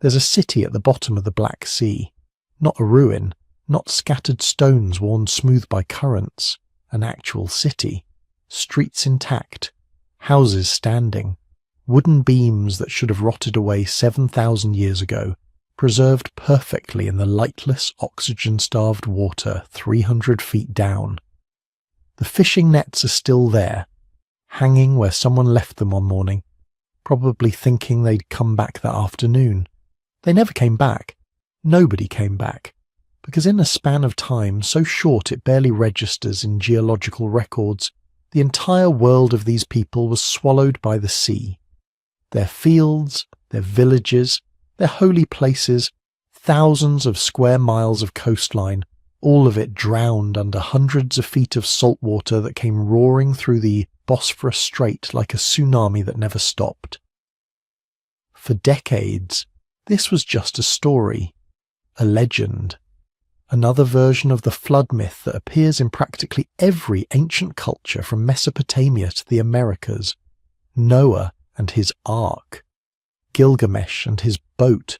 There's a city at the bottom of the Black Sea. Not a ruin, not scattered stones worn smooth by currents. An actual city. Streets intact. Houses standing. Wooden beams that should have rotted away 7,000 years ago, preserved perfectly in the lightless, oxygen-starved water 300 feet down. The fishing nets are still there, hanging where someone left them one morning, probably thinking they'd come back that afternoon. They never came back. Nobody came back, because in a span of time so short it barely registers in geological records, the entire world of these people was swallowed by the sea. Their fields, their villages, their holy places, thousands of square miles of coastline, all of it drowned under hundreds of feet of salt water that came roaring through the Bosphorus Strait like a tsunami that never stopped. For decades, this was just a story, a legend, another version of the flood myth that appears in practically every ancient culture from Mesopotamia to the Americas. Noah and his ark, Gilgamesh and his boat,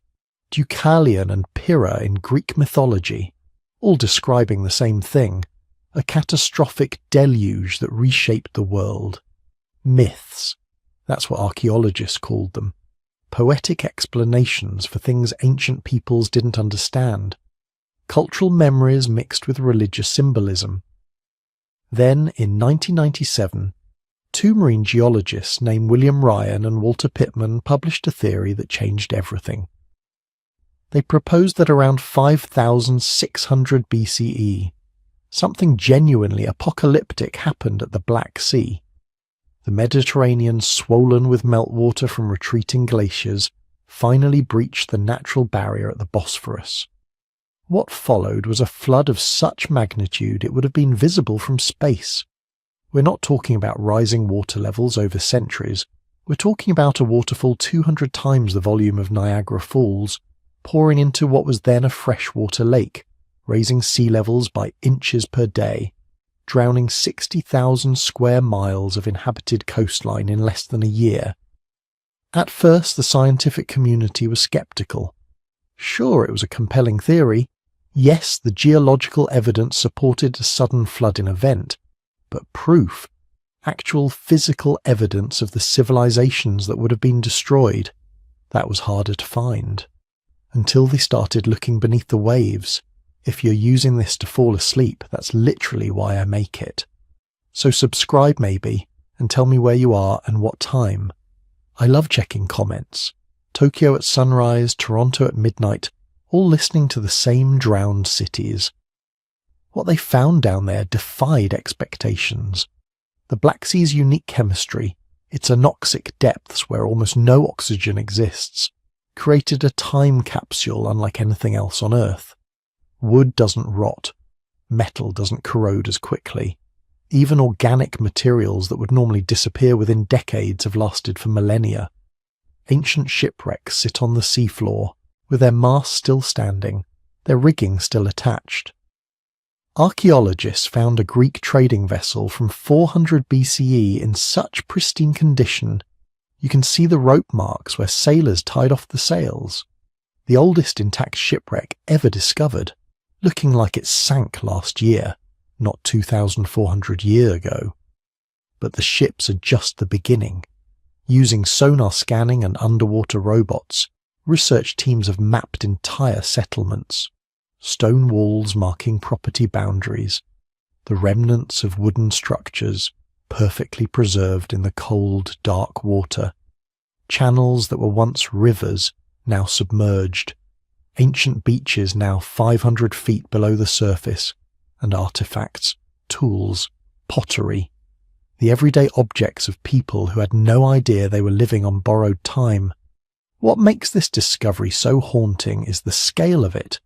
Deucalion and Pyrrha in Greek mythology, all describing the same thing, a catastrophic deluge that reshaped the world. Myths, that's what archaeologists called them. Poetic explanations for things ancient peoples didn't understand. Cultural memories mixed with religious symbolism. Then, in 1997, two marine geologists named William Ryan and Walter Pittman published a theory that changed everything. They proposed that around 5,600 BCE, something genuinely apocalyptic happened at the Black Sea. The Mediterranean, swollen with meltwater from retreating glaciers, finally breached the natural barrier at the Bosphorus. What followed was a flood of such magnitude it would have been visible from space. We're not talking about rising water levels over centuries. We're talking about a waterfall 200 times the volume of Niagara Falls, pouring into what was then a freshwater lake, raising sea levels by inches per day, drowning 60,000 square miles of inhabited coastline in less than a year. At first, the scientific community was skeptical. Sure, it was a compelling theory. Yes, the geological evidence supported a sudden flooding event, but proof, actual physical evidence of the civilizations that would have been destroyed, that was harder to find. Until they started looking beneath the waves. If you're using this to fall asleep, that's literally why I make it. So subscribe maybe, and tell me where you are and what time. I love checking comments. Tokyo at sunrise, Toronto at midnight, all listening to the same drowned cities. What they found down there defied expectations. The Black Sea's unique chemistry, its anoxic depths where almost no oxygen exists, created a time capsule unlike anything else on Earth. Wood doesn't rot. Metal doesn't corrode as quickly. Even organic materials that would normally disappear within decades have lasted for millennia. Ancient shipwrecks sit on the seafloor, with their masts still standing, their rigging still attached. Archaeologists found a Greek trading vessel from 400 BCE in such pristine condition you can see the rope marks where sailors tied off the sails. The oldest intact shipwreck ever discovered, looking like it sank last year, not 2,400 years ago. But the ships are just the beginning. Using sonar scanning and underwater robots, research teams have mapped entire settlements. Stone walls marking property boundaries, the remnants of wooden structures perfectly preserved in the cold, dark water, channels that were once rivers now submerged, ancient beaches now 500 feet below the surface, and artifacts, tools, pottery, the everyday objects of people who had no idea they were living on borrowed time. What makes this discovery so haunting is the scale of it.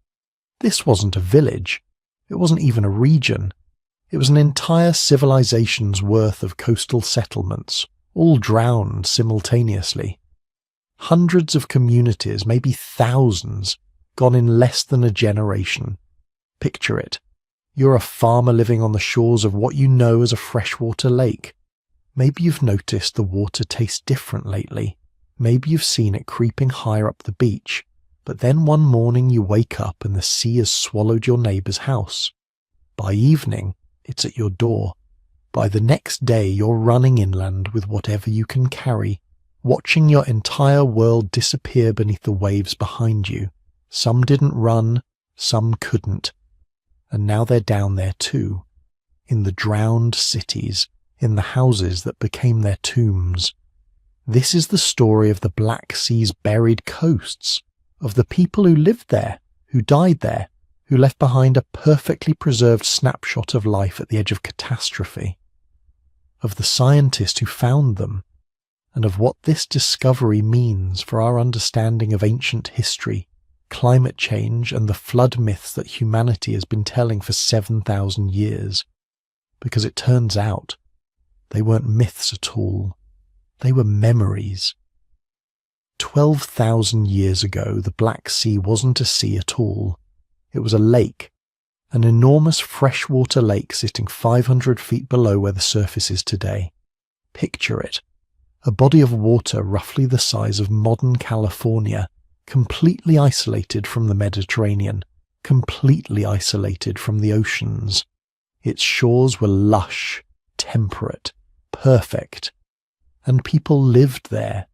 This wasn't a village. It wasn't even a region. It was an entire civilization's worth of coastal settlements, all drowned simultaneously. Hundreds of communities, maybe thousands, gone in less than a generation. Picture it. You're a farmer living on the shores of what you know as a freshwater lake. Maybe you've noticed the water tastes different lately. Maybe you've seen it creeping higher up the beach. But then one morning you wake up and the sea has swallowed your neighbour's house. By evening, it's at your door. By the next day, you're running inland with whatever you can carry, watching your entire world disappear beneath the waves behind you. Some didn't run, some couldn't. And now they're down there too, in the drowned cities, in the houses that became their tombs. This is the story of the Black Sea's buried coasts, of the people who lived there, who died there, who left behind a perfectly preserved snapshot of life at the edge of catastrophe, of the scientist who found them, and of what this discovery means for our understanding of ancient history, climate change, and the flood myths that humanity has been telling for 7,000 years. Because it turns out, they weren't myths at all. They were memories. 12,000 years ago, the Black Sea wasn't a sea at all. It was a lake, an enormous freshwater lake sitting 500 feet below where the surface is today. Picture it. A body of water roughly the size of modern California, completely isolated from the Mediterranean, completely isolated from the oceans. Its shores were lush, temperate, perfect, and people lived there.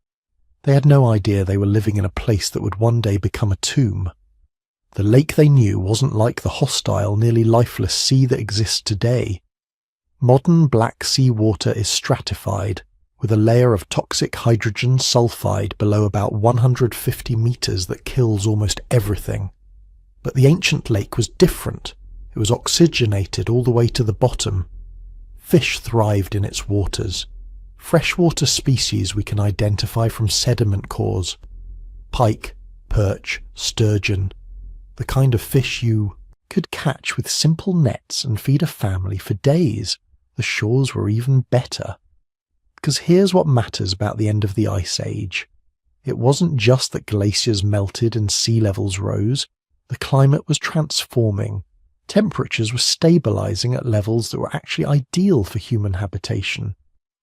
They had no idea they were living in a place that would one day become a tomb. The lake they knew wasn't like the hostile, nearly lifeless sea that exists today. Modern Black Sea water is stratified, with a layer of toxic hydrogen sulfide below about 150 meters that kills almost everything. But the ancient lake was different. It was oxygenated all the way to the bottom. Fish thrived in its waters. Freshwater species we can identify from sediment cores. Pike, perch, sturgeon. The kind of fish you could catch with simple nets and feed a family for days. The shores were even better. Because here's what matters about the end of the Ice Age. It wasn't just that glaciers melted and sea levels rose. The climate was transforming. Temperatures were stabilizing at levels that were actually ideal for human habitation.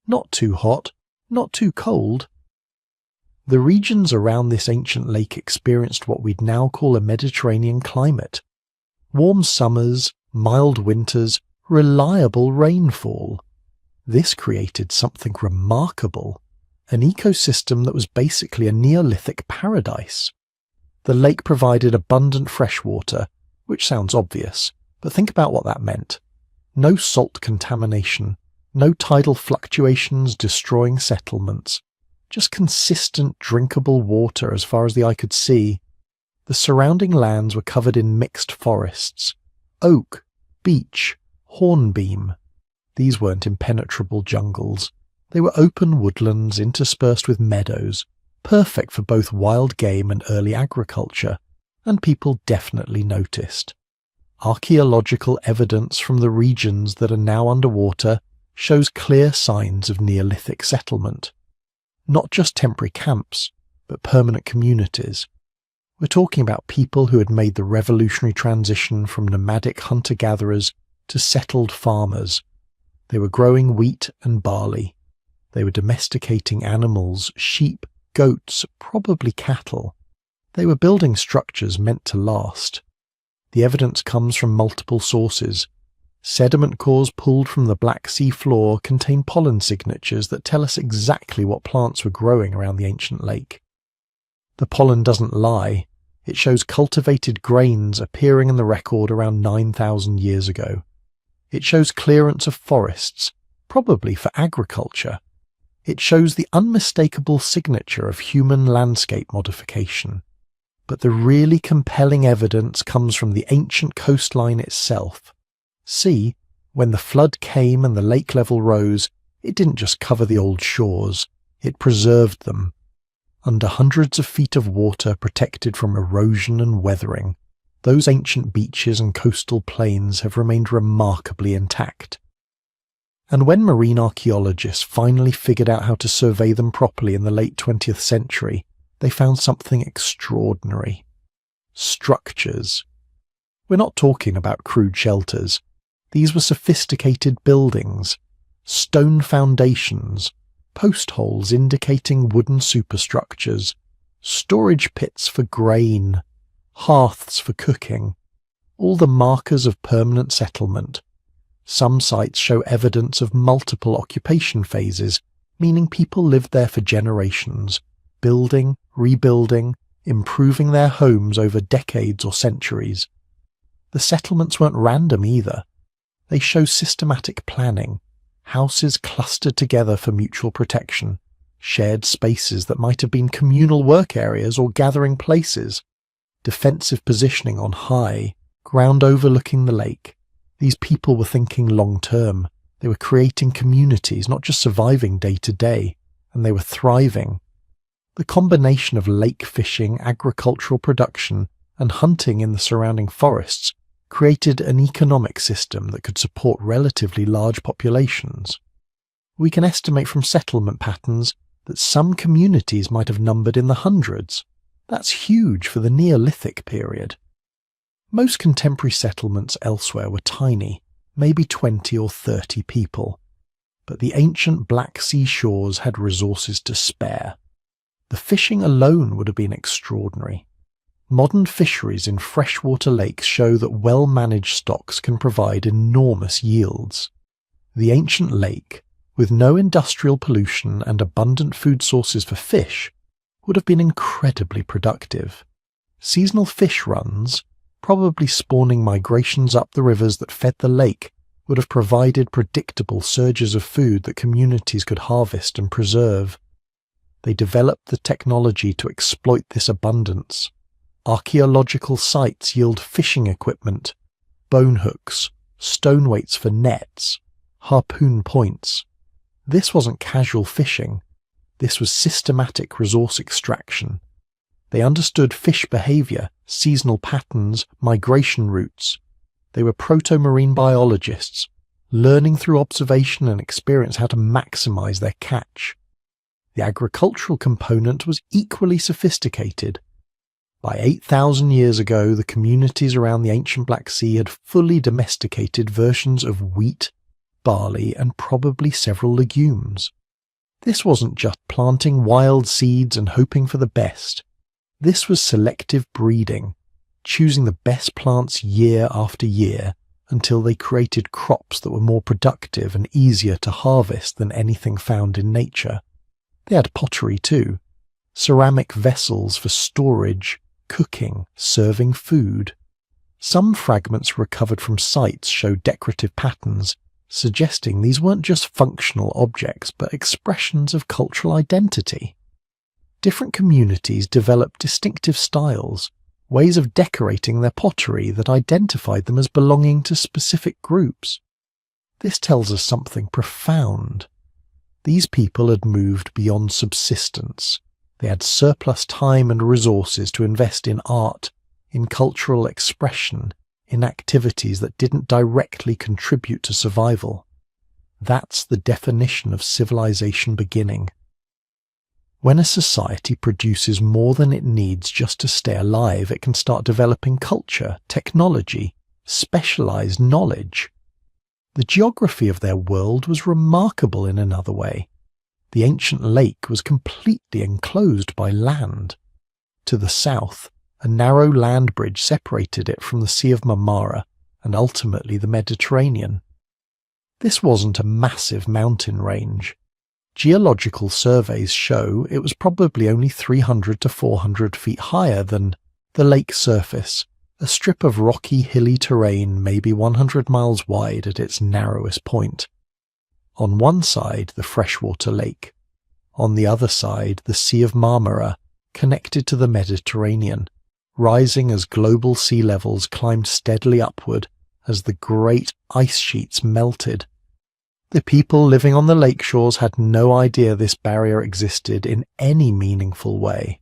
Not too hot, not too cold. The regions around this ancient lake experienced what we'd now call a Mediterranean climate. Warm summers, mild winters, reliable rainfall. This created something remarkable, an ecosystem that was basically a Neolithic paradise. The lake provided abundant fresh water, which sounds obvious, but think about what that meant. No salt contamination, no tidal fluctuations destroying settlements, just consistent drinkable water as far as the eye could see. The surrounding lands were covered in mixed forests, oak, beech, hornbeam. These weren't impenetrable jungles. They were open woodlands interspersed with meadows, perfect for both wild game and early agriculture, and people definitely noticed. Archaeological evidence from the regions that are now underwater shows clear signs of Neolithic settlement. Not just temporary camps, but permanent communities. We're talking about people who had made the revolutionary transition from nomadic hunter-gatherers to settled farmers. They were growing wheat and barley. They were domesticating animals, sheep, goats, probably cattle. They were building structures meant to last. The evidence comes from multiple sources. Sediment cores pulled from the Black Sea floor contain pollen signatures that tell us exactly what plants were growing around the ancient lake. The pollen doesn't lie. It shows cultivated grains appearing in the record around 9,000 years ago. It shows clearance of forests, probably for agriculture. It shows the unmistakable signature of human landscape modification. But the really compelling evidence comes from the ancient coastline itself. See, when the flood came and the lake level rose, it didn't just cover the old shores, it preserved them. Under hundreds of feet of water protected from erosion and weathering, those ancient beaches and coastal plains have remained remarkably intact. And when marine archaeologists finally figured out how to survey them properly in the late 20th century, they found something extraordinary. Structures. We're not talking about crude shelters. These were sophisticated buildings, stone foundations, post holes indicating wooden superstructures, storage pits for grain, hearths for cooking, all the markers of permanent settlement. Some sites show evidence of multiple occupation phases, meaning people lived there for generations, building, rebuilding, improving their homes over decades or centuries. The settlements weren't random either. They show systematic planning, houses clustered together for mutual protection, shared spaces that might have been communal work areas or gathering places, defensive positioning on high ground overlooking the lake. These people were thinking long-term. They were creating communities, not just surviving day to day, and they were thriving. The combination of lake fishing, agricultural production, and hunting in the surrounding forests created an economic system that could support relatively large populations. We can estimate from settlement patterns that some communities might have numbered in the hundreds. That's huge for the Neolithic period. Most contemporary settlements elsewhere were tiny, maybe 20 or 30 people. But the ancient Black Sea shores had resources to spare. The fishing alone would have been extraordinary. Modern fisheries in freshwater lakes show that well-managed stocks can provide enormous yields. The ancient lake, with no industrial pollution and abundant food sources for fish, would have been incredibly productive. Seasonal fish runs, probably spawning migrations up the rivers that fed the lake, would have provided predictable surges of food that communities could harvest and preserve. They developed the technology to exploit this abundance. Archaeological sites yield fishing equipment, bone hooks, stone weights for nets, harpoon points. This wasn't casual fishing. This was systematic resource extraction. They understood fish behavior, seasonal patterns, migration routes. They were proto-marine biologists, learning through observation and experience how to maximize their catch. The agricultural component was equally sophisticated. By 8,000 years ago, the communities around the ancient Black Sea had fully domesticated versions of wheat, barley, and probably several legumes. This wasn't just planting wild seeds and hoping for the best. This was selective breeding, choosing the best plants year after year until they created crops that were more productive and easier to harvest than anything found in nature. They had pottery too, ceramic vessels for storage, cooking, serving food. Some fragments recovered from sites show decorative patterns, suggesting these weren't just functional objects but expressions of cultural identity. Different communities developed distinctive styles, ways of decorating their pottery that identified them as belonging to specific groups. This tells us something profound. These people had moved beyond subsistence. They had surplus time and resources to invest in art, in cultural expression, in activities that didn't directly contribute to survival. That's the definition of civilization beginning. When a society produces more than it needs just to stay alive, it can start developing culture, technology, specialized knowledge. The geography of their world was remarkable in another way. The ancient lake was completely enclosed by land. To the south, a narrow land bridge separated it from the Sea of Marmara and ultimately the Mediterranean. This wasn't a massive mountain range. Geological surveys show it was probably only 300 to 400 feet higher than the lake surface, a strip of rocky, hilly terrain maybe 100 miles wide at its narrowest point. On one side, the freshwater lake. On the other side, the Sea of Marmara, connected to the Mediterranean, rising as global sea levels climbed steadily upward as the great ice sheets melted. The people living on the lake shores had no idea this barrier existed in any meaningful way.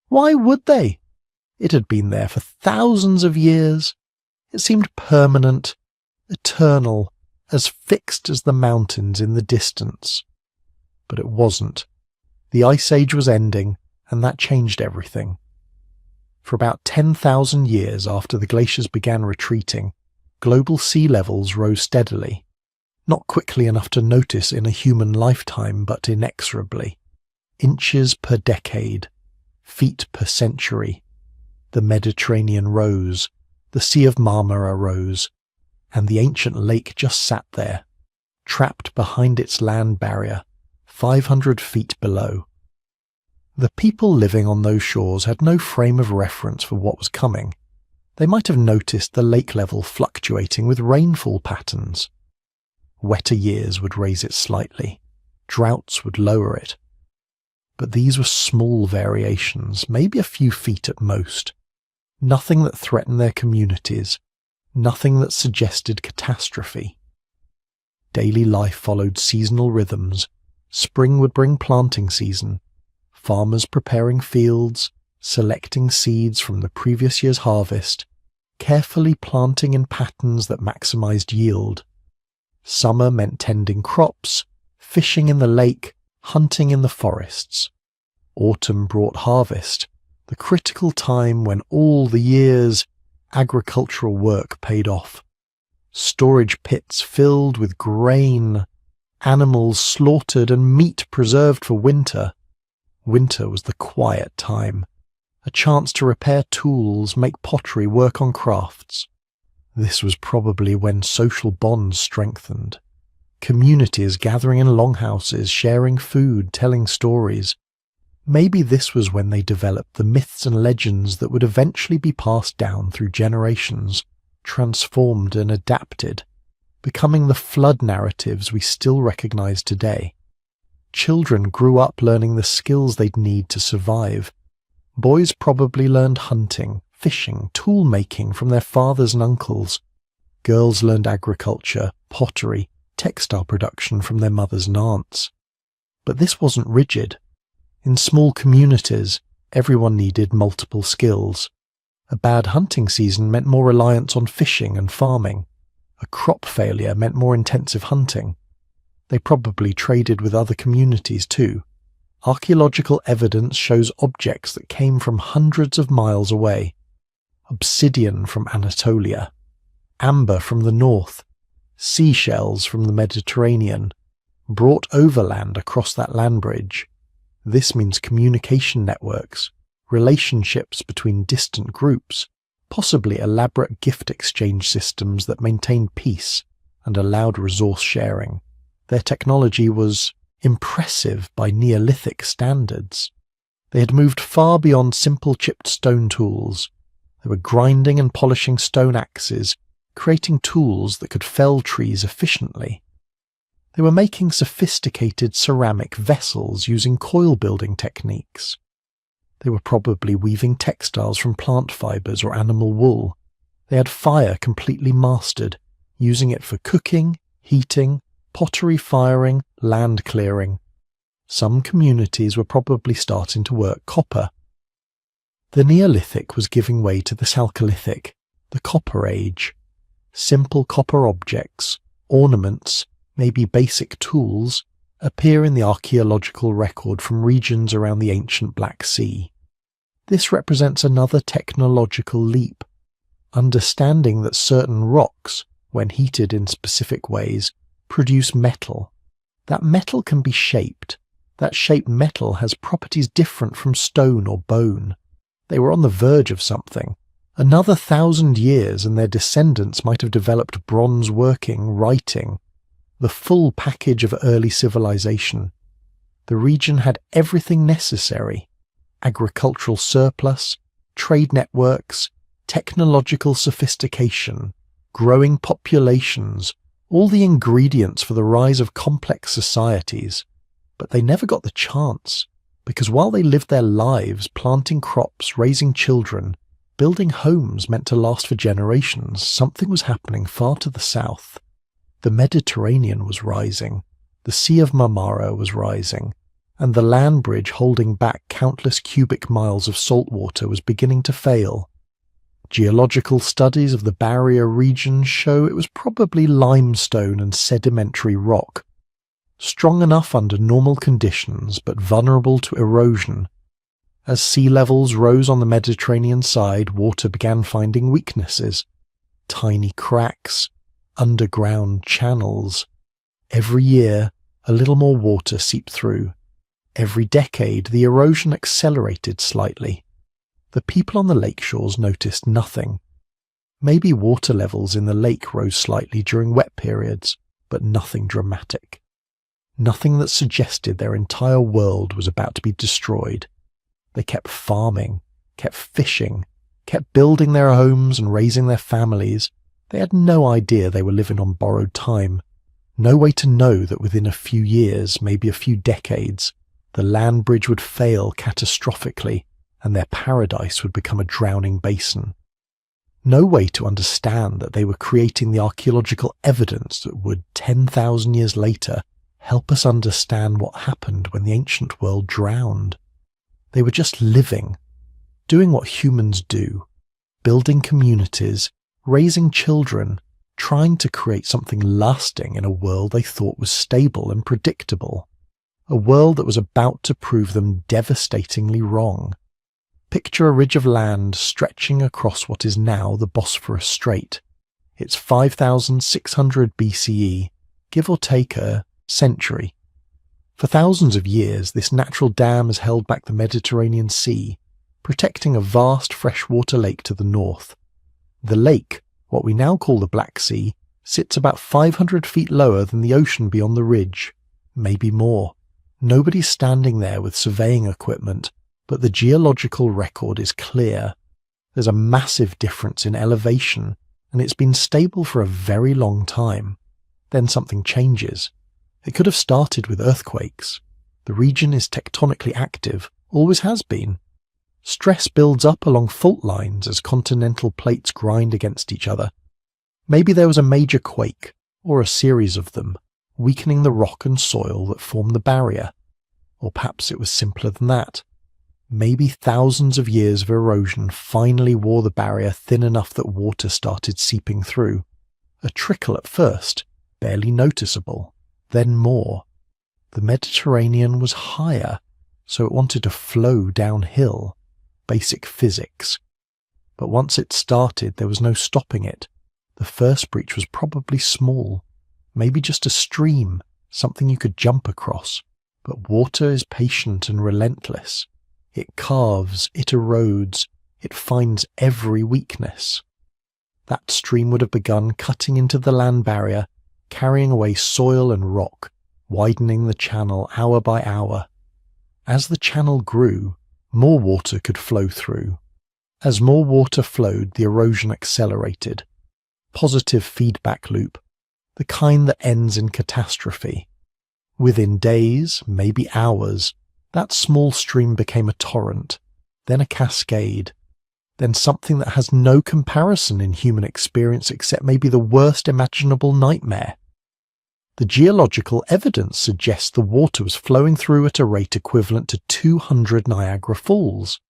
Why would they? It had been there for thousands of years. It seemed permanent, eternal, as fixed as the mountains in the distance. But it wasn't. The Ice Age was ending, and that changed everything. For about 10,000 years after the glaciers began retreating, global sea levels rose steadily. Not quickly enough to notice in a human lifetime, but inexorably. Inches per decade, feet per century. The Mediterranean rose, the Sea of Marmara rose, and the ancient lake just sat there, trapped behind its land barrier, 500 feet below. The people living on those shores had no frame of reference for what was coming. They might have noticed the lake level fluctuating with rainfall patterns. Wetter years would raise it slightly, droughts would lower it. But these were small variations, maybe a few feet at most. Nothing that threatened their communities, nothing that suggested catastrophe. Daily life followed seasonal rhythms. Spring would bring planting season, farmers preparing fields, selecting seeds from the previous year's harvest, carefully planting in patterns that maximized yield. Summer meant tending crops, fishing in the lake, hunting in the forests. Autumn brought harvest, the critical time when all the year's agricultural work paid off. Storage pits filled with grain, animals slaughtered and meat preserved for winter. Winter was the quiet time, a chance to repair tools, make pottery, work on crafts. This was probably when social bonds strengthened. Communities gathering in longhouses, sharing food, telling stories. Maybe this was when they developed the myths and legends that would eventually be passed down through generations, transformed and adapted, becoming the flood narratives we still recognize today. Children grew up learning the skills they'd need to survive. Boys probably learned hunting, fishing, tool making from their fathers and uncles. Girls learned agriculture, pottery, textile production from their mothers and aunts. But this wasn't rigid. In small communities, everyone needed multiple skills. A bad hunting season meant more reliance on fishing and farming. A crop failure meant more intensive hunting. They probably traded with other communities too. Archaeological evidence shows objects that came from hundreds of miles away. Obsidian from Anatolia, amber from the north, seashells from the Mediterranean, brought overland across that land bridge. This means communication networks, relationships between distant groups, possibly elaborate gift exchange systems that maintained peace and allowed resource sharing. Their technology was impressive by Neolithic standards. They had moved far beyond simple chipped stone tools. They were grinding and polishing stone axes, creating tools that could fell trees efficiently. They were making sophisticated ceramic vessels using coil building techniques. They were probably weaving textiles from plant fibers or animal wool. They had fire completely mastered, using it for cooking, heating, pottery firing, land clearing. Some communities were probably starting to work copper. The Neolithic was giving way to the Chalcolithic, the Copper Age. Simple copper objects, ornaments, maybe basic tools, appear in the archaeological record from regions around the ancient Black Sea. This represents another technological leap, understanding that certain rocks, when heated in specific ways, produce metal. That metal can be shaped. That shaped metal has properties different from stone or bone. They were on the verge of something. Another 1,000 years and their descendants might have developed bronze working, writing, the full package of early civilization. The region had everything necessary: agricultural surplus, trade networks, technological sophistication, growing populations, all the ingredients for the rise of complex societies. But they never got the chance, because while they lived their lives planting crops, raising children, building homes meant to last for generations, something was happening far to the south. The Mediterranean was rising, the Sea of Marmara was rising, and the land bridge holding back countless cubic miles of salt water was beginning to fail. Geological studies of the barrier region show it was probably limestone and sedimentary rock, strong enough under normal conditions but vulnerable to erosion. As sea levels rose on the Mediterranean side, water began finding weaknesses. Tiny cracks, underground channels. Every year, a little more water seeped through. Every decade, the erosion accelerated slightly. the people on the lake shores noticed nothing. Maybe water levels in the lake rose slightly during wet periods, but nothing dramatic. Nothing that suggested their entire world was about to be destroyed. They kept farming, kept fishing, kept building their homes and raising their families. They had no idea they were living on borrowed time. No way to know that within a few years, maybe a few decades, the land bridge would fail catastrophically and their paradise would become a drowning basin. No way to understand that they were creating the archaeological evidence that would, 10,000 years later, help us understand what happened when the ancient world drowned. They were just living, doing what humans do, building communities, raising children, trying to create something lasting in a world they thought was stable and predictable. A world that was about to prove them devastatingly wrong. Picture a ridge of land stretching across what is now the Bosphorus Strait. It's 5,600 BCE, give or take a century. For thousands of years, this natural dam has held back the Mediterranean Sea, protecting a vast freshwater lake to the north. The lake, what we now call the Black Sea, sits about 500 feet lower than the ocean beyond the ridge, maybe more. Nobody's standing there with surveying equipment, but the geological record is clear. There's a massive difference in elevation, and it's been stable for a very long time. Then something changes. It could have started with earthquakes. The region is tectonically active, always has been. Stress builds up along fault lines as continental plates grind against each other. Maybe there was a major quake, or a series of them, weakening the rock and soil that form the barrier. Or perhaps it was simpler than that. Maybe thousands of years of erosion finally wore the barrier thin enough that water started seeping through. A trickle at first, barely noticeable, then more. The Mediterranean was higher, so it wanted to flow downhill. Basic physics. But once it started, there was no stopping it. The first breach was probably small, maybe just a stream, something you could jump across. But water is patient and relentless. It carves, it erodes, it finds every weakness. That stream would have begun cutting into the land barrier, carrying away soil and rock, widening the channel hour by hour. As the channel grew, more water could flow through. As more water flowed, the erosion accelerated. Positive feedback loop, the kind that ends in catastrophe. Within days, maybe hours, that small stream became a torrent, then a cascade, then something that has no comparison in human experience except maybe the worst imaginable nightmare. The geological evidence suggests the water was flowing through at a rate equivalent to 200 Niagara Falls.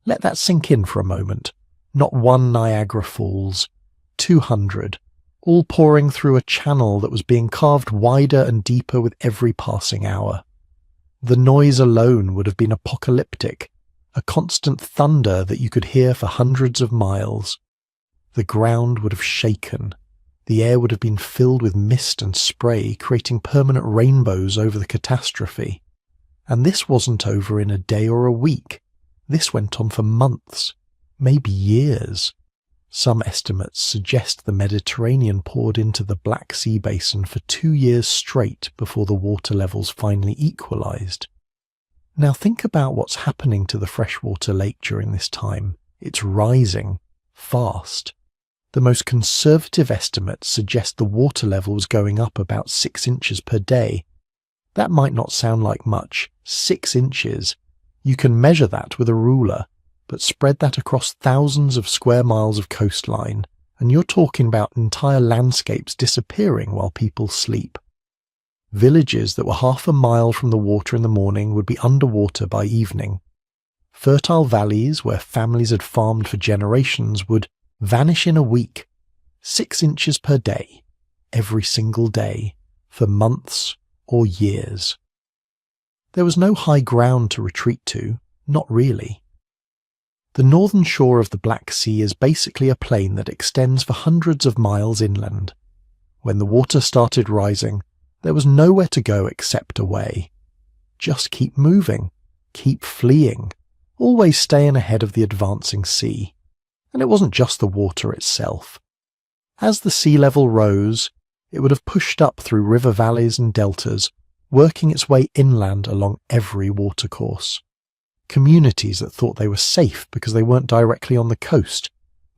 Let that sink in for a moment. Not one Niagara Falls, 200, all pouring through a channel that was being carved wider and deeper with every passing hour. The noise alone would have been apocalyptic, a constant thunder that you could hear for hundreds of miles. The ground would have shaken. The air would have been filled with mist and spray, creating permanent rainbows over the catastrophe. And this wasn't over in a day or a week. This went on for months, maybe years. Some estimates suggest the Mediterranean poured into the Black Sea basin for 2 years straight before the water levels finally equalized. Now think about what's happening to the freshwater lake during this time. It's rising, fast. The most conservative estimates suggest the water level was going up about 6 inches per day. That might not sound like much, 6 inches. You can measure that with a ruler, but spread that across thousands of square miles of coastline, and you're talking about entire landscapes disappearing while people sleep. Villages that were half a mile from the water in the morning would be underwater by evening. Fertile valleys where families had farmed for generations would vanish in a week, 6 inches per day, every single day, for months or years. There was no high ground to retreat to, not really. The northern shore of the Black Sea is basically a plain that extends for hundreds of miles inland. When the water started rising, there was nowhere to go except away. Just keep moving, keep fleeing, always staying ahead of the advancing sea. And it wasn't just the water itself. As the sea level rose, it would have pushed up through river valleys and deltas, working its way inland along every watercourse. Communities that thought they were safe because they weren't directly on the coast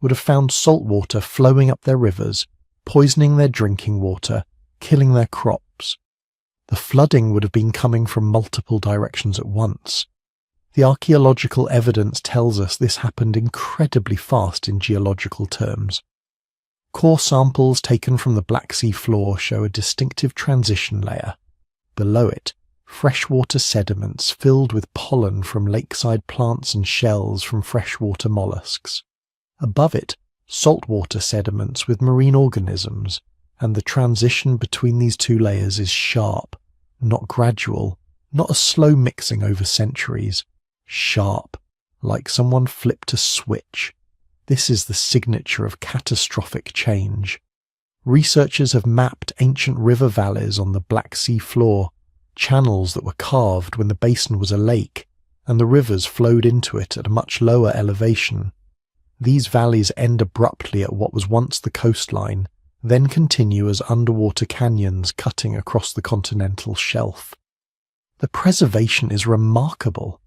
would have found salt water flowing up their rivers, poisoning their drinking water, killing their crops. The flooding would have been coming from multiple directions at once. The archaeological evidence tells us this happened incredibly fast in geological terms. Core samples taken from the Black Sea floor show a distinctive transition layer. Below it, freshwater sediments filled with pollen from lakeside plants and shells from freshwater mollusks. Above it, saltwater sediments with marine organisms, and the transition between these two layers is sharp, not gradual, not a slow mixing over centuries. Sharp, like someone flipped a switch. This is the signature of catastrophic change. Researchers have mapped ancient river valleys on the Black Sea floor, channels that were carved when the basin was a lake, and the rivers flowed into it at a much lower elevation. These valleys end abruptly at what was once the coastline, then continue as underwater canyons cutting across the continental shelf. The preservation is remarkable.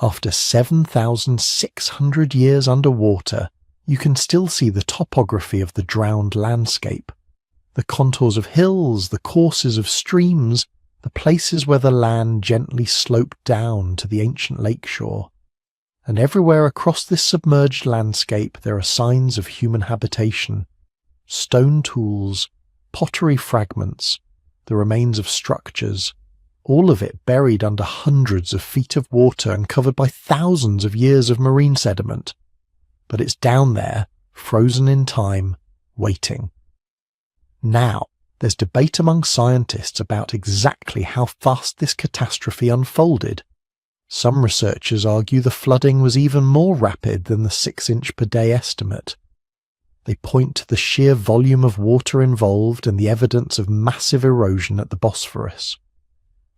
After 7,600 years underwater, you can still see the topography of the drowned landscape. The contours of hills, the courses of streams, the places where the land gently sloped down to the ancient lakeshore. And everywhere across this submerged landscape there are signs of human habitation. Stone tools, pottery fragments, the remains of structures, all of it buried under hundreds of feet of water and covered by thousands of years of marine sediment. But it's down there, frozen in time, waiting. Now, there's debate among scientists about exactly how fast this catastrophe unfolded. Some researchers argue the flooding was even more rapid than the 6-inch per day estimate. They point to the sheer volume of water involved and the evidence of massive erosion at the Bosphorus.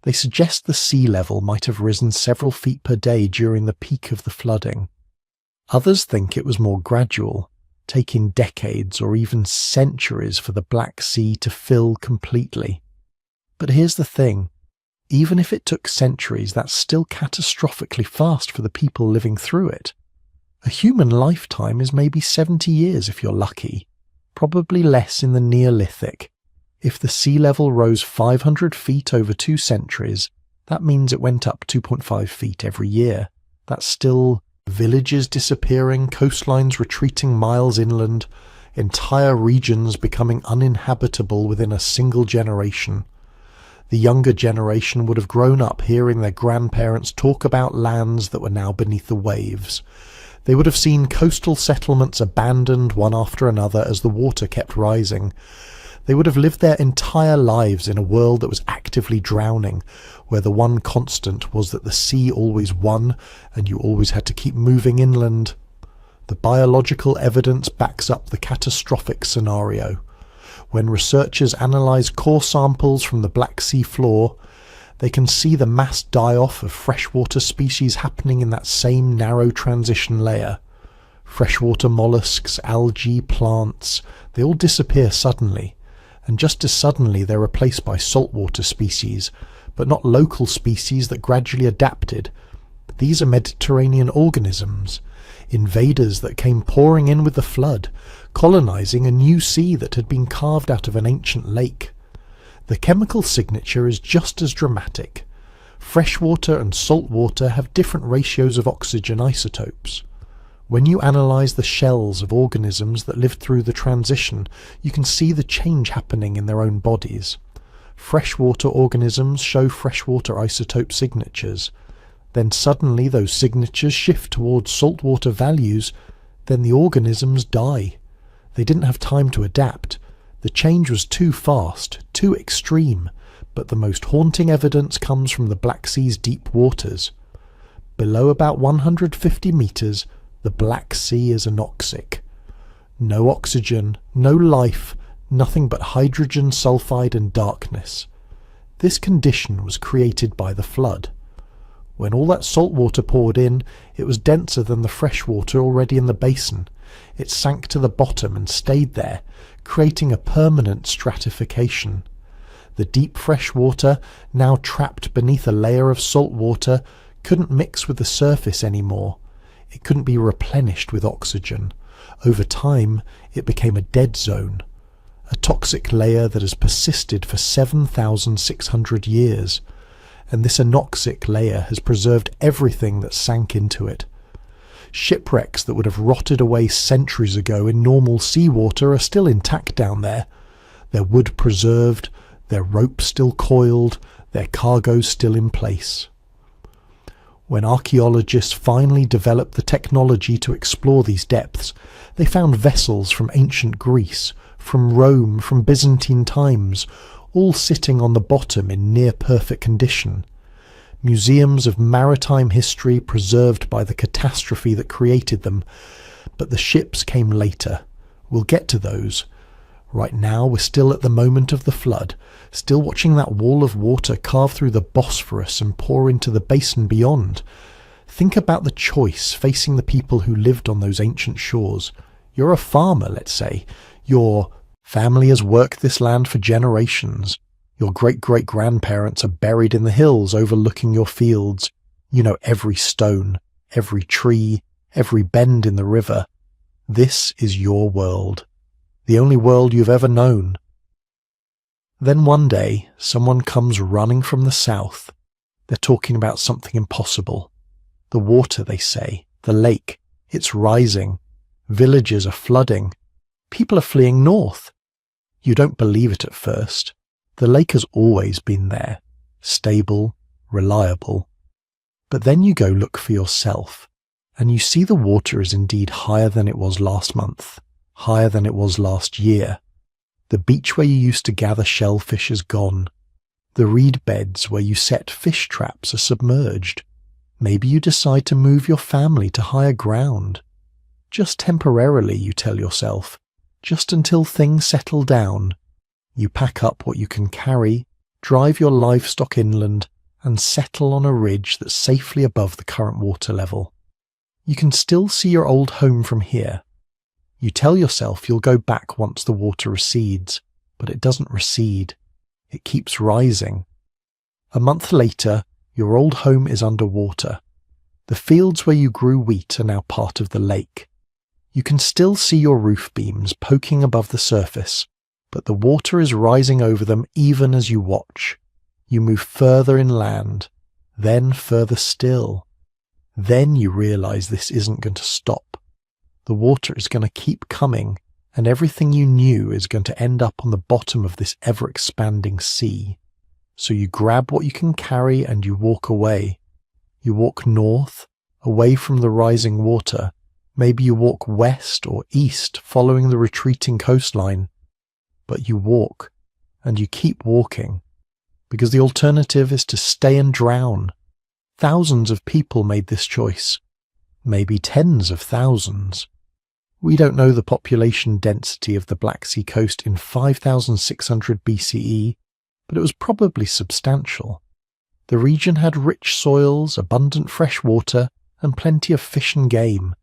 They suggest the sea level might have risen several feet per day during the peak of the flooding. Others think it was more gradual, taking decades or even centuries for the Black Sea to fill completely. But here's the thing. Even if it took centuries, that's still catastrophically fast for the people living through it. A human lifetime is maybe 70 years if you're lucky, probably less in the Neolithic. If the sea level rose 500 feet over 2 centuries, that means it went up 2.5 feet every year. That's still villages disappearing, coastlines retreating miles inland, entire regions becoming uninhabitable within a single generation. The younger generation would have grown up hearing their grandparents talk about lands that were now beneath the waves. They would have seen coastal settlements abandoned one after another as the water kept rising. They would have lived their entire lives in a world that was actively drowning, where the one constant was that the sea always won and you always had to keep moving inland. The biological evidence backs up the catastrophic scenario. When researchers analyse core samples from the Black Sea floor, they can see the mass die-off of freshwater species happening in that same narrow transition layer. Freshwater mollusks, algae, plants, they all disappear suddenly. And just as suddenly they're replaced by saltwater species, but not local species that gradually adapted. These are Mediterranean organisms, invaders that came pouring in with the flood, colonizing a new sea that had been carved out of an ancient lake. The chemical signature is just as dramatic. Freshwater and saltwater have different ratios of oxygen isotopes. When you analyse the shells of organisms that lived through the transition, you can see the change happening in their own bodies. Freshwater organisms show freshwater isotope signatures. Then suddenly those signatures shift towards saltwater values, then the organisms die. They didn't have time to adapt. The change was too fast, too extreme, but the most haunting evidence comes from the Black Sea's deep waters. Below about 150 metres, the Black Sea is anoxic. No oxygen, no life, nothing but hydrogen sulfide and darkness. This condition was created by the flood. When all that salt water poured in, it was denser than the fresh water already in the basin. It sank to the bottom and stayed there, creating a permanent stratification. The deep fresh water, now trapped beneath a layer of salt water, couldn't mix with the surface anymore. It couldn't be replenished with oxygen. Over time, it became a dead zone, a toxic layer that has persisted for 7,600 years. And this anoxic layer has preserved everything that sank into it. Shipwrecks that would have rotted away centuries ago in normal seawater are still intact down there, their wood preserved, their ropes still coiled, their cargoes still in place. When archaeologists finally developed the technology to explore these depths, they found vessels from ancient Greece, from Rome, from Byzantine times, all sitting on the bottom in near-perfect condition. Museums of maritime history preserved by the catastrophe that created them. But the ships came later. We'll get to those. Right now we're still at the moment of the flood, still watching that wall of water carve through the Bosphorus and pour into the basin beyond. Think about the choice facing the people who lived on those ancient shores. You're a farmer, let's say. Your family has worked this land for generations. Your great-great-grandparents are buried in the hills overlooking your fields. You know every stone, every tree, every bend in the river. This is your world, the only world you've ever known. Then one day, someone comes running from the south. They're talking about something impossible. The water, they say, the lake, it's rising. Villages are flooding. People are fleeing north. You don't believe it at first. The lake has always been there, stable, reliable. But then you go look for yourself, and you see the water is indeed higher than it was last month, higher than it was last year. The beach where you used to gather shellfish is gone. The reed beds where you set fish traps are submerged. Maybe you decide to move your family to higher ground. Just temporarily, you tell yourself, just until things settle down. You pack up what you can carry, drive your livestock inland, and settle on a ridge that's safely above the current water level. You can still see your old home from here. You tell yourself you'll go back once the water recedes, but it doesn't recede. It keeps rising. A month later, your old home is underwater. The fields where you grew wheat are now part of the lake. You can still see your roof beams poking above the surface, but the water is rising over them even as you watch. You move further inland, then further still. Then you realize this isn't going to stop. The water is going to keep coming, and everything you knew is going to end up on the bottom of this ever-expanding sea. So you grab what you can carry and you walk away. You walk north, away from the rising water. Maybe you walk west or east, following the retreating coastline. But you walk, and you keep walking, because the alternative is to stay and drown. Thousands of people made this choice, maybe tens of thousands. We don't know the population density of the Black Sea coast in 5600 BCE, but it was probably substantial. The region had rich soils, abundant fresh water, and plenty of fish and game.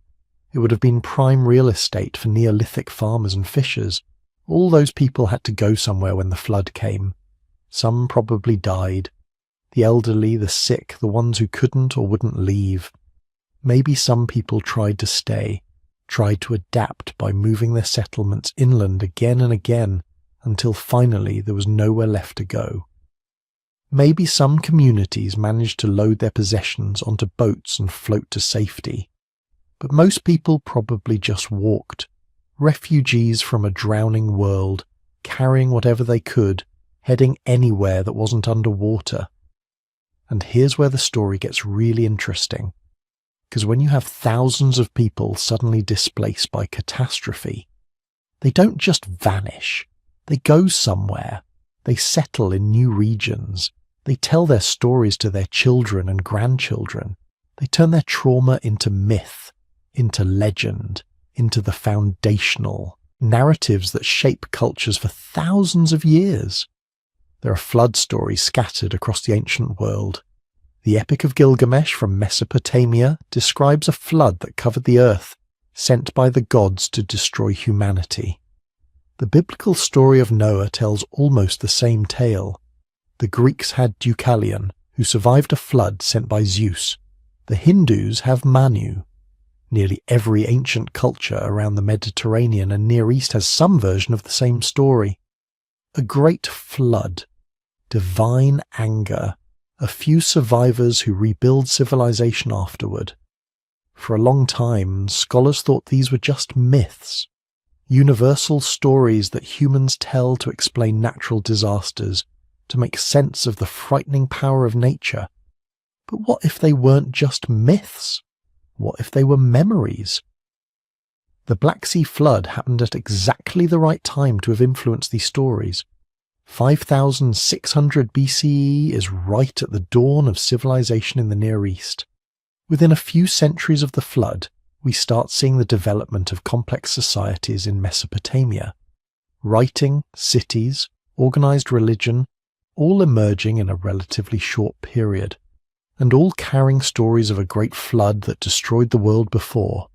It would have been prime real estate for Neolithic farmers and fishers. All those people had to go somewhere when the flood came. Some probably died. The elderly, the sick, the ones who couldn't or wouldn't leave. Maybe some people tried to stay, tried to adapt by moving their settlements inland again and again, until finally there was nowhere left to go. Maybe some communities managed to load their possessions onto boats and float to safety. But most people probably just walked. Refugees from a drowning world, carrying whatever they could, heading anywhere that wasn't underwater. And here's where the story gets really interesting. Because when you have thousands of people suddenly displaced by catastrophe, they don't just vanish. They go somewhere. They settle in new regions. They tell their stories to their children and grandchildren. They turn their trauma into myth, into legend, into the foundational narratives that shape cultures for thousands of years. There are flood stories scattered across the ancient world. The Epic of Gilgamesh from Mesopotamia describes a flood that covered the earth, sent by the gods to destroy humanity. The biblical story of Noah tells almost the same tale. The Greeks had Deucalion, who survived a flood sent by Zeus. The Hindus have Manu. Nearly every ancient culture around the Mediterranean and Near East has some version of the same story. A great flood, divine anger, a few survivors who rebuild civilization afterward. For a long time, scholars thought these were just myths, universal stories that humans tell to explain natural disasters, to make sense of the frightening power of nature. But what if they weren't just myths? What if they were memories? The Black Sea flood happened at exactly the right time to have influenced these stories. 5600 BCE is right at the dawn of civilization in the Near East. Within a few centuries of the flood, we start seeing the development of complex societies in Mesopotamia. Writing, cities, organized religion, all emerging in a relatively short period, and all carrying stories of a great flood that destroyed the world before.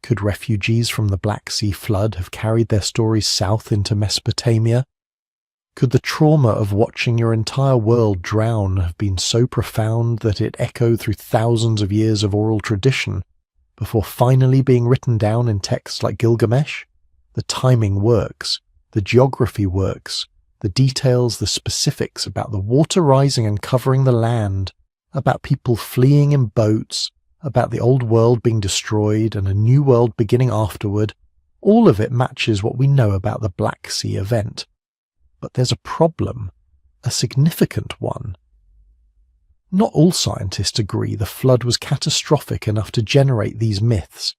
Could refugees from the Black Sea flood have carried their stories south into Mesopotamia? Could the trauma of watching your entire world drown have been so profound that it echoed through thousands of years of oral tradition before finally being written down in texts like Gilgamesh? The timing works, the geography works, the details, the specifics about the water rising and covering the land, about people fleeing in boats, about the old world being destroyed and a new world beginning afterward, all of it matches what we know about the Black Sea event. But there's a problem, a significant one. Not all scientists agree the flood was catastrophic enough to generate these myths.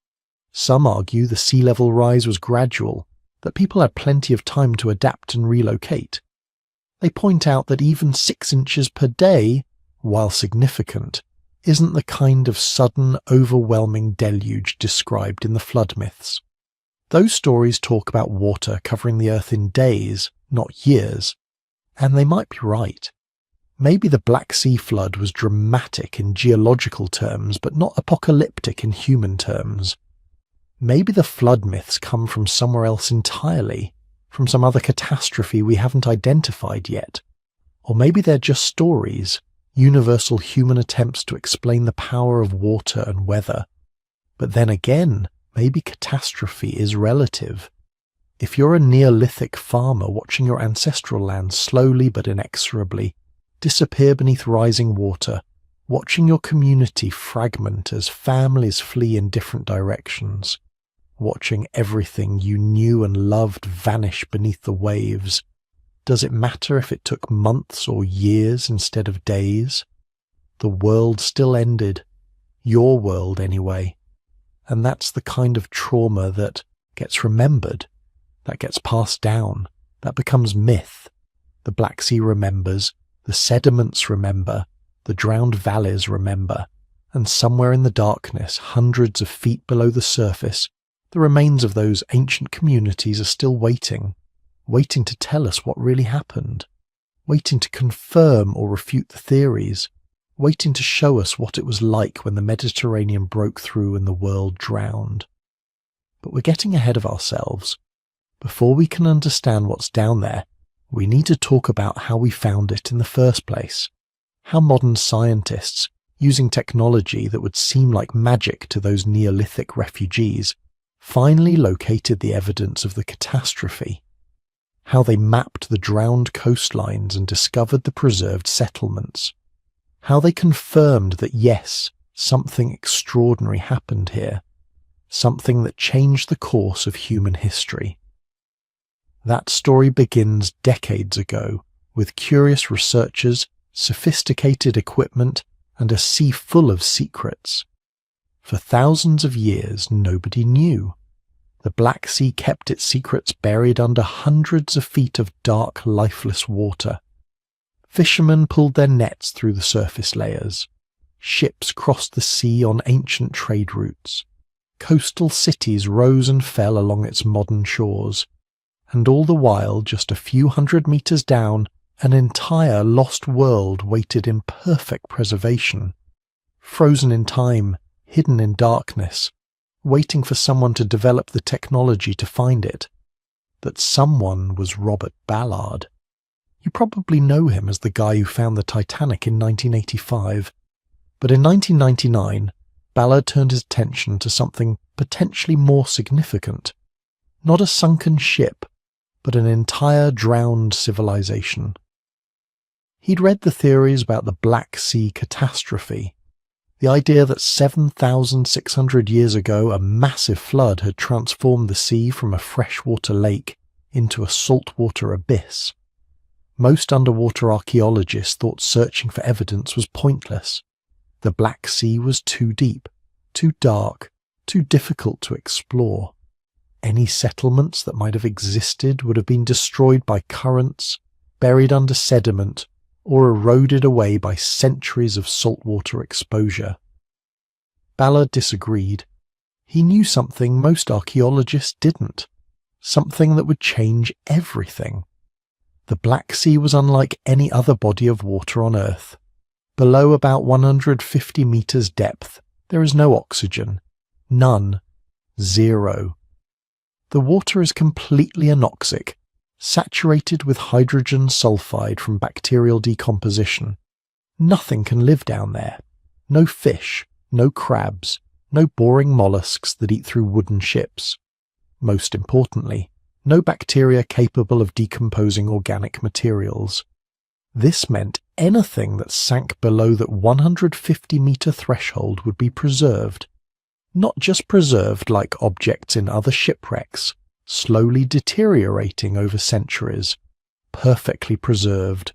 Some argue the sea level rise was gradual, that people had plenty of time to adapt and relocate. They point out that even 6 inches per day, while significant, isn't the kind of sudden, overwhelming deluge described in the flood myths. Those stories talk about water covering the earth in days, not years, and they might be right. Maybe the Black Sea flood was dramatic in geological terms, but not apocalyptic in human terms. Maybe the flood myths come from somewhere else entirely, from some other catastrophe we haven't identified yet. Or maybe they're just stories, universal human attempts to explain the power of water and weather. But then again, maybe catastrophe is relative. If you're a Neolithic farmer watching your ancestral land slowly but inexorably disappear beneath rising water, watching your community fragment as families flee in different directions, watching everything you knew and loved vanish beneath the waves, does it matter if it took months or years instead of days? The world still ended. Your world, anyway. And that's the kind of trauma that gets remembered, that gets passed down, that becomes myth. The Black Sea remembers, the sediments remember, the drowned valleys remember, and somewhere in the darkness, hundreds of feet below the surface, the remains of those ancient communities are still waiting to tell us what really happened, waiting to confirm or refute the theories, waiting to show us what it was like when the Mediterranean broke through and the world drowned. But we're getting ahead of ourselves. Before we can understand what's down there, we need to talk about how we found it in the first place. How modern scientists, using technology that would seem like magic to those Neolithic refugees, finally located the evidence of the catastrophe. How they mapped the drowned coastlines and discovered the preserved settlements. How they confirmed that yes, something extraordinary happened here. Something that changed the course of human history. That story begins decades ago, with curious researchers, sophisticated equipment, and a sea full of secrets. For thousands of years, nobody knew. The Black Sea kept its secrets buried under hundreds of feet of dark, lifeless water. Fishermen pulled their nets through the surface layers. Ships crossed the sea on ancient trade routes. Coastal cities rose and fell along its modern shores. And all the while, just a few hundred meters down, An entire lost world waited in perfect preservation, frozen in time, hidden in darkness, waiting for someone to develop the technology to find it. That someone was Robert Ballard. You probably know him as the guy who found the Titanic in 1985. But in 1999, Ballard turned his attention to something potentially more significant. Not a sunken ship, but an entire drowned civilization. He'd read the theories about the Black Sea catastrophe, the idea that 7,600 years ago a massive flood had transformed the sea from a freshwater lake into a saltwater abyss. Most underwater archaeologists thought searching for evidence was pointless. The Black Sea was too deep, too dark, too difficult to explore. Any settlements that might have existed would have been destroyed by currents, buried under sediment, or eroded away by centuries of saltwater exposure. Ballard disagreed. He knew something most archaeologists didn't, something that would change everything. The Black Sea was unlike any other body of water on Earth. Below about 150 meters depth, there is no oxygen. None. Zero. The water is completely anoxic, saturated with hydrogen sulfide from bacterial decomposition. Nothing can live down there. No fish, no crabs, no boring mollusks that eat through wooden ships. Most importantly, no bacteria capable of decomposing organic materials. This meant anything that sank below that 150-meter threshold would be preserved. Not just preserved like objects in other shipwrecks, slowly deteriorating over centuries, perfectly preserved.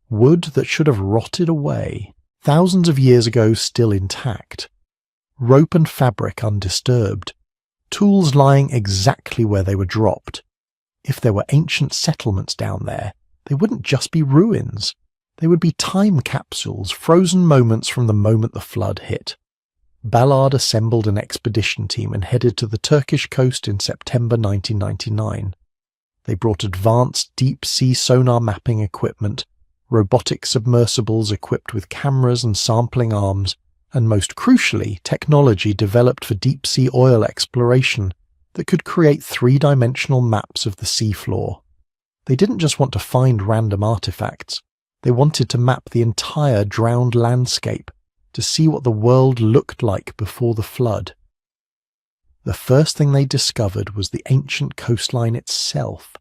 Wood that should have rotted away, thousands of years ago still intact. Rope and fabric undisturbed. Tools lying exactly where they were dropped. If there were ancient settlements down there, they wouldn't just be ruins. They would be time capsules, frozen moments from the moment the flood hit. Ballard assembled an expedition team and headed to the Turkish coast in September 1999. They brought advanced deep-sea sonar mapping equipment, robotic submersibles equipped with cameras and sampling arms, and most crucially, technology developed for deep-sea oil exploration that could create three-dimensional maps of the seafloor. They didn't just want to find random artifacts. They wanted to map the entire drowned landscape to see what the world looked like before the flood. The first thing they discovered was the ancient coastline itself.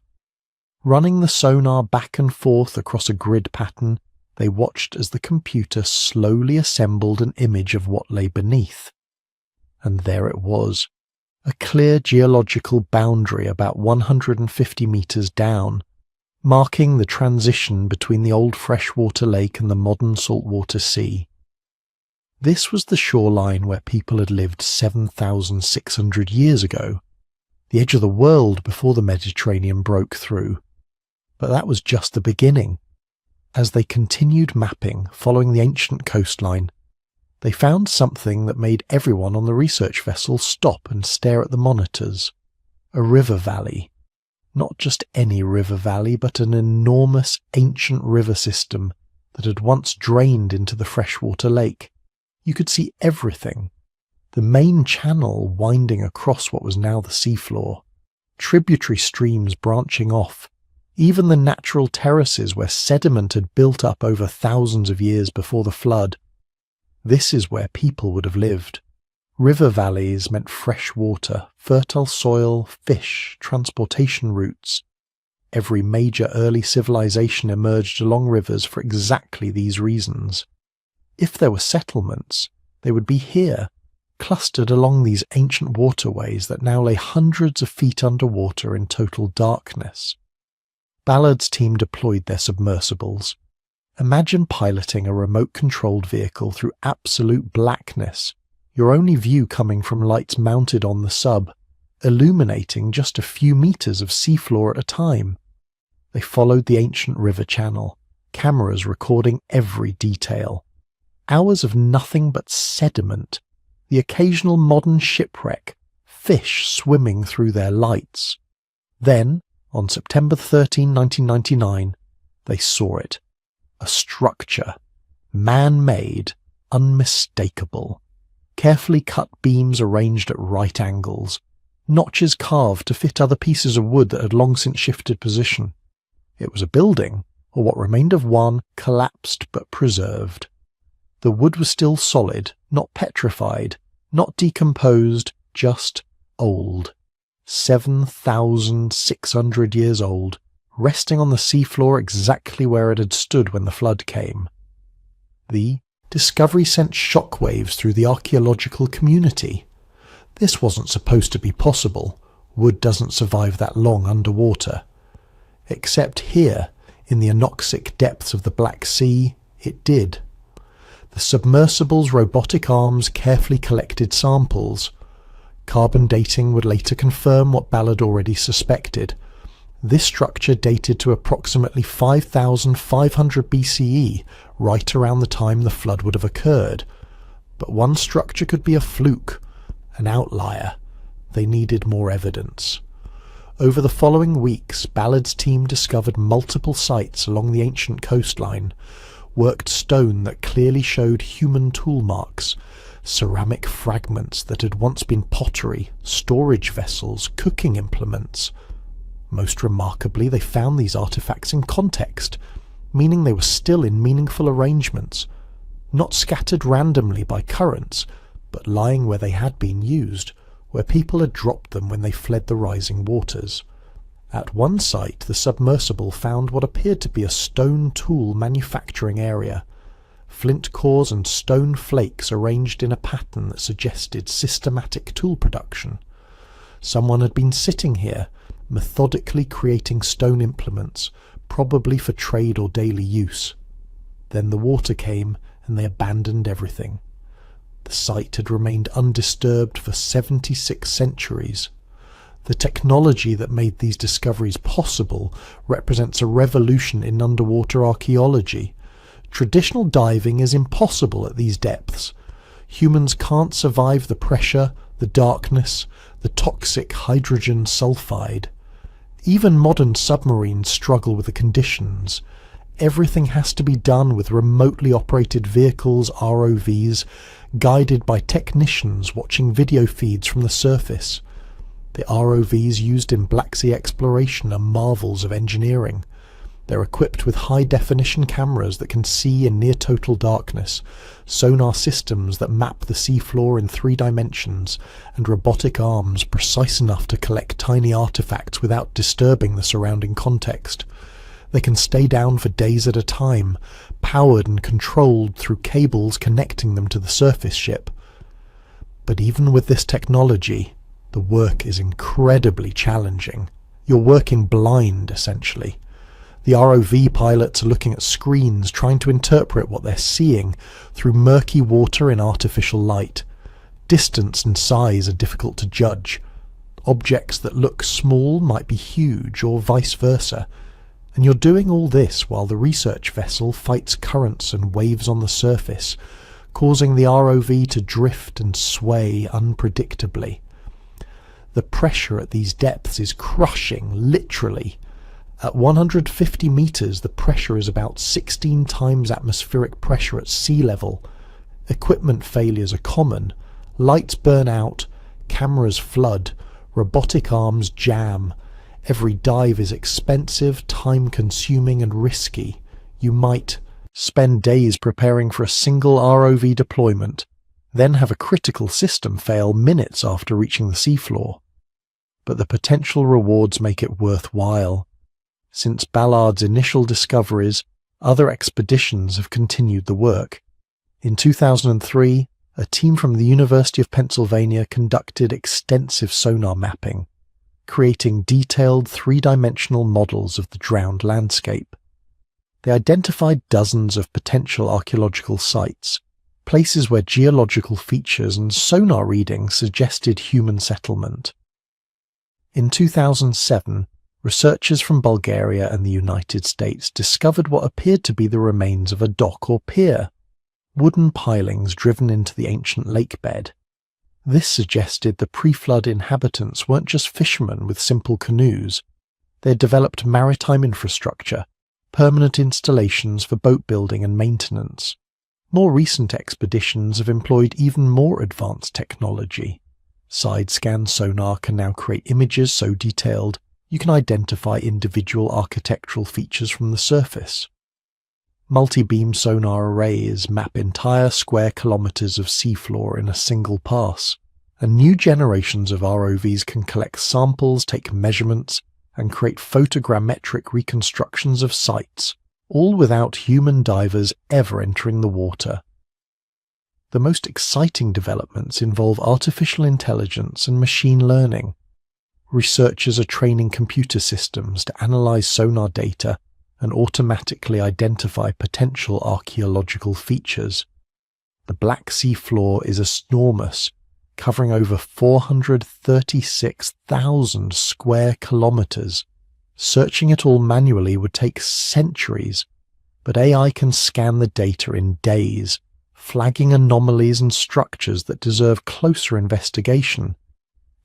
Running the sonar back and forth across a grid pattern, they watched as the computer slowly assembled an image of what lay beneath. And there it was, a clear geological boundary about 150 meters down, marking the transition between the old freshwater lake and the modern saltwater sea. This was the shoreline where people had lived 7,600 years ago, the edge of the world before the Mediterranean broke through. But that was just the beginning. As they continued mapping, following the ancient coastline, they found something that made everyone on the research vessel stop and stare at the monitors. A river valley. Not just any river valley, but an enormous ancient river system that had once drained into the freshwater lake. You could see everything. The main channel winding across what was now the seafloor, tributary streams branching off, even the natural terraces where sediment had built up over thousands of years before the flood. This is where people would have lived. River valleys meant fresh water, fertile soil, fish, transportation routes. Every major early civilization emerged along rivers for exactly these reasons. If there were settlements, they would be here, clustered along these ancient waterways that now lay hundreds of feet underwater in total darkness. Ballard's team deployed their submersibles. Imagine piloting a remote-controlled vehicle through absolute blackness, your only view coming from lights mounted on the sub, illuminating just a few meters of seafloor at a time. They followed the ancient river channel, cameras recording every detail. Hours of nothing but sediment, the occasional modern shipwreck, fish swimming through their lights. Then, on September 13, 1999, They saw it. A structure. Man-made, unmistakable. Carefully cut beams arranged at right angles. Notches carved to fit other pieces of wood that had long since shifted position. It was a building, or what remained of one, collapsed but preserved. The wood was still solid, not petrified, not decomposed, just old. 7,600 years old, resting on the seafloor exactly where it had stood when the flood came. The discovery sent shockwaves through the archaeological community. This wasn't supposed to be possible. Wood doesn't survive that long underwater. Except here, in the anoxic depths of the Black Sea, it did. The submersible's robotic arms carefully collected samples. Carbon dating would later confirm what Ballard already suspected. This structure dated to approximately 5,500 BCE, right around the time the flood would have occurred. But one structure could be a fluke, an outlier. They needed more evidence. Over the following weeks, Ballard's team discovered multiple sites along the ancient coastline, worked stone that clearly showed human tool marks, ceramic fragments that had once been pottery, storage vessels, cooking implements. Most remarkably, they found these artifacts in context, meaning they were still in meaningful arrangements, not scattered randomly by currents, but lying where they had been used, where people had dropped them when they fled the rising waters. At one site, the submersible found what appeared to be a stone tool manufacturing area. Flint cores and stone flakes arranged in a pattern that suggested systematic tool production. Someone had been sitting here, methodically creating stone implements, probably for trade or daily use. Then the water came, and they abandoned everything. The site had remained undisturbed for 76 centuries. The technology that made these discoveries possible represents a revolution in underwater archaeology. Traditional diving is impossible at these depths. Humans can't survive the pressure, the darkness, the toxic hydrogen sulfide. Even modern submarines struggle with the conditions. Everything has to be done with remotely operated vehicles, ROVs, guided by technicians watching video feeds from the surface. The ROVs used in Black Sea exploration are marvels of engineering. They're equipped with high-definition cameras that can see in near-total darkness, sonar systems that map the seafloor in 3 dimensions, and robotic arms precise enough to collect tiny artifacts without disturbing the surrounding context. They can stay down for days at a time, powered and controlled through cables connecting them to the surface ship. But even with this technology, the work is incredibly challenging. You're working blind, essentially. The ROV pilots are looking at screens, trying to interpret what they're seeing through murky water in artificial light. Distance and size are difficult to judge. Objects that look small might be huge, or vice versa. And you're doing all this while the research vessel fights currents and waves on the surface, causing the ROV to drift and sway unpredictably. The pressure at these depths is crushing, literally. At 150 meters, the pressure is about 16 times atmospheric pressure at sea level. Equipment failures are common. Lights burn out, cameras flood, robotic arms jam. Every dive is expensive, time-consuming and risky. You might spend days preparing for a single ROV deployment, then have a critical system fail minutes after reaching the seafloor. But the potential rewards make it worthwhile. Since Ballard's initial discoveries, other expeditions have continued the work. In 2003, a team from the University of Pennsylvania conducted extensive sonar mapping, creating detailed 3-dimensional models of the drowned landscape. They identified dozens of potential archaeological sites, places where geological features and sonar readings suggested human settlement. In 2007, researchers from Bulgaria and the United States discovered what appeared to be the remains of a dock or pier, wooden pilings driven into the ancient lake bed. This suggested the pre-flood inhabitants weren't just fishermen with simple canoes. They had developed maritime infrastructure, permanent installations for boat building and maintenance. More recent expeditions have employed even more advanced technology. Side-scan sonar can now create images so detailed you can identify individual architectural features from the surface. Multi-beam sonar arrays map entire square kilometers of seafloor in a single pass, and new generations of ROVs can collect samples, take measurements, and create photogrammetric reconstructions of sites, all without human divers ever entering the water. The most exciting developments involve artificial intelligence and machine learning. Researchers are training computer systems to analyze sonar data and automatically identify potential archaeological features. The Black Sea floor is enormous, covering over 436,000 square kilometers. Searching it all manually would take centuries, but AI can scan the data in days, flagging anomalies and structures that deserve closer investigation.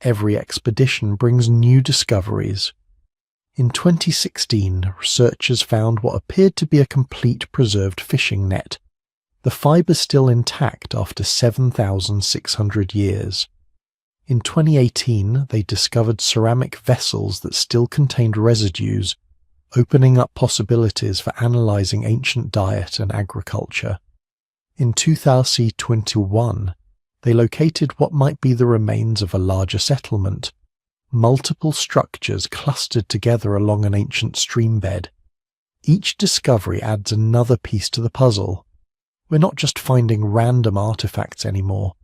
Every expedition brings new discoveries. In 2016, researchers found what appeared to be a complete preserved fishing net. The fibre still intact after 7,600 years. In 2018, they discovered ceramic vessels that still contained residues, opening up possibilities for analysing ancient diet and agriculture. In 2021, they located what might be the remains of a larger settlement, multiple structures clustered together along an ancient streambed. Each discovery adds another piece to the puzzle. We're not just finding random artifacts anymore.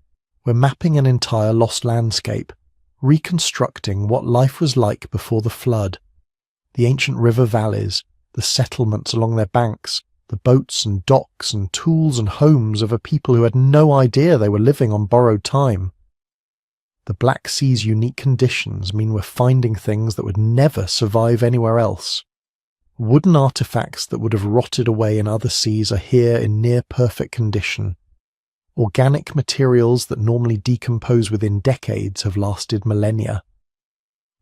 We're mapping an entire lost landscape, reconstructing what life was like before the flood. The ancient river valleys, the settlements along their banks, the boats and docks and tools and homes of a people who had no idea they were living on borrowed time. The Black Sea's unique conditions mean we're finding things that would never survive anywhere else. Wooden artifacts that would have rotted away in other seas are here in near-perfect condition. Organic materials that normally decompose within decades have lasted millennia.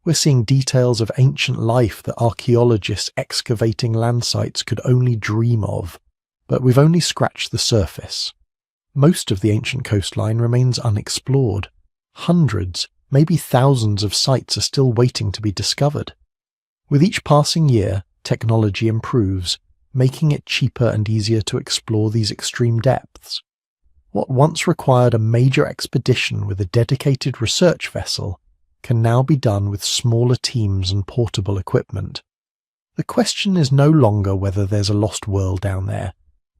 We're seeing details of ancient life that archaeologists excavating land sites could only dream of, but we've only scratched the surface. Most of the ancient coastline remains unexplored. Hundreds, maybe thousands of sites are still waiting to be discovered. With each passing year, technology improves, making it cheaper and easier to explore these extreme depths. What once required a major expedition with a dedicated research vessel can now be done with smaller teams and portable equipment. The question is no longer whether there's a lost world down there.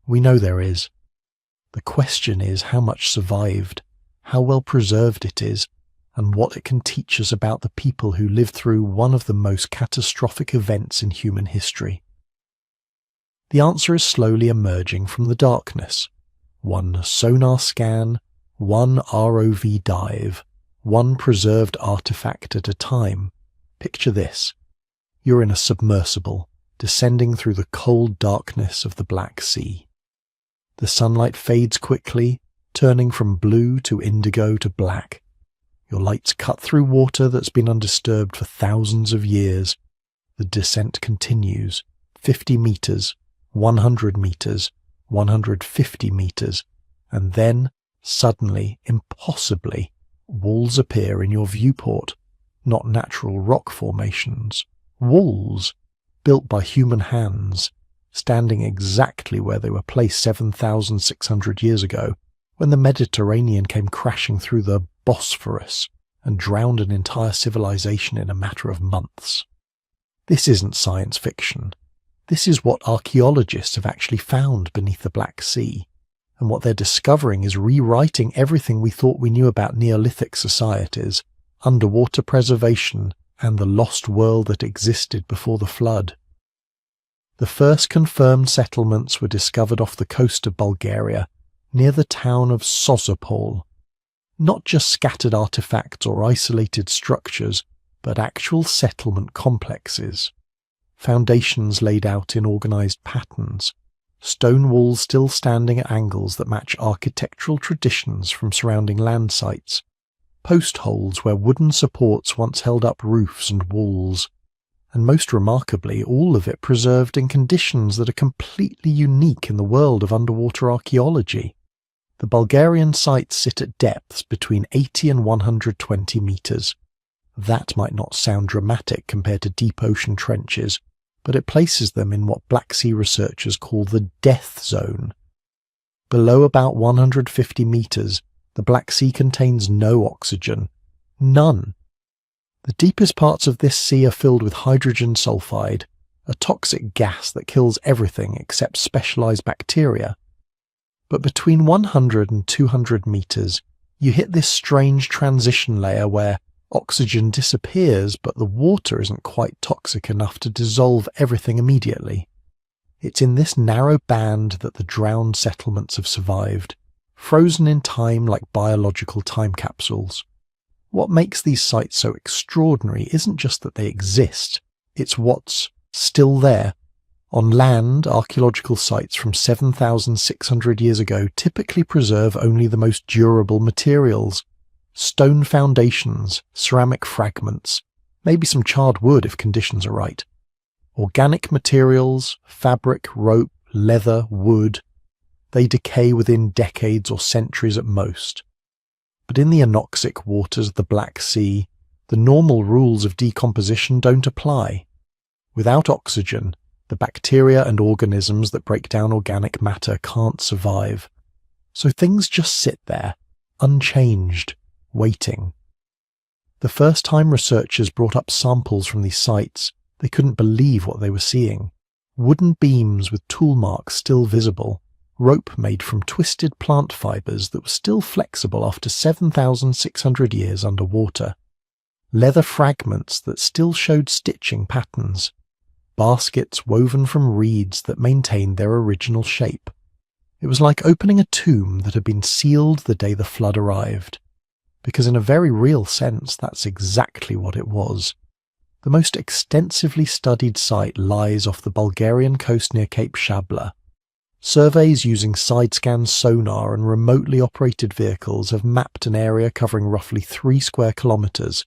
We know there is. The question is how much survived, how well preserved it is, and what it can teach us about the people who lived through one of the most catastrophic events in human history. The answer is slowly emerging from the darkness. One sonar scan, one ROV dive, one preserved artifact at a time. Picture this. You're in a submersible, descending through the cold darkness of the Black Sea. The sunlight fades quickly, turning from blue to indigo to black. Your lights cut through water that's been undisturbed for thousands of years. The descent continues, 50 meters, 100 meters, 150 meters, and then, suddenly, impossibly, walls appear in your viewport. Not natural rock formations. Walls, built by human hands, standing exactly where they were placed 7,600 years ago, when the Mediterranean came crashing through the Bosphorus and drowned an entire civilization in a matter of months. This isn't science fiction. This is what archaeologists have actually found beneath the Black Sea, and what they're discovering is rewriting everything we thought we knew about Neolithic societies, underwater preservation, and the lost world that existed before the flood. The first confirmed settlements were discovered off the coast of Bulgaria, near the town of Sozopol. Not just scattered artifacts or isolated structures, but actual settlement complexes. Foundations laid out in organized patterns, stone walls still standing at angles that match architectural traditions from surrounding land sites, post holes where wooden supports once held up roofs and walls, and most remarkably, all of it preserved in conditions that are completely unique in the world of underwater archaeology. The Bulgarian sites sit at depths between 80 and 120 meters. That might not sound dramatic compared to deep ocean trenches, but it places them in what Black Sea researchers call the death zone. Below about 150 meters, the Black Sea contains no oxygen. None. The deepest parts of this sea are filled with hydrogen sulfide, a toxic gas that kills everything except specialized bacteria. But between 100 and 200 meters, you hit this strange transition layer where oxygen disappears, but the water isn't quite toxic enough to dissolve everything immediately. It's in this narrow band that the drowned settlements have survived, frozen in time like biological time capsules. What makes these sites so extraordinary isn't just that they exist, it's what's still there. On land, archaeological sites from 7,600 years ago typically preserve only the most durable materials. Stone foundations, ceramic fragments, maybe some charred wood if conditions are right. Organic materials, fabric, rope, leather, wood, they decay within decades or centuries at most. But in the anoxic waters of the Black Sea, the normal rules of decomposition don't apply. Without oxygen, the bacteria and organisms that break down organic matter can't survive. So things just sit there, unchanged, waiting. The first time researchers brought up samples from these sites, they couldn't believe what they were seeing. Wooden beams with tool marks still visible, rope made from twisted plant fibers that were still flexible after 7,600 years underwater, leather fragments that still showed stitching patterns, baskets woven from reeds that maintained their original shape. It was like opening a tomb that had been sealed the day the flood arrived, because in a very real sense that's exactly what it was. The most extensively studied site lies off the Bulgarian coast near Cape Shabla. Surveys using side-scan sonar and remotely operated vehicles have mapped an area covering roughly 3 square kilometers.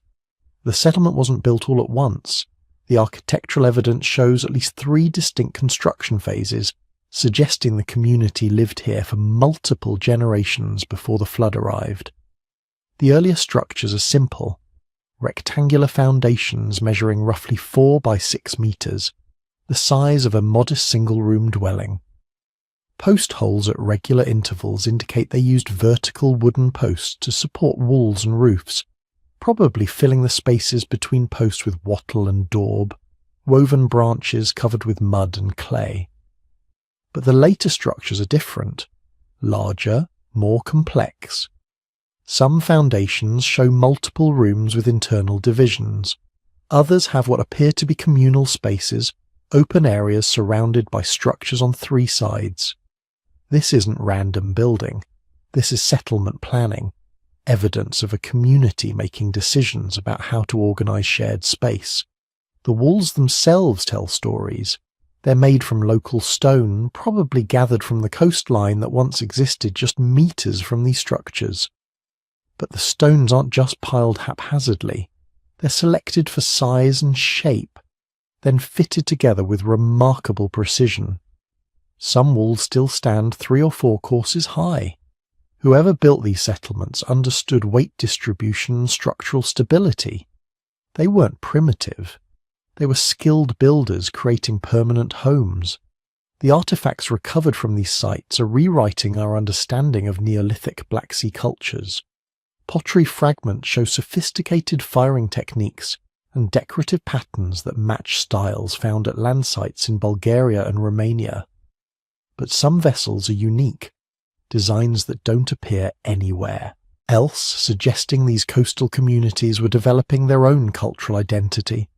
The settlement wasn't built all at once. The architectural evidence shows at least 3 distinct construction phases, suggesting the community lived here for multiple generations before the flood arrived. The earlier structures are simple, rectangular foundations measuring roughly 4 by 6 meters, the size of a modest single-room dwelling. Post holes at regular intervals indicate they used vertical wooden posts to support walls and roofs, probably filling the spaces between posts with wattle and daub, woven branches covered with mud and clay. But the later structures are different, larger, more complex. Some foundations show multiple rooms with internal divisions. Others have what appear to be communal spaces, open areas surrounded by structures on 3 sides. This isn't random building. This is settlement planning, evidence of a community making decisions about how to organize shared space. The walls themselves tell stories. They're made from local stone, probably gathered from the coastline that once existed just meters from these structures. But the stones aren't just piled haphazardly. They're selected for size and shape, then fitted together with remarkable precision. Some walls still stand 3 or 4 courses high. Whoever built these settlements understood weight distribution and structural stability. They weren't primitive. They were skilled builders creating permanent homes. The artifacts recovered from these sites are rewriting our understanding of Neolithic Black Sea cultures. Pottery fragments show sophisticated firing techniques and decorative patterns that match styles found at land sites in Bulgaria and Romania. But some vessels are unique, designs that don't appear anywhere else, suggesting these coastal communities were developing their own cultural identity.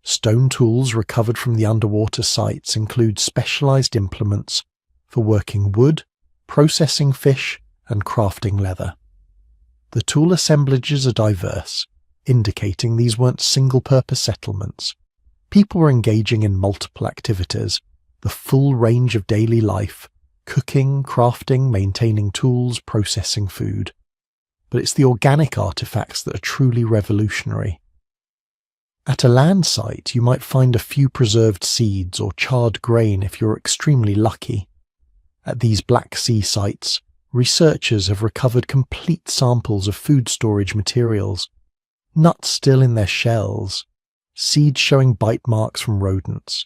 Stone tools recovered from the underwater sites include specialized implements for working wood, processing fish, and crafting leather. The tool assemblages are diverse, indicating these weren't single-purpose settlements. People were engaging in multiple activities, the full range of daily life, cooking, crafting, maintaining tools, processing food. But it's the organic artifacts that are truly revolutionary. At a land site, you might find a few preserved seeds or charred grain if you're extremely lucky. At these Black Sea sites, researchers have recovered complete samples of food storage materials, nuts still in their shells, seeds showing bite marks from rodents,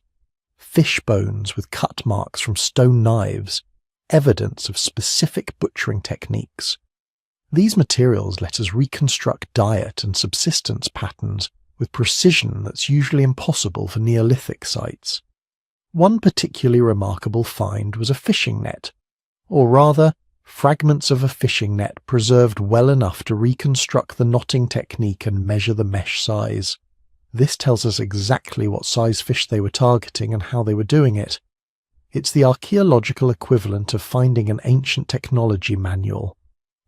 fish bones with cut marks from stone knives, evidence of specific butchering techniques. These materials let us reconstruct diet and subsistence patterns with precision that's usually impossible for Neolithic sites. One particularly remarkable find was a fishing net, or rather, fragments of a fishing net preserved well enough to reconstruct the knotting technique and measure the mesh size. This tells us exactly what size fish they were targeting and how they were doing it. It's the archaeological equivalent of finding an ancient technology manual.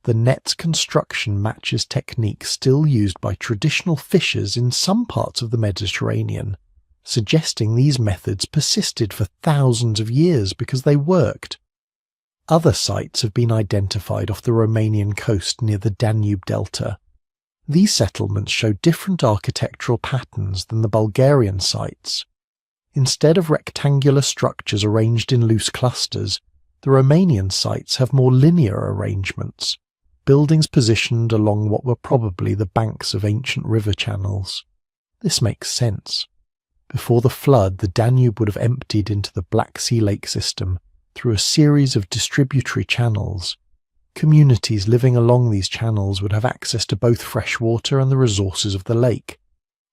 The net's construction matches techniques still used by traditional fishers in some parts of the Mediterranean, suggesting these methods persisted for thousands of years because they worked. Other sites have been identified off the Romanian coast near the Danube Delta. These settlements show different architectural patterns than the Bulgarian sites. Instead of rectangular structures arranged in loose clusters, the Romanian sites have more linear arrangements, buildings positioned along what were probably the banks of ancient river channels. This makes sense. Before the flood, the Danube would have emptied into the Black Sea lake system through a series of distributary channels. Communities living along these channels would have access to both fresh water and the resources of the lake.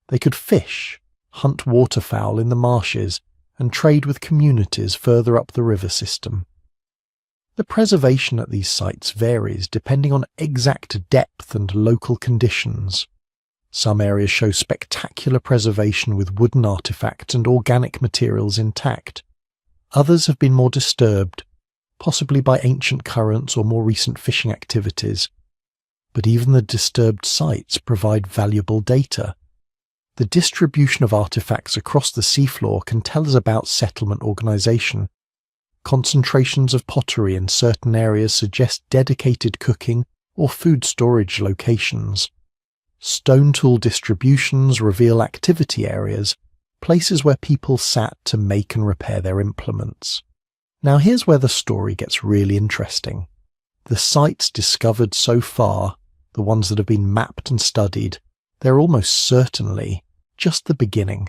They could fish, hunt waterfowl in the marshes, and trade with communities further up the river system. The preservation at these sites varies depending on exact depth and local conditions. Some areas show spectacular preservation with wooden artifacts and organic materials intact. Others have been more disturbed, possibly by ancient currents or more recent fishing activities. But even the disturbed sites provide valuable data. The distribution of artifacts across the seafloor can tell us about settlement organization. Concentrations of pottery in certain areas suggest dedicated cooking or food storage locations. Stone tool distributions reveal activity areas, places where people sat to make and repair their implements. Now here's where the story gets really interesting. The sites discovered so far, the ones that have been mapped and studied, they're almost certainly just the beginning.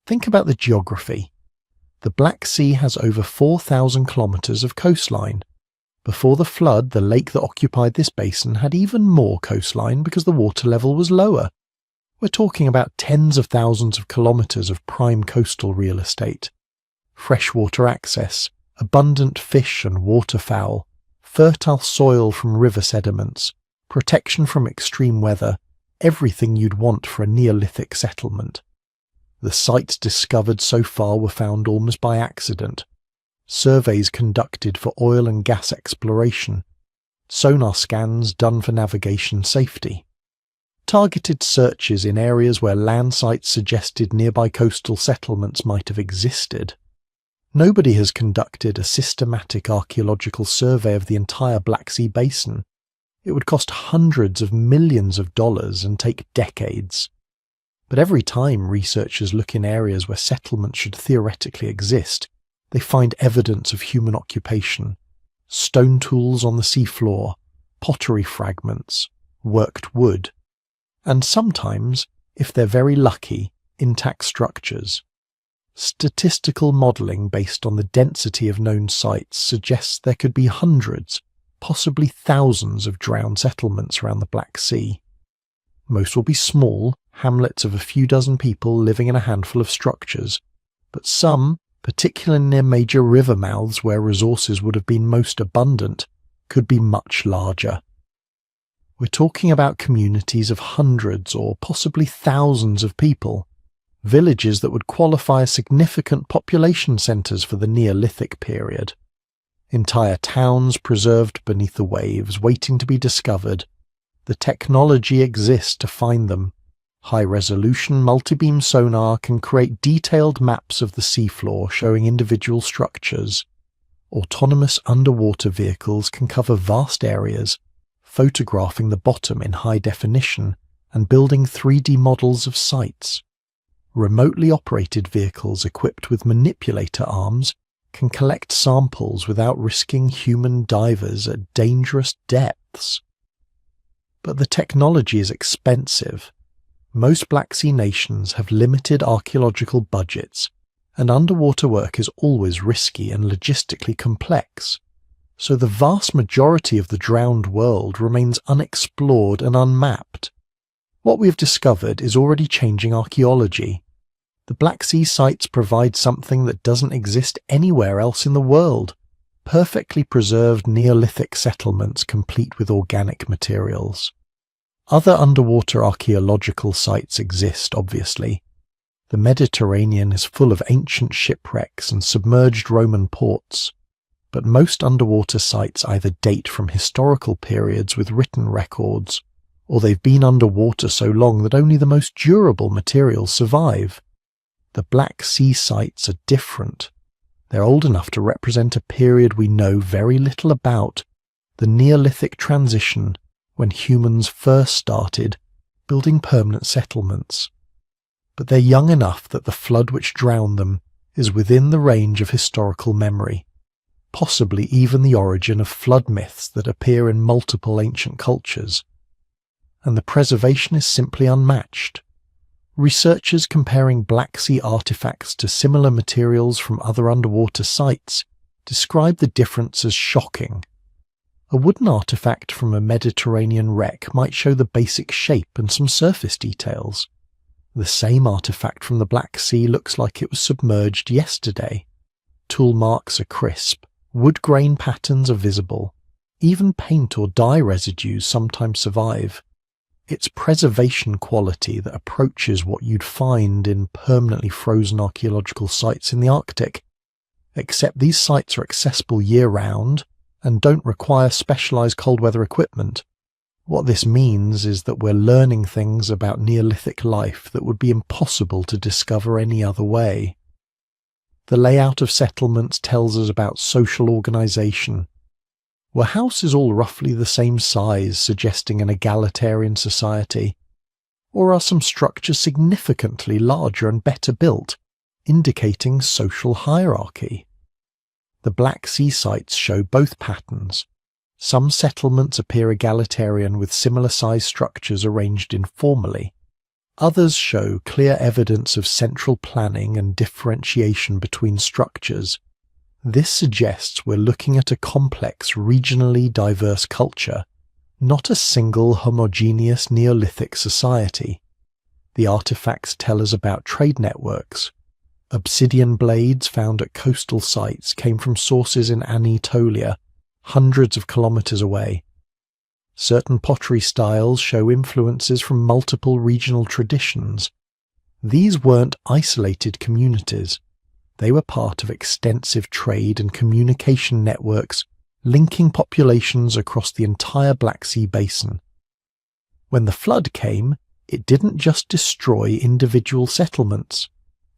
Think about the geography. The Black Sea has over 4,000 kilometers of coastline. Before the flood, the lake that occupied this basin had even more coastline because the water level was lower. We're talking about tens of thousands of kilometers of prime coastal real estate. Freshwater access, abundant fish and waterfowl, fertile soil from river sediments, protection from extreme weather, everything you'd want for a Neolithic settlement. The sites discovered so far were found almost by accident. Surveys conducted for oil and gas exploration. Sonar scans done for navigation safety. Targeted searches in areas where land sites suggested nearby coastal settlements might have existed. Nobody has conducted a systematic archaeological survey of the entire Black Sea basin. It would cost hundreds of millions of dollars and take decades. But every time researchers look in areas where settlements should theoretically exist, they find evidence of human occupation, stone tools on the seafloor, pottery fragments, worked wood, and sometimes, if they're very lucky, intact structures. Statistical modelling based on the density of known sites suggests there could be hundreds, possibly thousands of drowned settlements around the Black Sea. Most will be small, hamlets of a few dozen people living in a handful of structures, but some, particularly near major river mouths where resources would have been most abundant, could be much larger. We're talking about communities of hundreds or possibly thousands of people, villages that would qualify as significant population centres for the Neolithic period. Entire towns preserved beneath the waves, waiting to be discovered. The technology exists to find them. High-resolution multibeam sonar can create detailed maps of the seafloor showing individual structures. Autonomous underwater vehicles can cover vast areas, photographing the bottom in high definition and building 3D models of sites. Remotely operated vehicles equipped with manipulator arms can collect samples without risking human divers at dangerous depths. But the technology is expensive. Most Black Sea nations have limited archaeological budgets, and underwater work is always risky and logistically complex. So the vast majority of the drowned world remains unexplored and unmapped. What we have discovered is already changing archaeology. The Black Sea sites provide something that doesn't exist anywhere else in the world: perfectly preserved Neolithic settlements complete with organic materials. Other underwater archaeological sites exist, obviously. The Mediterranean is full of ancient shipwrecks and submerged Roman ports, but most underwater sites either date from historical periods with written records, or they've been underwater so long that only the most durable materials survive. The Black Sea sites are different. They're old enough to represent a period we know very little about, the Neolithic transition, when humans first started building permanent settlements. But they're young enough that the flood which drowned them is within the range of historical memory, possibly even the origin of flood myths that appear in multiple ancient cultures. And the preservation is simply unmatched. Researchers comparing Black Sea artifacts to similar materials from other underwater sites describe the difference as shocking. A wooden artifact from a Mediterranean wreck might show the basic shape and some surface details. The same artifact from the Black Sea looks like it was submerged yesterday. Tool marks are crisp, wood grain patterns are visible, even paint or dye residues sometimes survive. It's preservation quality that approaches what you'd find in permanently frozen archaeological sites in the Arctic, except these sites are accessible year-round and don't require specialized cold weather equipment. What this means is that we're learning things about Neolithic life that would be impossible to discover any other way. The layout of settlements tells us about social organization. Were houses all roughly the same size, suggesting an egalitarian society? Or are some structures significantly larger and better built, indicating social hierarchy? The Black Sea sites show both patterns. Some settlements appear egalitarian with similar-sized structures arranged informally. Others show clear evidence of central planning and differentiation between structures. This suggests we're looking at a complex, regionally diverse culture, not a single homogeneous Neolithic society. The artifacts tell us about trade networks. Obsidian blades found at coastal sites came from sources in Anatolia, hundreds of kilometers away. Certain pottery styles show influences from multiple regional traditions. These weren't isolated communities. They were part of extensive trade and communication networks linking populations across the entire Black Sea basin. When the flood came, it didn't just destroy individual settlements.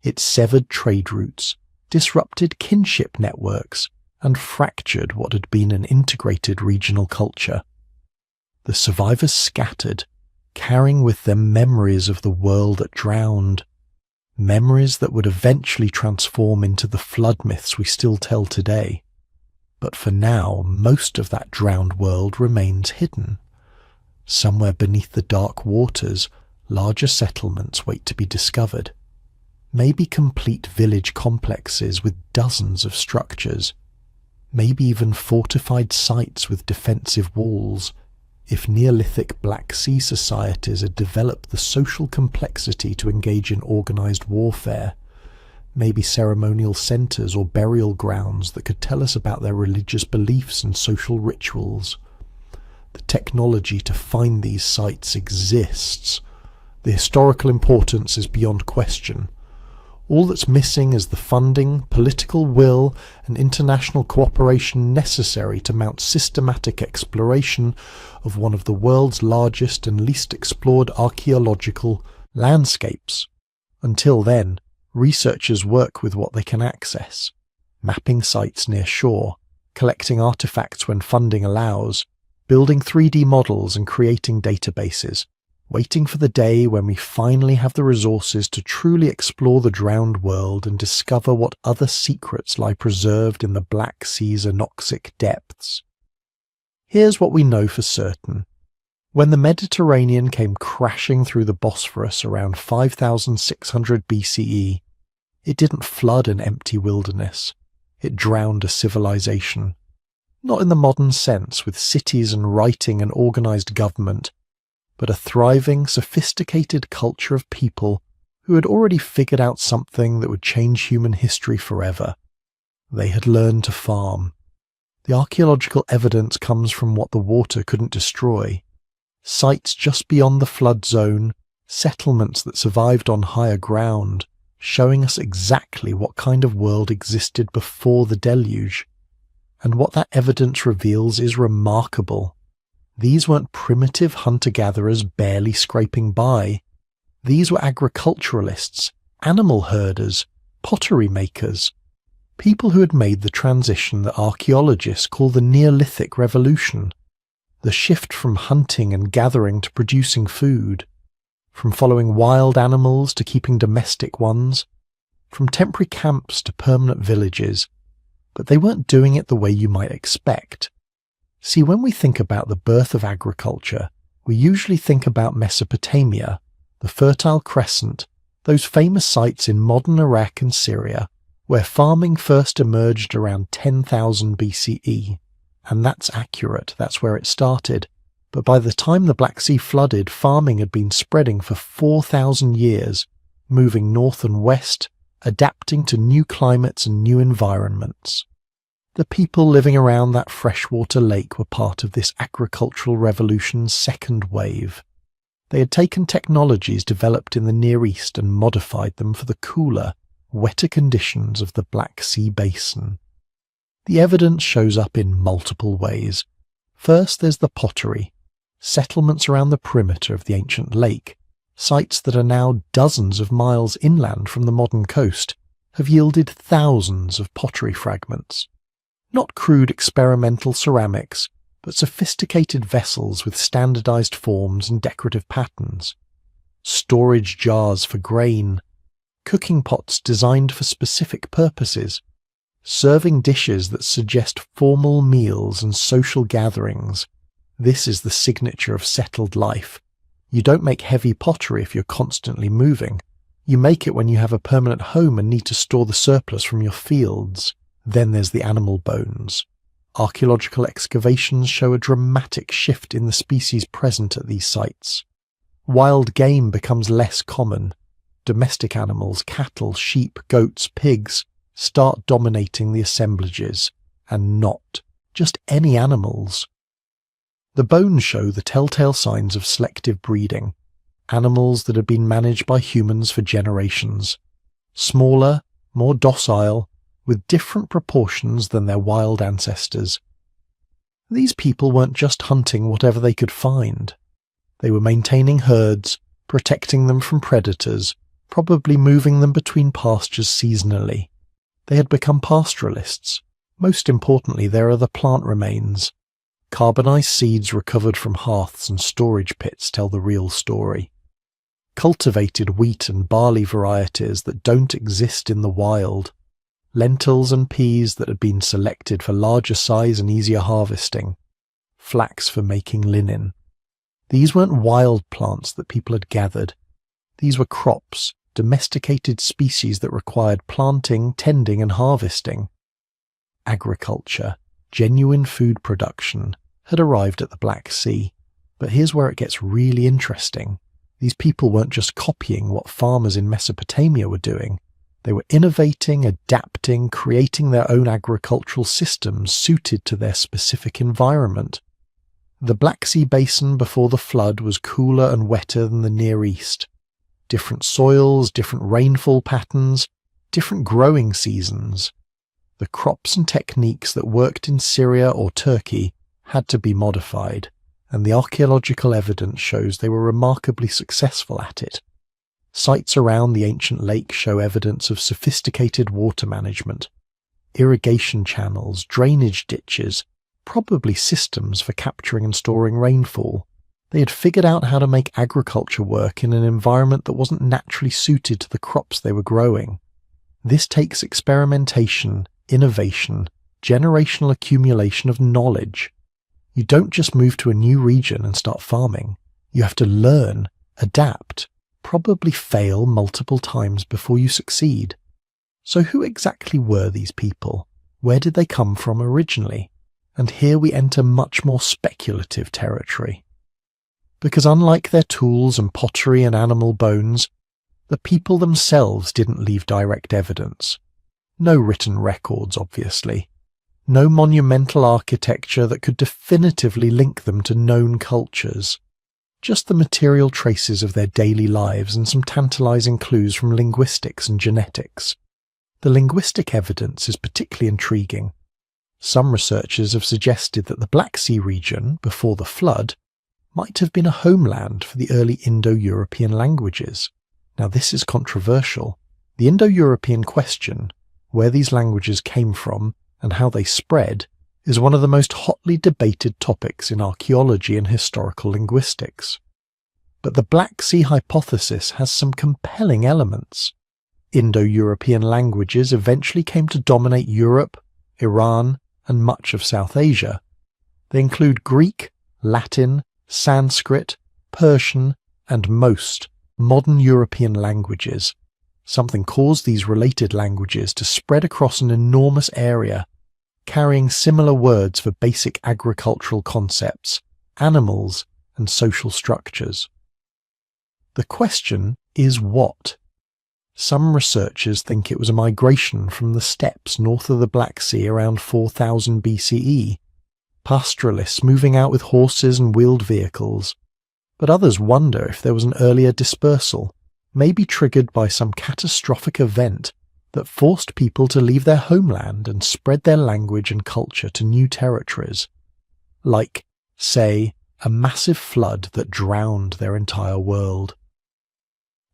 It severed trade routes, disrupted kinship networks, and fractured what had been an integrated regional culture. The survivors scattered, carrying with them memories of the world that drowned, memories that would eventually transform into the flood myths we still tell today. But for now, most of that drowned world remains hidden. Somewhere beneath the dark waters, larger settlements wait to be discovered. Maybe complete village complexes with dozens of structures. Maybe even fortified sites with defensive walls. If Neolithic Black Sea societies had developed the social complexity to engage in organized warfare, maybe ceremonial centers or burial grounds that could tell us about their religious beliefs and social rituals. The technology to find these sites exists. The historical importance is beyond question. All that's missing is the funding, political will, and international cooperation necessary to mount systematic exploration of one of the world's largest and least explored archaeological landscapes. Until then, researchers work with what they can access, mapping sites near shore, collecting artifacts when funding allows, building 3D models and creating databases, waiting for the day when we finally have the resources to truly explore the drowned world and discover what other secrets lie preserved in the Black Sea's anoxic depths. Here's what we know for certain. When the Mediterranean came crashing through the Bosphorus around 5600 BCE, it didn't flood an empty wilderness. It drowned a civilization. Not in the modern sense, with cities and writing and organized government, but a thriving, sophisticated culture of people who had already figured out something that would change human history forever. They had learned to farm. The archaeological evidence comes from what the water couldn't destroy. Sites just beyond the flood zone, settlements that survived on higher ground, showing us exactly what kind of world existed before the deluge. And what that evidence reveals is remarkable. These weren't primitive hunter-gatherers barely scraping by. These were agriculturalists, animal herders, pottery makers, people who had made the transition that archaeologists call the Neolithic Revolution, the shift from hunting and gathering to producing food, from following wild animals to keeping domestic ones, from temporary camps to permanent villages, but they weren't doing it the way you might expect. See, when we think about the birth of agriculture, we usually think about Mesopotamia, the Fertile Crescent, those famous sites in modern Iraq and Syria, where farming first emerged around 10,000 BCE. And that's accurate, that's where it started. But by the time the Black Sea flooded, farming had been spreading for 4,000 years, moving north and west, adapting to new climates and new environments. The people living around that freshwater lake were part of this agricultural revolution's second wave. They had taken technologies developed in the Near East and modified them for the cooler, wetter conditions of the Black Sea basin. The evidence shows up in multiple ways. First, there's the pottery, settlements around the perimeter of the ancient lake, sites that are now dozens of miles inland from the modern coast, have yielded thousands of pottery fragments. Not crude experimental ceramics, but sophisticated vessels with standardized forms and decorative patterns. Storage jars for grain, cooking pots designed for specific purposes, serving dishes that suggest formal meals and social gatherings. This is the signature of settled life. You don't make heavy pottery if you're constantly moving. You make it when you have a permanent home and need to store the surplus from your fields. Then there's the animal bones. Archaeological excavations show a dramatic shift in the species present at these sites. Wild game becomes less common. Domestic animals, cattle, sheep, goats, pigs, start dominating the assemblages, and not just any animals. The bones show the telltale signs of selective breeding, animals that had been managed by humans for generations. Smaller, more docile, with different proportions than their wild ancestors. These people weren't just hunting whatever they could find. They were maintaining herds, protecting them from predators, probably moving them between pastures seasonally. They had become pastoralists. Most importantly, there are the plant remains. Carbonized seeds recovered from hearths and storage pits tell the real story. Cultivated wheat and barley varieties that don't exist in the wild. Lentils and peas that had been selected for larger size and easier harvesting. Flax for making linen. These weren't wild plants that people had gathered. These were crops, domesticated species that required planting, tending and harvesting. Agriculture, genuine food production, had arrived at the Black Sea. But here's where it gets really interesting. These people weren't just copying what farmers in Mesopotamia were doing. They were innovating, adapting, creating their own agricultural systems suited to their specific environment. The Black Sea basin before the flood was cooler and wetter than the Near East. Different soils, different rainfall patterns, different growing seasons. The crops and techniques that worked in Syria or Turkey had to be modified, and the archaeological evidence shows they were remarkably successful at it. Sites around the ancient lake show evidence of sophisticated water management, irrigation channels, drainage ditches, probably systems for capturing and storing rainfall, They had figured out how to make agriculture work in an environment that wasn't naturally suited to the crops they were growing. This takes experimentation, innovation, generational accumulation of knowledge. You don't just move to a new region and start farming. You have to learn, adapt, probably fail multiple times before you succeed. So who exactly were these people? Where did they come from originally? And here we enter much more speculative territory. Because unlike their tools and pottery and animal bones, the people themselves didn't leave direct evidence. No written records, obviously. No monumental architecture that could definitively link them to known cultures. Just the material traces of their daily lives and some tantalizing clues from linguistics and genetics. The linguistic evidence is particularly intriguing. Some researchers have suggested that the Black Sea region, before the flood, might have been a homeland for the early Indo-European languages. Now this is controversial. The Indo-European question, where these languages came from and how they spread, is one of the most hotly debated topics in archaeology and historical linguistics. But the Black Sea hypothesis has some compelling elements. Indo-European languages eventually came to dominate Europe, Iran, and much of South Asia. They include Greek, Latin, Sanskrit, Persian, and most modern European languages. Something caused these related languages to spread across an enormous area, carrying similar words for basic agricultural concepts, animals, and social structures. The question is what? Some researchers think it was a migration from the steppes north of the Black Sea around 4000 BCE, pastoralists moving out with horses and wheeled vehicles, but others wonder if there was an earlier dispersal, maybe triggered by some catastrophic event that forced people to leave their homeland and spread their language and culture to new territories, like, say, a massive flood that drowned their entire world.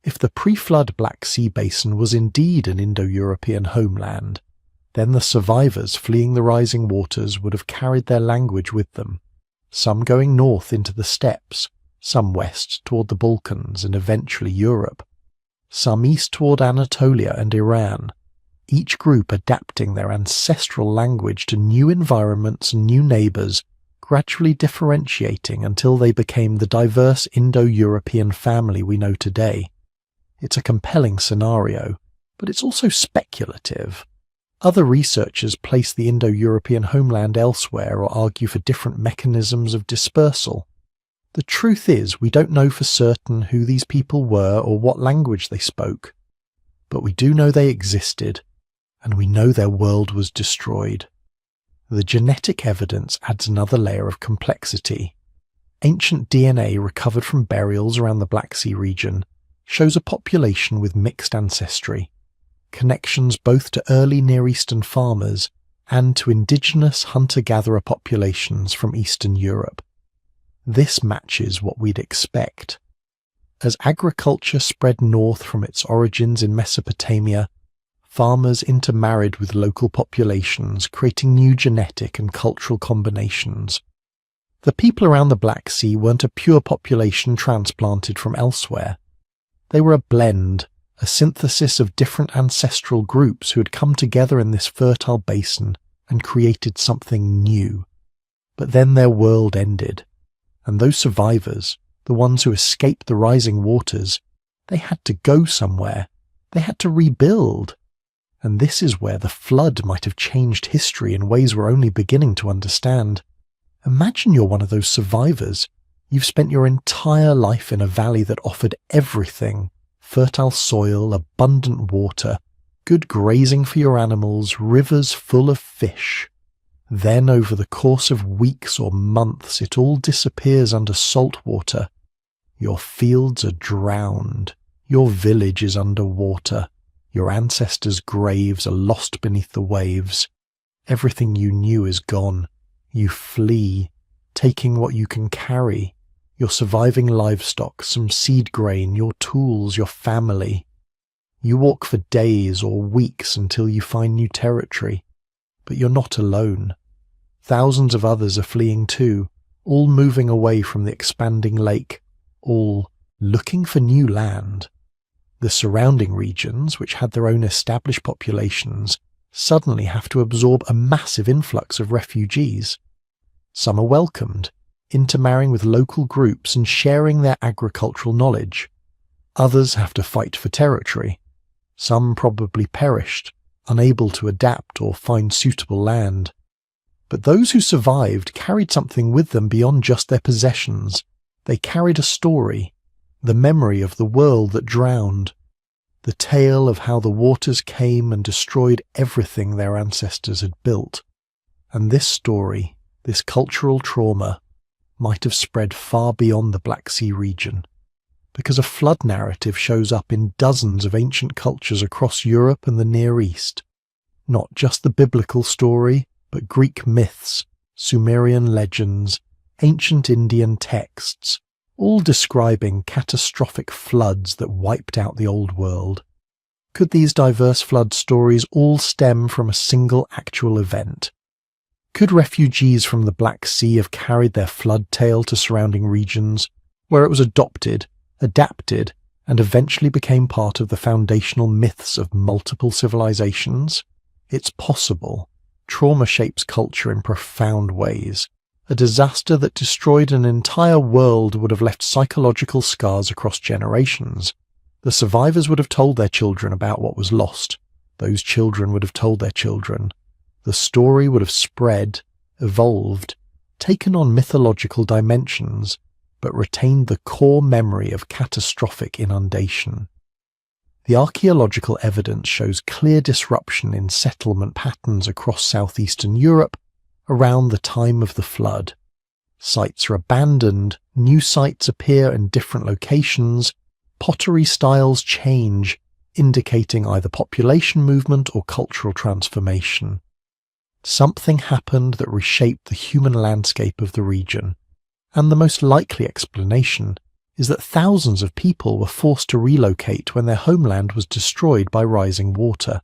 If the pre-flood Black Sea basin was indeed an Indo-European homeland, then the survivors fleeing the rising waters would have carried their language with them, some going north into the steppes, some west toward the Balkans and eventually Europe, some east toward Anatolia and Iran, each group adapting their ancestral language to new environments and new neighbours, gradually differentiating until they became the diverse Indo-European family we know today. It's a compelling scenario, but it's also speculative. Other researchers place the Indo-European homeland elsewhere or argue for different mechanisms of dispersal. The truth is, we don't know for certain who these people were or what language they spoke, but we do know they existed, and we know their world was destroyed. The genetic evidence adds another layer of complexity. Ancient DNA recovered from burials around the Black Sea region shows a population with mixed ancestry, connections both to early Near Eastern farmers and to indigenous hunter-gatherer populations from Eastern Europe. This matches what we'd expect. As agriculture spread north from its origins in Mesopotamia, farmers intermarried with local populations, creating new genetic and cultural combinations. The people around the Black Sea weren't a pure population transplanted from elsewhere. They were a blend, a synthesis of different ancestral groups who had come together in this fertile basin and created something new. But then their world ended, and those survivors, the ones who escaped the rising waters, they had to go somewhere. They had to rebuild. And this is where the flood might have changed history in ways we're only beginning to understand. Imagine you're one of those survivors. You've spent your entire life in a valley that offered everything: fertile soil, abundant water, good grazing for your animals, rivers full of fish. Then over the course of weeks or months it all disappears under salt water. Your fields are drowned. Your village is under water. Your ancestors' graves are lost beneath the waves. Everything you knew is gone. You flee, taking what you can carry. Your surviving livestock, some seed grain, your tools, your family. You walk for days or weeks until you find new territory. But you're not alone. Thousands of others are fleeing too, all moving away from the expanding lake, all looking for new land. The surrounding regions, which had their own established populations, suddenly have to absorb a massive influx of refugees. Some are welcomed, intermarrying with local groups and sharing their agricultural knowledge. Others have to fight for territory. Some probably perished, unable to adapt or find suitable land. But those who survived carried something with them beyond just their possessions. They carried a story, the memory of the world that drowned, the tale of how the waters came and destroyed everything their ancestors had built. And this story, this cultural trauma, might have spread far beyond the Black Sea region, because a flood narrative shows up in dozens of ancient cultures across Europe and the Near East. Not just the biblical story, but Greek myths, Sumerian legends, ancient Indian texts, all describing catastrophic floods that wiped out the old world. Could these diverse flood stories all stem from a single actual event? Could refugees from the Black Sea have carried their flood tale to surrounding regions, where it was adopted, adapted, and eventually became part of the foundational myths of multiple civilizations? It's possible. Trauma shapes culture in profound ways. A disaster that destroyed an entire world would have left psychological scars across generations. The survivors would have told their children about what was lost. Those children would have told their children. The story would have spread, evolved, taken on mythological dimensions, but retained the core memory of catastrophic inundation. The archaeological evidence shows clear disruption in settlement patterns across southeastern Europe around the time of the flood. Sites are abandoned, new sites appear in different locations, pottery styles change, indicating either population movement or cultural transformation. Something happened that reshaped the human landscape of the region, and the most likely explanation is that thousands of people were forced to relocate when their homeland was destroyed by rising water.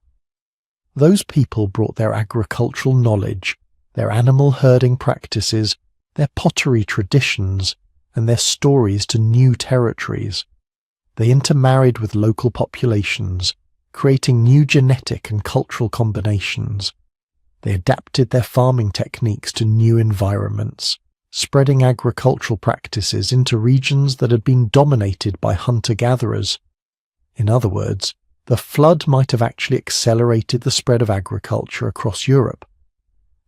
Those people brought their agricultural knowledge, their animal herding practices, their pottery traditions, and their stories to new territories. They intermarried with local populations, creating new genetic and cultural combinations. They adapted their farming techniques to new environments, spreading agricultural practices into regions that had been dominated by hunter-gatherers. In other words, the flood might have actually accelerated the spread of agriculture across Europe.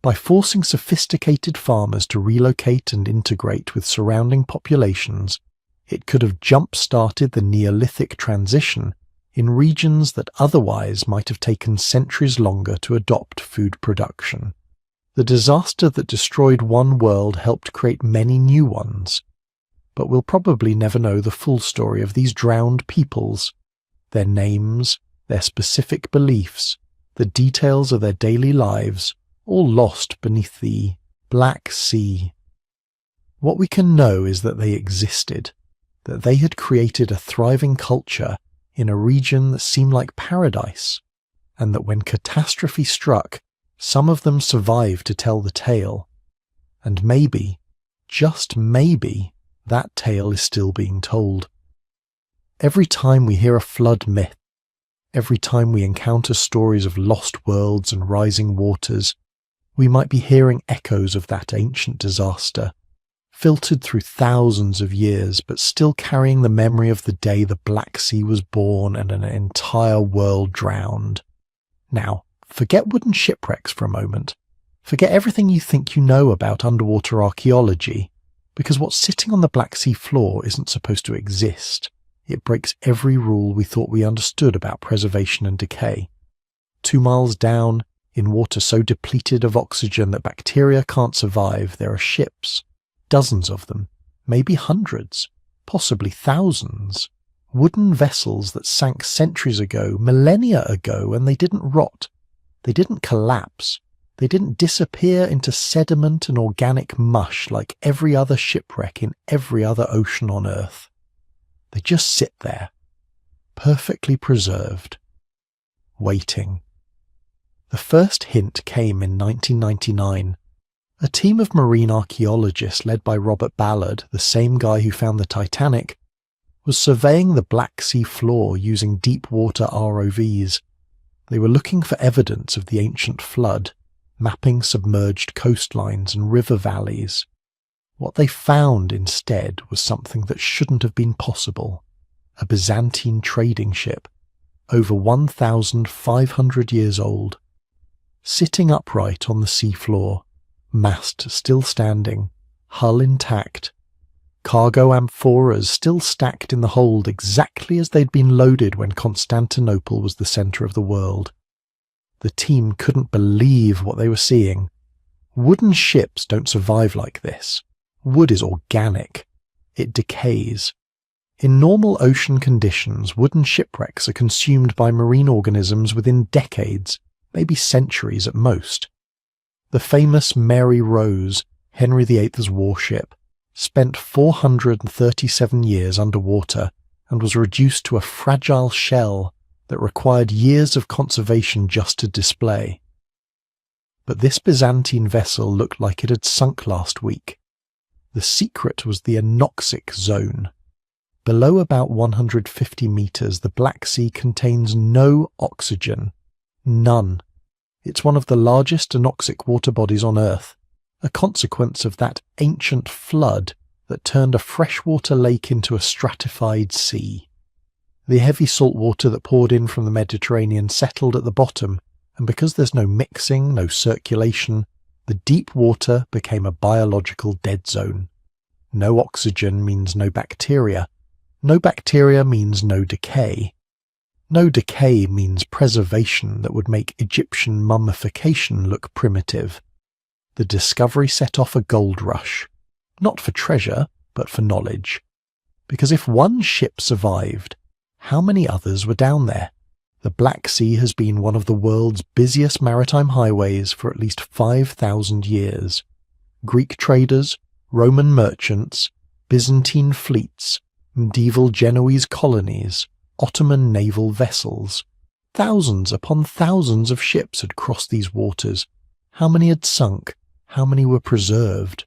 By forcing sophisticated farmers to relocate and integrate with surrounding populations, it could have jump-started the Neolithic transition in regions that otherwise might have taken centuries longer to adopt food production. The disaster that destroyed one world helped create many new ones, but we'll probably never know the full story of these drowned peoples, their names, their specific beliefs, the details of their daily lives, all lost beneath the Black Sea. What we can know is that they existed, that they had created a thriving culture in a region that seemed like paradise, and that when catastrophe struck, some of them survived to tell the tale. And maybe, just maybe, that tale is still being told. Every time we hear a flood myth, every time we encounter stories of lost worlds and rising waters, we might be hearing echoes of that ancient disaster, filtered through thousands of years, but still carrying the memory of the day the Black Sea was born and an entire world drowned. Now, forget wooden shipwrecks for a moment. Forget everything you think you know about underwater archaeology, because what's sitting on the Black Sea floor isn't supposed to exist. It breaks every rule we thought we understood about preservation and decay. 2 miles down, in water so depleted of oxygen that bacteria can't survive, there are ships. Dozens of them, maybe hundreds, possibly thousands. Wooden vessels that sank centuries ago, millennia ago, and they didn't rot. They didn't collapse. They didn't disappear into sediment and organic mush like every other shipwreck in every other ocean on Earth. They just sit there, perfectly preserved, waiting. The first hint came in 1999. A team of marine archaeologists led by Robert Ballard, the same guy who found the Titanic, was surveying the Black Sea floor using deep-water ROVs. They were looking for evidence of the ancient flood, mapping submerged coastlines and river valleys. What they found instead was something that shouldn't have been possible: a Byzantine trading ship, over 1,500 years old. Sitting upright on the seafloor, mast still standing, hull intact, cargo amphoras still stacked in the hold exactly as they'd been loaded when Constantinople was the centre of the world. The team couldn't believe what they were seeing. Wooden ships don't survive like this. Wood is organic. It decays. In normal ocean conditions, wooden shipwrecks are consumed by marine organisms within decades, maybe centuries at most. The famous Mary Rose, Henry VIII's warship, spent 437 years underwater and was reduced to a fragile shell that required years of conservation just to display. But this Byzantine vessel looked like it had sunk last week. The secret was the anoxic zone. Below about 150 meters, the Black Sea contains no oxygen. None. It's one of the largest anoxic water bodies on Earth, a consequence of that ancient flood that turned a freshwater lake into a stratified sea. The heavy salt water that poured in from the Mediterranean settled at the bottom, and because there's no mixing, no circulation, the deep water became a biological dead zone. No oxygen means no bacteria. No bacteria means no decay. No decay means preservation that would make Egyptian mummification look primitive. The discovery set off a gold rush, not for treasure, but for knowledge. Because if one ship survived, how many others were down there? The Black Sea has been one of the world's busiest maritime highways for at least 5,000 years. Greek traders, Roman merchants, Byzantine fleets, medieval Genoese colonies, Ottoman naval vessels. Thousands upon thousands of ships had crossed these waters. How many had sunk? How many were preserved?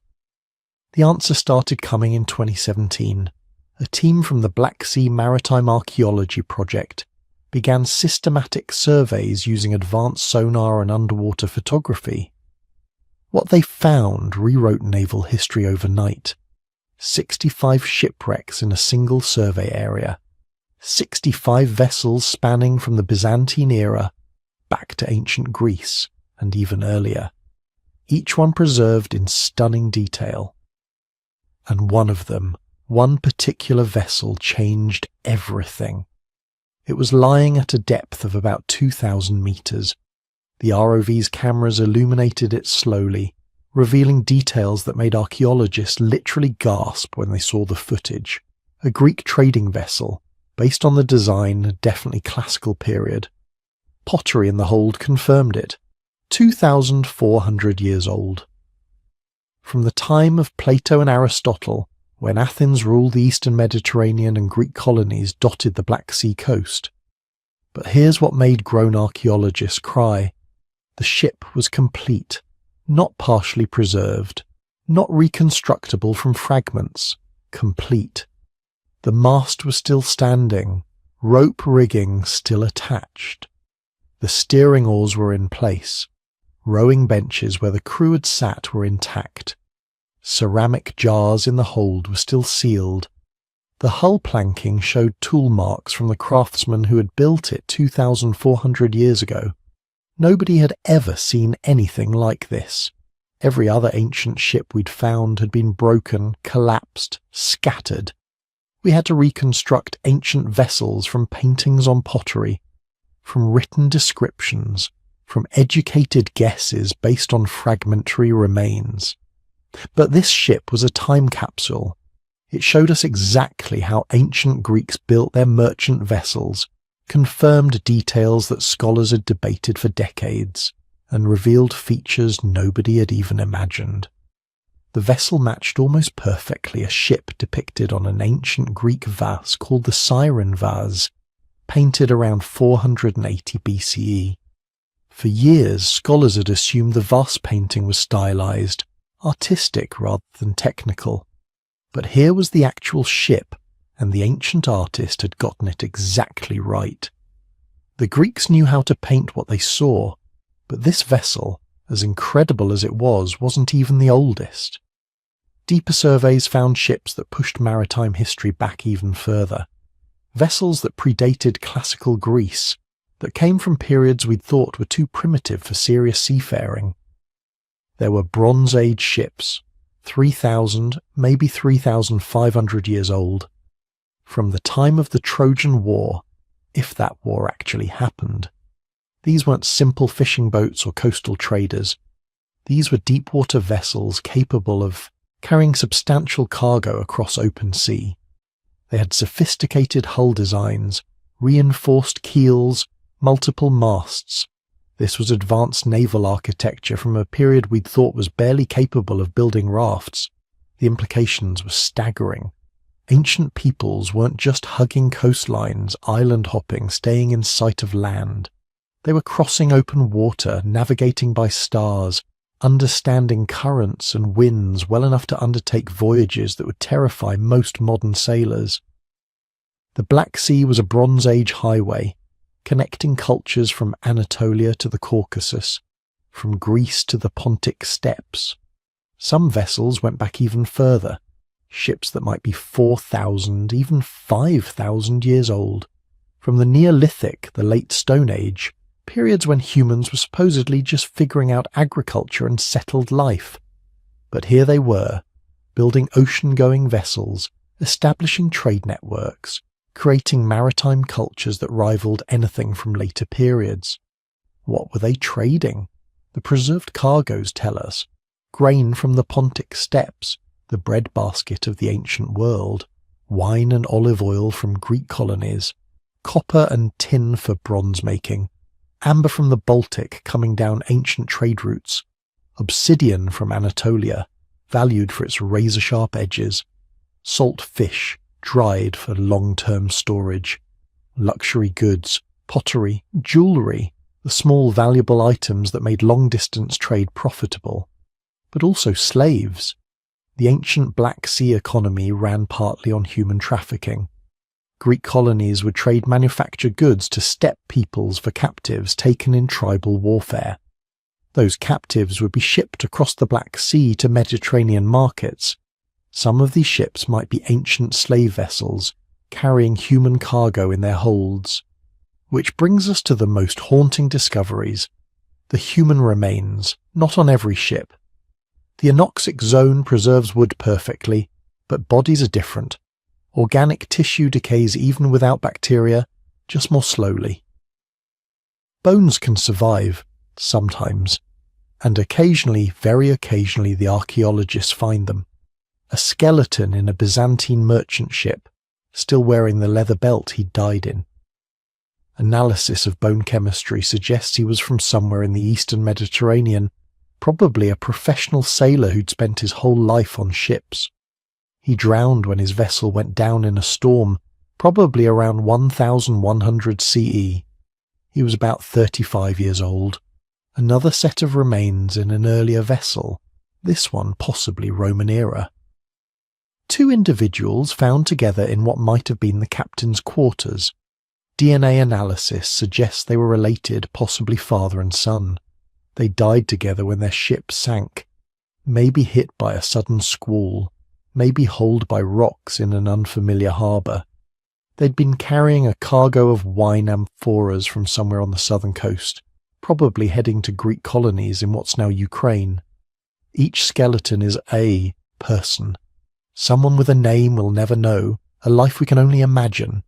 The answer started coming in 2017. A team from the Black Sea Maritime Archaeology Project began systematic surveys using advanced sonar and underwater photography. What they found rewrote naval history overnight. 65 shipwrecks in a single survey area. 65 vessels spanning from the Byzantine era back to ancient Greece and even earlier. Each one preserved in stunning detail. And one of them, one particular vessel, changed everything. It was lying at a depth of about 2,000 meters. The ROV's cameras illuminated it slowly, revealing details that made archaeologists literally gasp when they saw the footage. A Greek trading vessel, based on the design, definitely classical period. Pottery in the hold confirmed it. 2,400 years old. From the time of Plato and Aristotle, when Athens ruled the eastern Mediterranean and Greek colonies dotted the Black Sea coast. But here's what made grown archaeologists cry. The ship was complete, not partially preserved, not reconstructible from fragments, complete. The mast was still standing, rope rigging still attached. The steering oars were in place. Rowing benches where the crew had sat were intact. Ceramic jars in the hold were still sealed. The hull planking showed tool marks from the craftsmen who had built it 2,400 years ago. Nobody had ever seen anything like this. Every other ancient ship we'd found had been broken, collapsed, scattered. We had to reconstruct ancient vessels from paintings on pottery, from written descriptions, from educated guesses based on fragmentary remains. But this ship was a time capsule. It showed us exactly how ancient Greeks built their merchant vessels, confirmed details that scholars had debated for decades, and revealed features nobody had even imagined. The vessel matched almost perfectly a ship depicted on an ancient Greek vase called the Siren vase, painted around 480 BCE. For years, scholars had assumed the vase painting was stylized, artistic rather than technical. But here was the actual ship, and the ancient artist had gotten it exactly right. The Greeks knew how to paint what they saw, but this vessel, as incredible as it was, wasn't even the oldest. Deeper surveys found ships that pushed maritime history back even further. Vessels that predated classical Greece, that came from periods we'd thought were too primitive for serious seafaring. There were Bronze Age ships, 3,000, maybe 3,500 years old, from the time of the Trojan War, if that war actually happened. These weren't simple fishing boats or coastal traders. These were deep-water vessels capable of carrying substantial cargo across open sea. They had sophisticated hull designs, reinforced keels, multiple masts. This was advanced naval architecture from a period we'd thought was barely capable of building rafts. The implications were staggering. Ancient peoples weren't just hugging coastlines, island hopping, staying in sight of land. They were crossing open water, navigating by stars, understanding currents and winds well enough to undertake voyages that would terrify most modern sailors. The Black Sea was a Bronze Age highway, connecting cultures from Anatolia to the Caucasus, from Greece to the Pontic steppes. Some vessels went back even further, ships that might be 4,000, even 5,000 years old. From the Neolithic, the Late Stone Age, periods when humans were supposedly just figuring out agriculture and settled life. But here they were, building ocean-going vessels, establishing trade networks, creating maritime cultures that rivaled anything from later periods. What were they trading? The preserved cargoes tell us. Grain from the Pontic steppes, the breadbasket of the ancient world, wine and olive oil from Greek colonies, copper and tin for bronze making, amber from the Baltic coming down ancient trade routes, obsidian from Anatolia, valued for its razor-sharp edges, salt fish, dried for long-term storage, luxury goods, pottery, jewellery, the small valuable items that made long-distance trade profitable, but also slaves. The ancient Black Sea economy ran partly on human trafficking. Greek colonies would trade manufactured goods to steppe peoples for captives taken in tribal warfare. Those captives would be shipped across the Black Sea to Mediterranean markets. Some of these ships might be ancient slave vessels, carrying human cargo in their holds. Which brings us to the most haunting discoveries, the human remains, not on every ship. The anoxic zone preserves wood perfectly, but bodies are different. Organic tissue decays even without bacteria, just more slowly. Bones can survive, sometimes, and occasionally, very occasionally, the archaeologists find them. A skeleton in a Byzantine merchant ship, still wearing the leather belt he died in. Analysis of bone chemistry suggests he was from somewhere in the eastern Mediterranean, probably a professional sailor who'd spent his whole life on ships. He drowned when his vessel went down in a storm, probably around 1100 CE. He was about 35 years old. Another set of remains in an earlier vessel, this one possibly Roman era. Two individuals found together in what might have been the captain's quarters. DNA analysis suggests they were related, possibly father and son. They died together when their ship sank, maybe hit by a sudden squall, maybe holed by rocks in an unfamiliar harbour. They'd been carrying a cargo of wine amphoras from somewhere on the southern coast, probably heading to Greek colonies in what's now Ukraine. Each skeleton is a person. Someone with a name we'll never know, a life we can only imagine.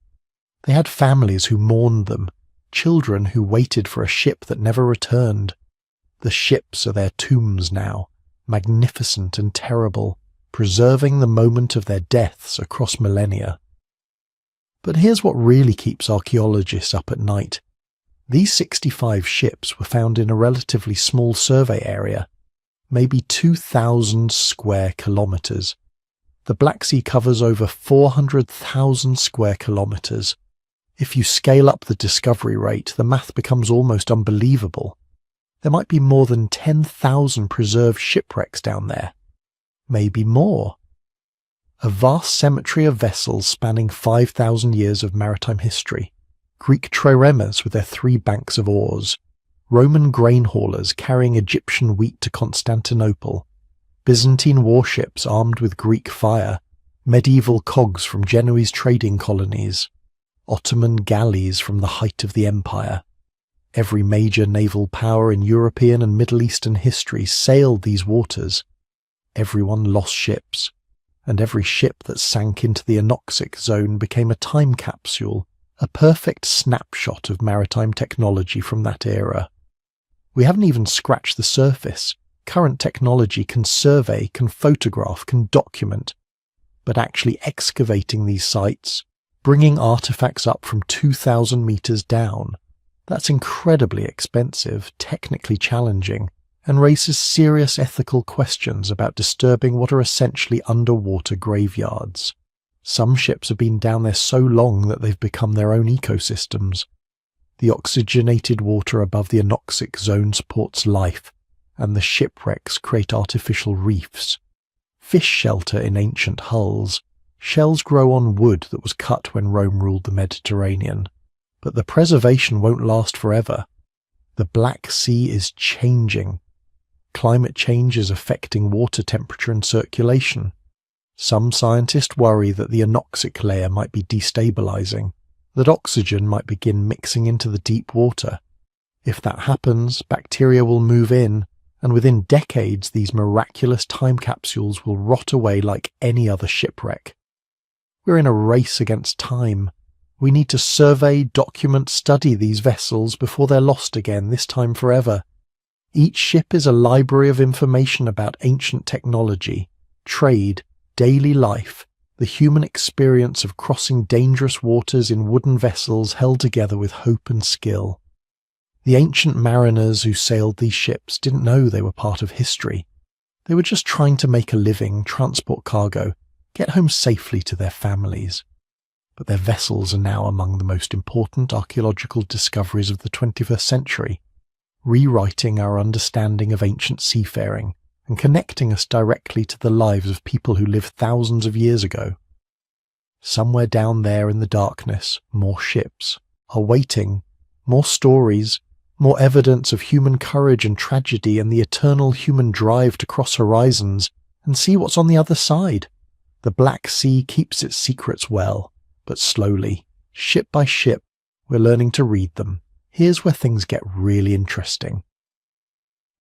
They had families who mourned them, children who waited for a ship that never returned. The ships are their tombs now, magnificent and terrible, preserving the moment of their deaths across millennia. But here's what really keeps archaeologists up at night. These 65 ships were found in a relatively small survey area, maybe 2,000 square kilometres. The Black Sea covers over 400,000 square kilometres. If you scale up the discovery rate, the math becomes almost unbelievable. There might be more than 10,000 preserved shipwrecks down there. maybe more. A vast cemetery of vessels spanning 5,000 years of maritime history, Greek triremes with their 3 banks of oars, Roman grain haulers carrying Egyptian wheat to Constantinople, Byzantine warships armed with Greek fire, medieval cogs from Genoese trading colonies, Ottoman galleys from the height of the empire. Every major naval power in European and Middle Eastern history sailed these waters. Everyone lost ships, and every ship that sank into the anoxic zone became a time capsule, a perfect snapshot of maritime technology from that era. We haven't even scratched the surface. Current technology can survey, can photograph, can document, but actually excavating these sites, bringing artifacts up from 2,000 meters down, that's incredibly expensive, technically challenging, and raises serious ethical questions about disturbing what are essentially underwater graveyards. Some ships have been down there so long that they've become their own ecosystems. The oxygenated water above the anoxic zone supports life, and the shipwrecks create artificial reefs. Fish shelter in ancient hulls. Shells grow on wood that was cut when Rome ruled the Mediterranean. But the preservation won't last forever. The Black Sea is changing. Climate change is affecting water temperature and circulation. Some scientists worry that the anoxic layer might be destabilizing, that oxygen might begin mixing into the deep water. If that happens, bacteria will move in, and within decades these miraculous time capsules will rot away like any other shipwreck. We're in a race against time. We need to survey, document, study these vessels before they're lost again, this time forever. Each ship is a library of information about ancient technology, trade, daily life, the human experience of crossing dangerous waters in wooden vessels held together with hope and skill. The ancient mariners who sailed these ships didn't know they were part of history. They were just trying to make a living, transport cargo, get home safely to their families. But their vessels are now among the most important archaeological discoveries of the 21st century, rewriting our understanding of ancient seafaring and connecting us directly to the lives of people who lived thousands of years ago. Somewhere down there in the darkness, more ships are waiting, more stories, more evidence of human courage and tragedy and the eternal human drive to cross horizons and see what's on the other side. The Black Sea keeps its secrets well, but slowly, ship by ship, we're learning to read them. Here's where things get really interesting.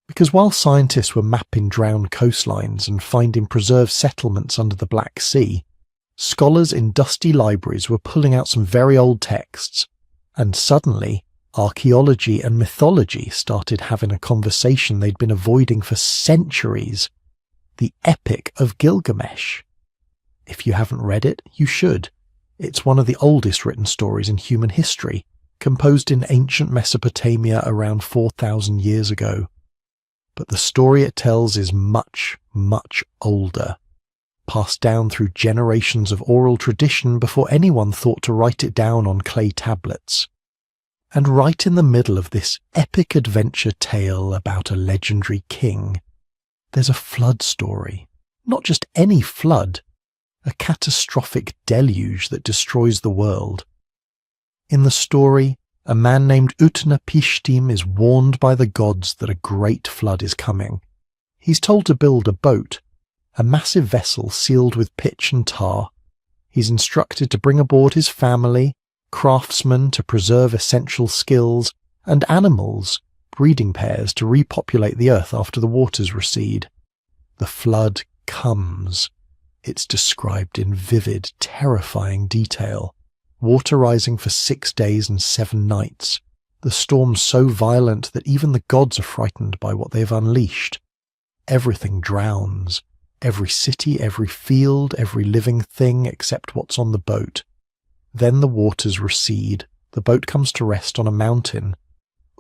Because while scientists were mapping drowned coastlines and finding preserved settlements under the Black Sea, scholars in dusty libraries were pulling out some very old texts, and suddenly, archaeology and mythology started having a conversation they'd been avoiding for centuries. The Epic of Gilgamesh. If you haven't read it, you should. It's one of the oldest written stories in human history, composed in ancient Mesopotamia around 4,000 years ago. But the story it tells is much, much older, passed down through generations of oral tradition before anyone thought to write it down on clay tablets. And right in the middle of this epic adventure tale about a legendary king, there's a flood story. Not just any flood, a catastrophic deluge that destroys the world. In the story, a man named Utnapishtim is warned by the gods that a great flood is coming. He's told to build a boat, a massive vessel sealed with pitch and tar. He's instructed to bring aboard his family, craftsmen to preserve essential skills, and animals, breeding pairs to repopulate the earth after the waters recede. The flood comes. It's described in vivid, terrifying detail. Water rising for 6 days and 7 nights. The storm so violent that even the gods are frightened by what they've unleashed. Everything drowns. Every city, every field, every living thing except what's on the boat. Then the waters recede. The boat comes to rest on a mountain.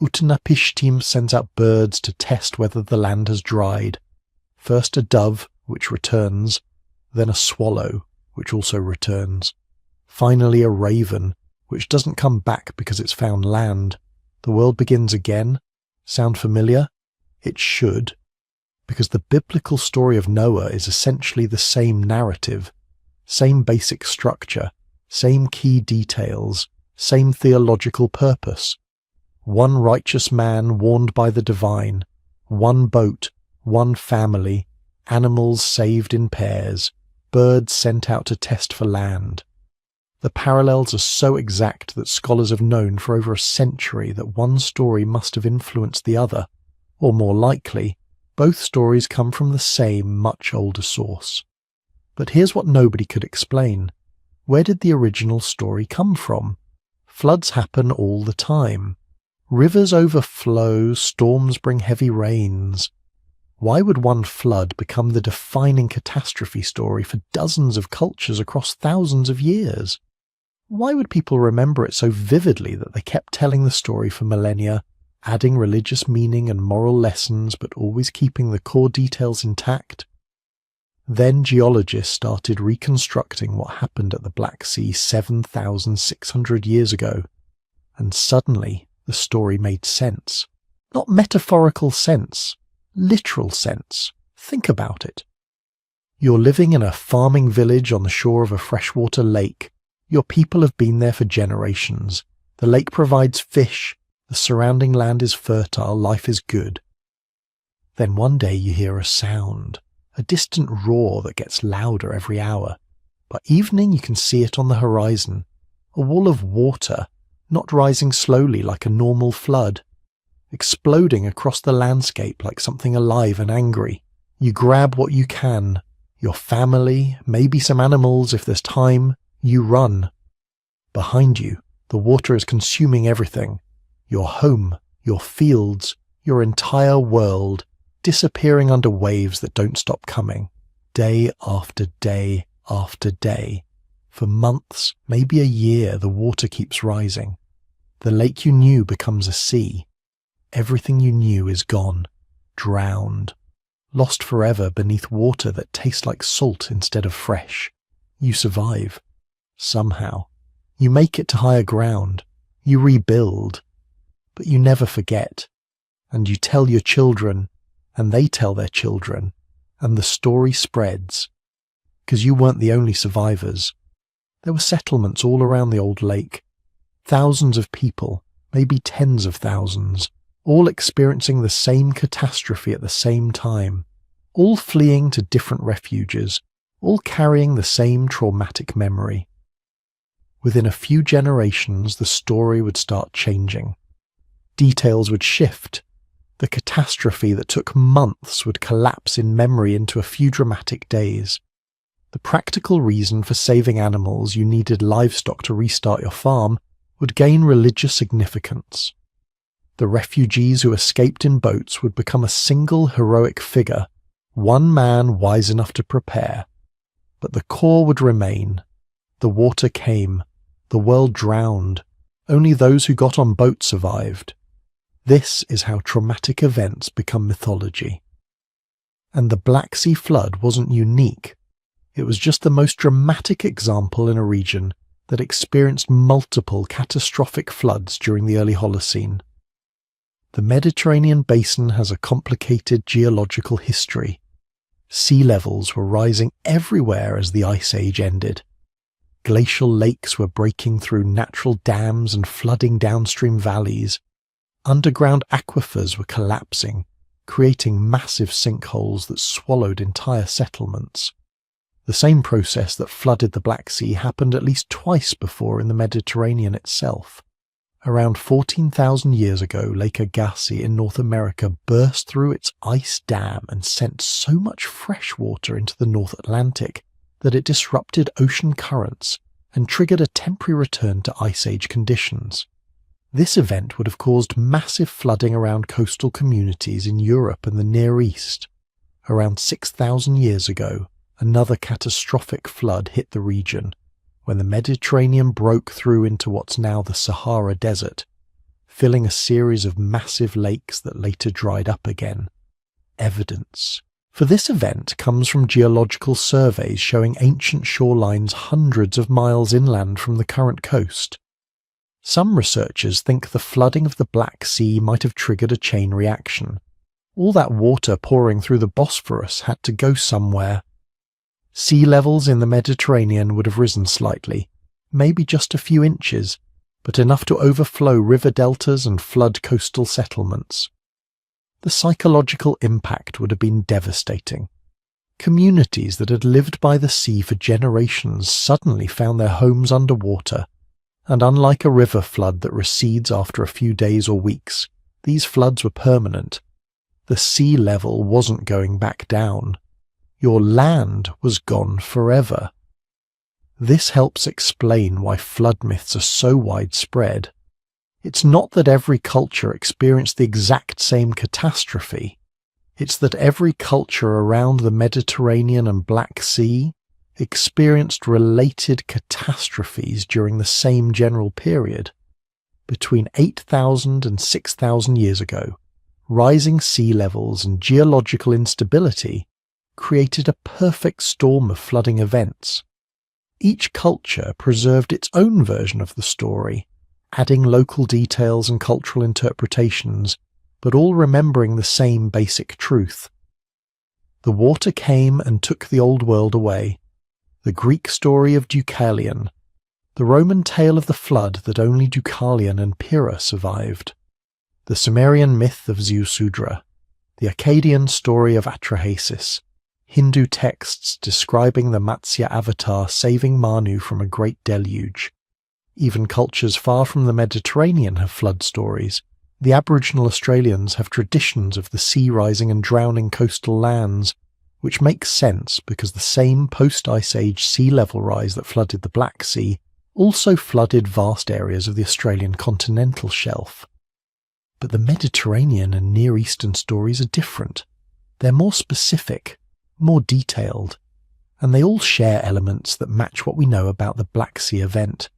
Utnapishtim sends out birds to test whether the land has dried. First a dove, which returns, then a swallow, which also returns. Finally a raven, which doesn't come back because it's found land. The world begins again. Sound familiar? It should. because the biblical story of Noah is essentially the same narrative, same basic structure, same key details, same theological purpose. One righteous man warned by the divine, one boat, one family, animals saved in pairs, birds sent out to test for land. The parallels are so exact that scholars have known for over a century that one story must have influenced the other, or more likely, both stories come from the same, much older source. But here's what nobody could explain. Where did the original story come from? Floods happen all the time. Rivers overflow, storms bring heavy rains. Why would one flood become the defining catastrophe story for dozens of cultures across thousands of years? Why would people remember it so vividly that they kept telling the story for millennia, adding religious meaning and moral lessons but always keeping the core details intact? Then geologists started reconstructing what happened at the Black Sea 7,600 years ago, and suddenly the story made sense. Not metaphorical sense, literal sense. Think about it. You're living in a farming village on the shore of a freshwater lake. Your people have been there for generations. The lake provides fish, the surrounding land is fertile, life is good. Then one day you hear a sound, a distant roar that gets louder every hour. By evening you can see it on the horizon, a wall of water, not rising slowly like a normal flood, exploding across the landscape like something alive and angry. You grab what you can, your family, maybe some animals if there's time, you run. Behind you, the water is consuming everything, your home, your fields, your entire world, disappearing under waves that don't stop coming, day after day after day. For months, maybe a year, the water keeps rising. The lake you knew becomes a sea. Everything you knew is gone, drowned, lost forever beneath water that tastes like salt instead of fresh. You survive. Somehow. You make it to higher ground. You rebuild. But you never forget. And you tell your children, and they tell their children, and the story spreads. Because you weren't the only survivors. There were settlements all around the old lake. Thousands of people, maybe tens of thousands, all experiencing the same catastrophe at the same time, all fleeing to different refuges, all carrying the same traumatic memory. Within a few generations, the story would start changing. Details would shift. The catastrophe that took months would collapse in memory into a few dramatic days. The practical reason for saving animals you needed livestock to restart your farm would gain religious significance. The refugees who escaped in boats would become a single heroic figure, one man wise enough to prepare. But the core would remain. The water came. The world drowned. Only those who got on boats survived. This is how traumatic events become mythology. And the Black Sea flood wasn't unique. It was just the most dramatic example in a region that experienced multiple catastrophic floods during the early Holocene. The Mediterranean basin has a complicated geological history. Sea levels were rising everywhere as the Ice Age ended. Glacial lakes were breaking through natural dams and flooding downstream valleys. Underground aquifers were collapsing, creating massive sinkholes that swallowed entire settlements. The same process that flooded the Black Sea happened at least twice before in the Mediterranean itself. Around 14,000 years ago, Lake Agassiz in North America burst through its ice dam and sent so much fresh water into the North Atlantic that it disrupted ocean currents and triggered a temporary return to Ice Age conditions. This event would have caused massive flooding around coastal communities in Europe and the Near East. Around 6,000 years ago, another catastrophic flood hit the region, when the Mediterranean broke through into what's now the Sahara Desert, filling a series of massive lakes that later dried up again. Evidence for this event comes from geological surveys showing ancient shorelines hundreds of miles inland from the current coast. Some researchers think the flooding of the Black Sea might have triggered a chain reaction. All that water pouring through the Bosphorus had to go somewhere. Sea levels in the Mediterranean would have risen slightly, maybe just a few inches, but enough to overflow river deltas and flood coastal settlements. The psychological impact would have been devastating. Communities that had lived by the sea for generations suddenly found their homes underwater, and unlike a river flood that recedes after a few days or weeks, these floods were permanent. The sea level wasn't going back down. Your land was gone forever. This helps explain why flood myths are so widespread. It's not that every culture experienced the exact same catastrophe. It's that every culture around the Mediterranean and Black Sea experienced related catastrophes during the same general period. Between 8,000 and 6,000 years ago, rising sea levels and geological instability created a perfect storm of flooding events. Each culture preserved its own version of the story, adding local details and cultural interpretations, but all remembering the same basic truth. The water came and took the old world away. The Greek story of Deucalion, the Roman tale of the flood that only Deucalion and Pyrrha survived, the Sumerian myth of Ziusudra, the Akkadian story of Atrahasis, Hindu texts describing the Matsya avatar saving Manu from a great deluge. Even cultures far from the Mediterranean have flood stories. The Aboriginal Australians have traditions of the sea rising and drowning coastal lands, which makes sense because the same post-Ice Age sea level rise that flooded the Black Sea also flooded vast areas of the Australian continental shelf. But the Mediterranean and Near Eastern stories are different. They're more specific, more detailed, and they all share elements that match what we know about the Black Sea event.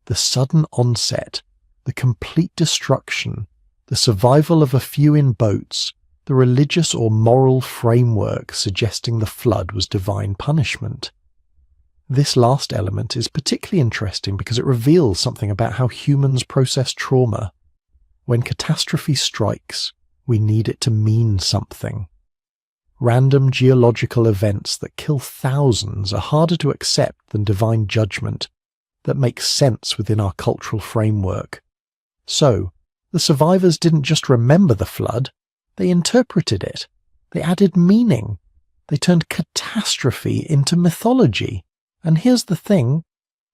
The sudden onset, the complete destruction, the survival of a few in boats, the religious or moral framework suggesting the flood was divine punishment. This last element is particularly interesting because it reveals something about how humans process trauma. When catastrophe strikes, we need it to mean something. Random geological events that kill thousands are harder to accept than divine judgment that makes sense within our cultural framework. So, the survivors didn't just remember the flood, they interpreted it. They added meaning. They turned catastrophe into mythology. And here's the thing,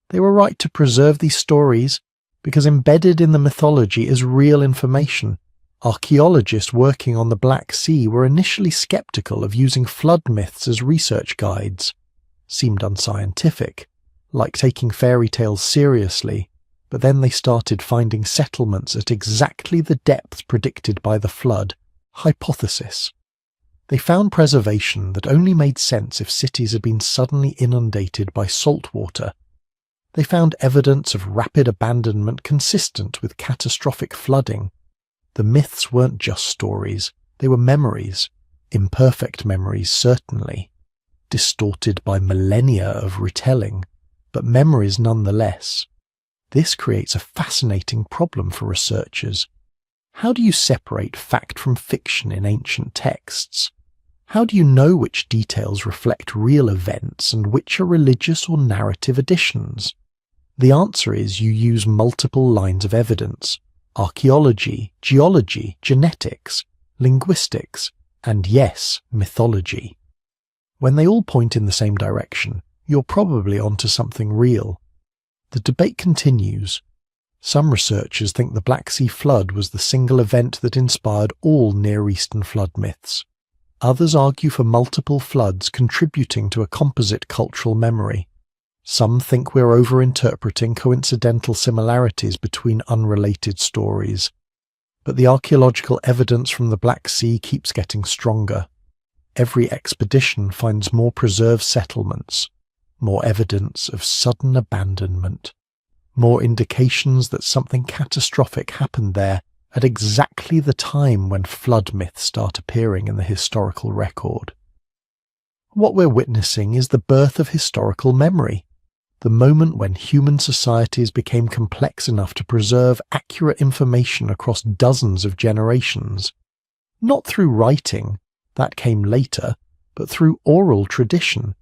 they were right to preserve these stories because embedded in the mythology is real information. Archaeologists working on the Black Sea were initially skeptical of using flood myths as research guides. Seemed unscientific, like taking fairy tales seriously, but then they started finding settlements at exactly the depth predicted by the flood. Hypothesis. They found preservation that only made sense if cities had been suddenly inundated by salt water. They found evidence of rapid abandonment consistent with catastrophic flooding. The myths weren't just stories, they were memories, imperfect memories certainly, distorted by millennia of retelling, but memories nonetheless. This creates a fascinating problem for researchers. How do you separate fact from fiction in ancient texts? How do you know which details reflect real events and which are religious or narrative additions? The answer is you use multiple lines of evidence: archaeology, geology, genetics, linguistics, and yes, mythology. When they all point in the same direction, you're probably onto something real. The debate continues. Some researchers think the Black Sea flood was the single event that inspired all Near Eastern flood myths. Others argue for multiple floods contributing to a composite cultural memory. Some think we're overinterpreting coincidental similarities between unrelated stories. But the archaeological evidence from the Black Sea keeps getting stronger. Every expedition finds more preserved settlements, more evidence of sudden abandonment, more indications that something catastrophic happened there at exactly the time when flood myths start appearing in the historical record. What we're witnessing is the birth of historical memory, the moment when human societies became complex enough to preserve accurate information across dozens of generations. Not through writing, that came later, but through oral tradition,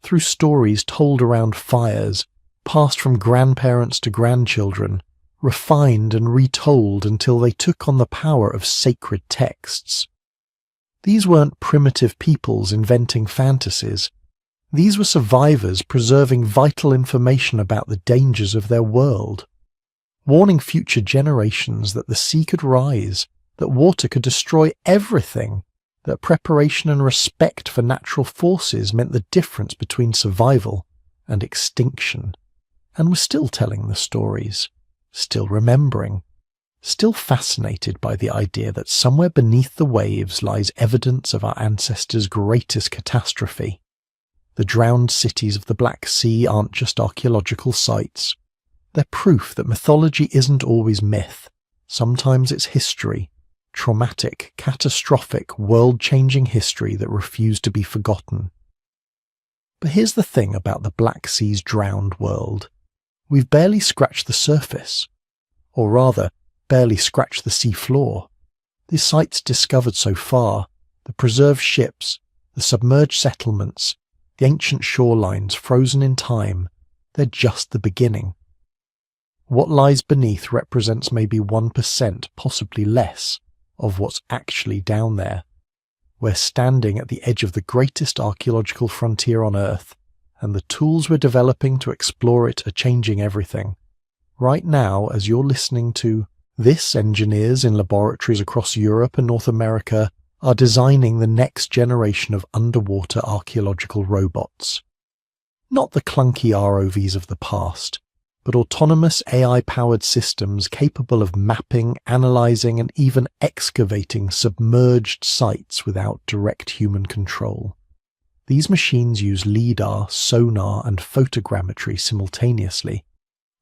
through stories told around fires, passed from grandparents to grandchildren, refined and retold until they took on the power of sacred texts. These weren't primitive peoples inventing fantasies. These were survivors preserving vital information about the dangers of their world, warning future generations that the sea could rise, that water could destroy everything, that preparation and respect for natural forces meant the difference between survival and extinction. And we're still telling the stories, still remembering, still fascinated by the idea that somewhere beneath the waves lies evidence of our ancestors' greatest catastrophe. The drowned cities of the Black Sea aren't just archaeological sites. They're proof that mythology isn't always myth. Sometimes it's history, traumatic, catastrophic, world-changing history that refused to be forgotten. But here's the thing about the Black Sea's drowned world. We've barely scratched the surface, or rather, barely scratched the sea floor. The sites discovered so far, the preserved ships, the submerged settlements, the ancient shorelines frozen in time, they're just the beginning. What lies beneath represents maybe 1%, possibly less, of what's actually down there. We're standing at the edge of the greatest archaeological frontier on Earth, and the tools we're developing to explore it are changing everything. Right now, as you're listening to this, engineers in laboratories across Europe and North America are designing the next generation of underwater archaeological robots. Not the clunky ROVs of the past, but autonomous AI-powered systems capable of mapping, analyzing, and even excavating submerged sites without direct human control. These machines use LIDAR, sonar, and photogrammetry simultaneously,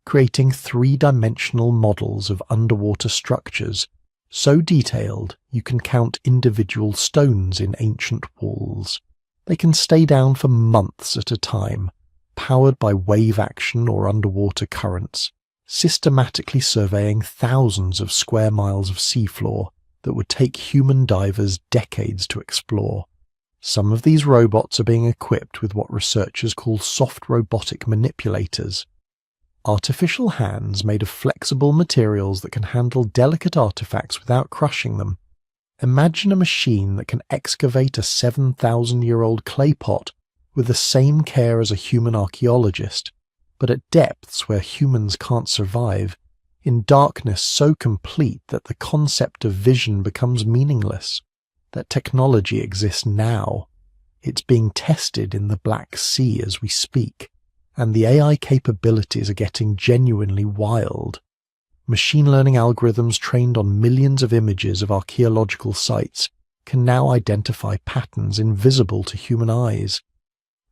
creating three-dimensional models of underwater structures so detailed you can count individual stones in ancient walls. They can stay down for months at a time, powered by wave action or underwater currents, systematically surveying thousands of square miles of seafloor that would take human divers decades to explore. Some of these robots are being equipped with what researchers call soft robotic manipulators, artificial hands made of flexible materials that can handle delicate artifacts without crushing them. Imagine a machine that can excavate a 7,000-year-old clay pot with the same care as a human archaeologist, but at depths where humans can't survive, in darkness so complete that the concept of vision becomes meaningless. That technology exists now. It's being tested in the Black Sea as we speak, and the AI capabilities are getting genuinely wild. Machine learning algorithms trained on millions of images of archaeological sites can now identify patterns invisible to human eyes.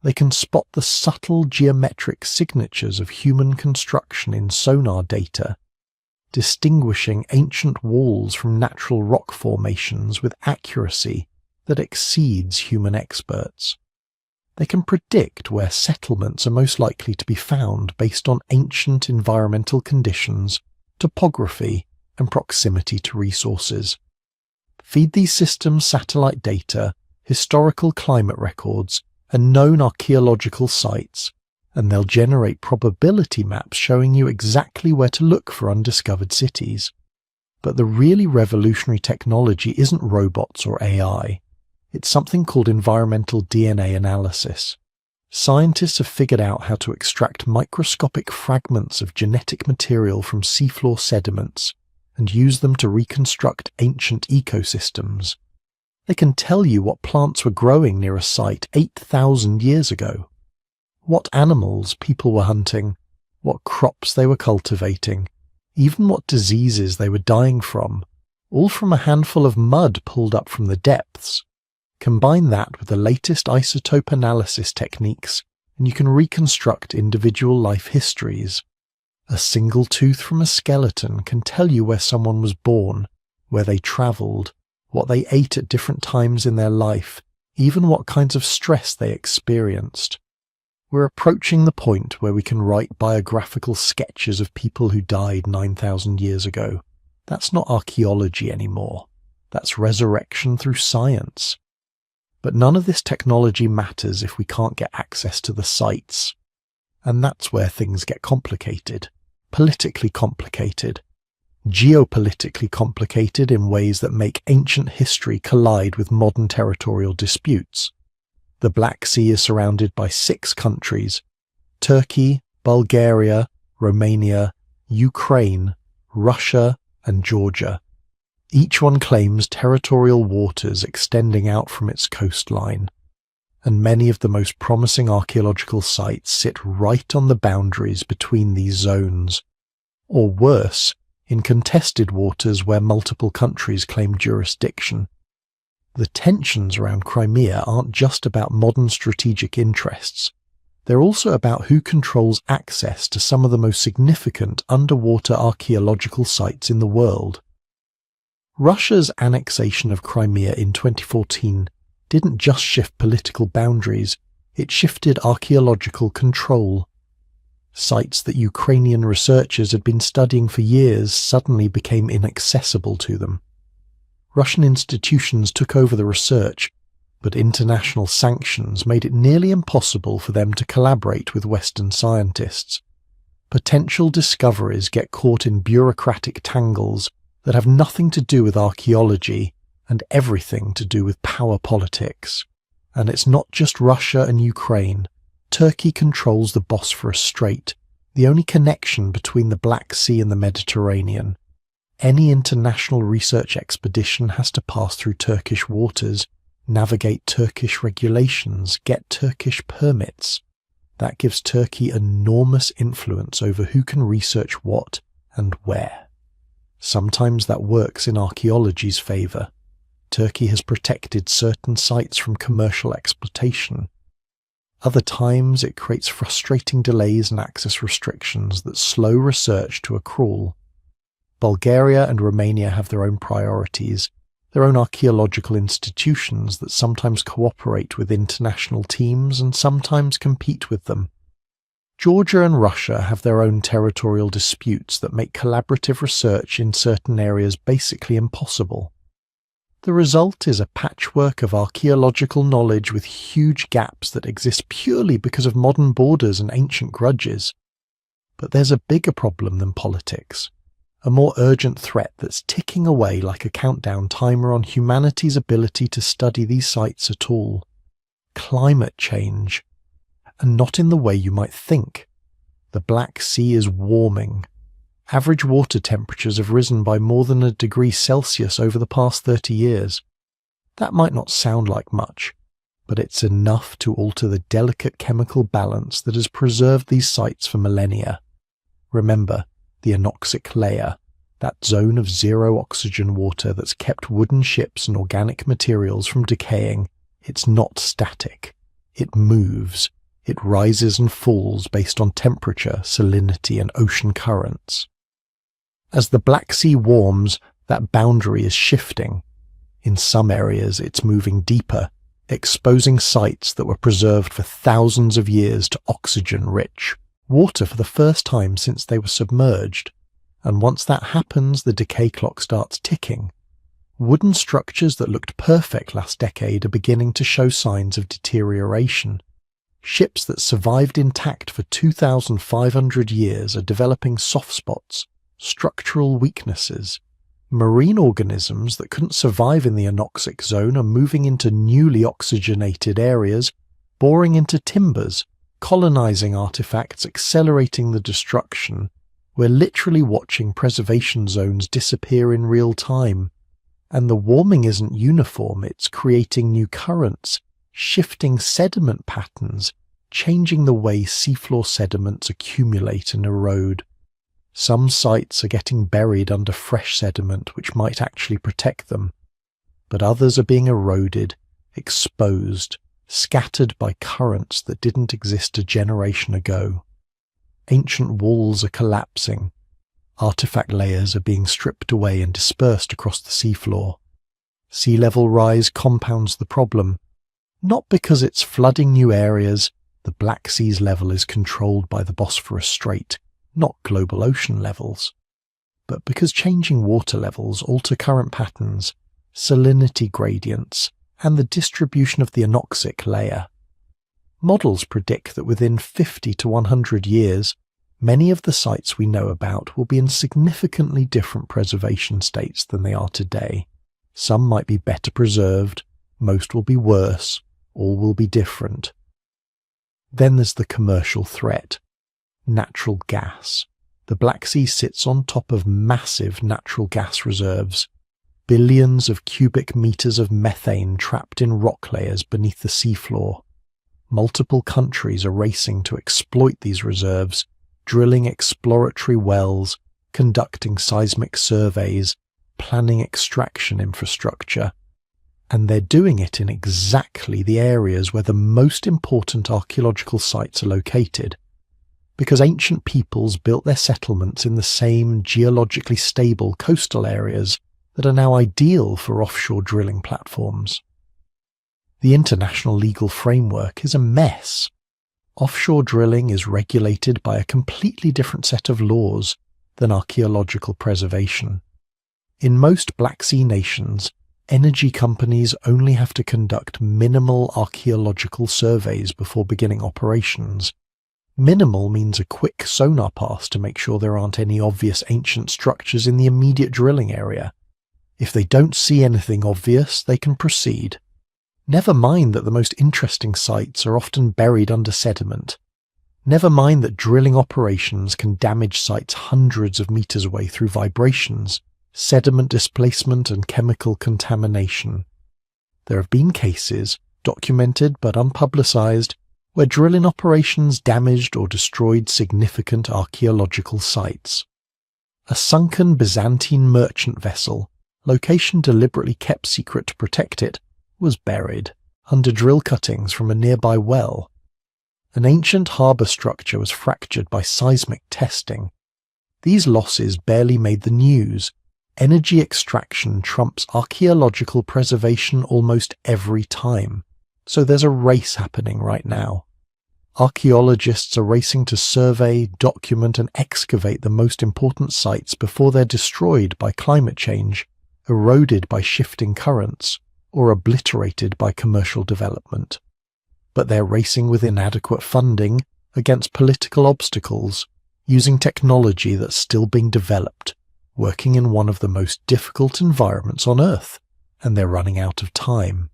They can spot the subtle geometric signatures of human construction in sonar data, distinguishing ancient walls from natural rock formations with accuracy that exceeds human experts. They can predict where settlements are most likely to be found based on ancient environmental conditions, topography, and proximity to resources. Feed these systems satellite data, historical climate records, and known archaeological sites, and they'll generate probability maps showing you exactly where to look for undiscovered cities. But the really revolutionary technology isn't robots or AI. It's something called environmental DNA analysis. Scientists have figured out how to extract microscopic fragments of genetic material from seafloor sediments and use them to reconstruct ancient ecosystems. They can tell you what plants were growing near a site 8,000 years ago, what animals people were hunting, what crops they were cultivating, even what diseases they were dying from, all from a handful of mud pulled up from the depths. Combine that with the latest isotope analysis techniques, and you can reconstruct individual life histories. A single tooth from a skeleton can tell you where someone was born, where they travelled, what they ate at different times in their life, even what kinds of stress they experienced. We're approaching the point where we can write biographical sketches of people who died 9,000 years ago. That's not archaeology anymore. That's resurrection through science. But none of this technology matters if we can't get access to the sites. And that's where things get complicated, politically complicated, geopolitically complicated in ways that make ancient history collide with modern territorial disputes. The Black Sea is surrounded by 6 countries: Turkey, Bulgaria, Romania, Ukraine, Russia, and Georgia. Each one claims territorial waters extending out from its coastline, and many of the most promising archaeological sites sit right on the boundaries between these zones, or worse, in contested waters where multiple countries claim jurisdiction. The tensions around Crimea aren't just about modern strategic interests. They're also about who controls access to some of the most significant underwater archaeological sites in the world. Russia's annexation of Crimea in 2014 didn't just shift political boundaries, it shifted archaeological control. Sites that Ukrainian researchers had been studying for years suddenly became inaccessible to them. Russian institutions took over the research, but international sanctions made it nearly impossible for them to collaborate with Western scientists. Potential discoveries get caught in bureaucratic tangles that have nothing to do with archaeology and everything to do with power politics. And it's not just Russia and Ukraine. Turkey controls the Bosphorus Strait, the only connection between the Black Sea and the Mediterranean. Any international research expedition has to pass through Turkish waters, navigate Turkish regulations, get Turkish permits. That gives Turkey enormous influence over who can research what and where. Sometimes that works in archaeology's favour. Turkey has protected certain sites from commercial exploitation. Other times it creates frustrating delays and access restrictions that slow research to a crawl. Bulgaria and Romania have their own priorities, their own archaeological institutions that sometimes cooperate with international teams and sometimes compete with them. Georgia and Russia have their own territorial disputes that make collaborative research in certain areas basically impossible. The result is a patchwork of archaeological knowledge with huge gaps that exist purely because of modern borders and ancient grudges. But there's a bigger problem than politics, a more urgent threat that's ticking away like a countdown timer on humanity's ability to study these sites at all. Climate change. And not in the way you might think. The Black Sea is warming. Average water temperatures have risen by more than 1 degree Celsius over the past 30 years. That might not sound like much, but it's enough to alter the delicate chemical balance that has preserved these sites for millennia. Remember, the anoxic layer, that zone of zero oxygen water that's kept wooden ships and organic materials from decaying. It's not static. It moves. It rises and falls based on temperature, salinity, and ocean currents. As the Black Sea warms, that boundary is shifting. In some areas, it's moving deeper, exposing sites that were preserved for thousands of years to oxygen-rich water for the first time since they were submerged. And once that happens, the decay clock starts ticking. Wooden structures that looked perfect last decade are beginning to show signs of deterioration. Ships that survived intact for 2,500 years are developing soft spots, structural weaknesses. Marine organisms that couldn't survive in the anoxic zone are moving into newly oxygenated areas, boring into timbers, colonizing artifacts, accelerating the destruction. We're literally watching preservation zones disappear in real time. And the warming isn't uniform, it's creating new currents, shifting sediment patterns, changing the way seafloor sediments accumulate and erode. Some sites are getting buried under fresh sediment which might actually protect them, but others are being eroded, exposed, scattered by currents that didn't exist a generation ago. Ancient walls are collapsing. Artifact layers are being stripped away and dispersed across the seafloor. Sea level rise compounds the problem. Not because it's flooding new areas, the Black Sea's level is controlled by the Bosphorus Strait, not global ocean levels. But because changing water levels alter current patterns, salinity gradients, and the distribution of the anoxic layer. Models predict that within 50 to 100 years, many of the sites we know about will be in significantly different preservation states than they are today. Some might be better preserved, most will be worse, all will be different. Then there's the commercial threat. Natural gas. The Black Sea sits on top of massive natural gas reserves. Billions of cubic meters of methane trapped in rock layers beneath the seafloor. Multiple countries are racing to exploit these reserves, drilling exploratory wells, conducting seismic surveys, planning extraction infrastructure. And they're doing it in exactly the areas where the most important archaeological sites are located, because ancient peoples built their settlements in the same geologically stable coastal areas that are now ideal for offshore drilling platforms. The international legal framework is a mess. Offshore drilling is regulated by a completely different set of laws than archaeological preservation. In most Black Sea nations, energy companies only have to conduct minimal archaeological surveys before beginning operations. Minimal means a quick sonar pass to make sure there aren't any obvious ancient structures in the immediate drilling area. If they don't see anything obvious, they can proceed. Never mind that the most interesting sites are often buried under sediment. Never mind that drilling operations can damage sites hundreds of meters away through vibrations, sediment displacement and chemical contamination. There have been cases, documented but unpublicized, where drilling operations damaged or destroyed significant archaeological sites. A sunken Byzantine merchant vessel, location deliberately kept secret to protect it, was buried under drill cuttings from a nearby well. An ancient harbour structure was fractured by seismic testing. These losses barely made the news. Energy extraction trumps archaeological preservation almost every time, so there's a race happening right now. Archaeologists are racing to survey, document and excavate the most important sites before they're destroyed by climate change, eroded by shifting currents, or obliterated by commercial development. But they're racing with inadequate funding against political obstacles, using technology that's still being developed, working in one of the most difficult environments on Earth, and they're running out of time.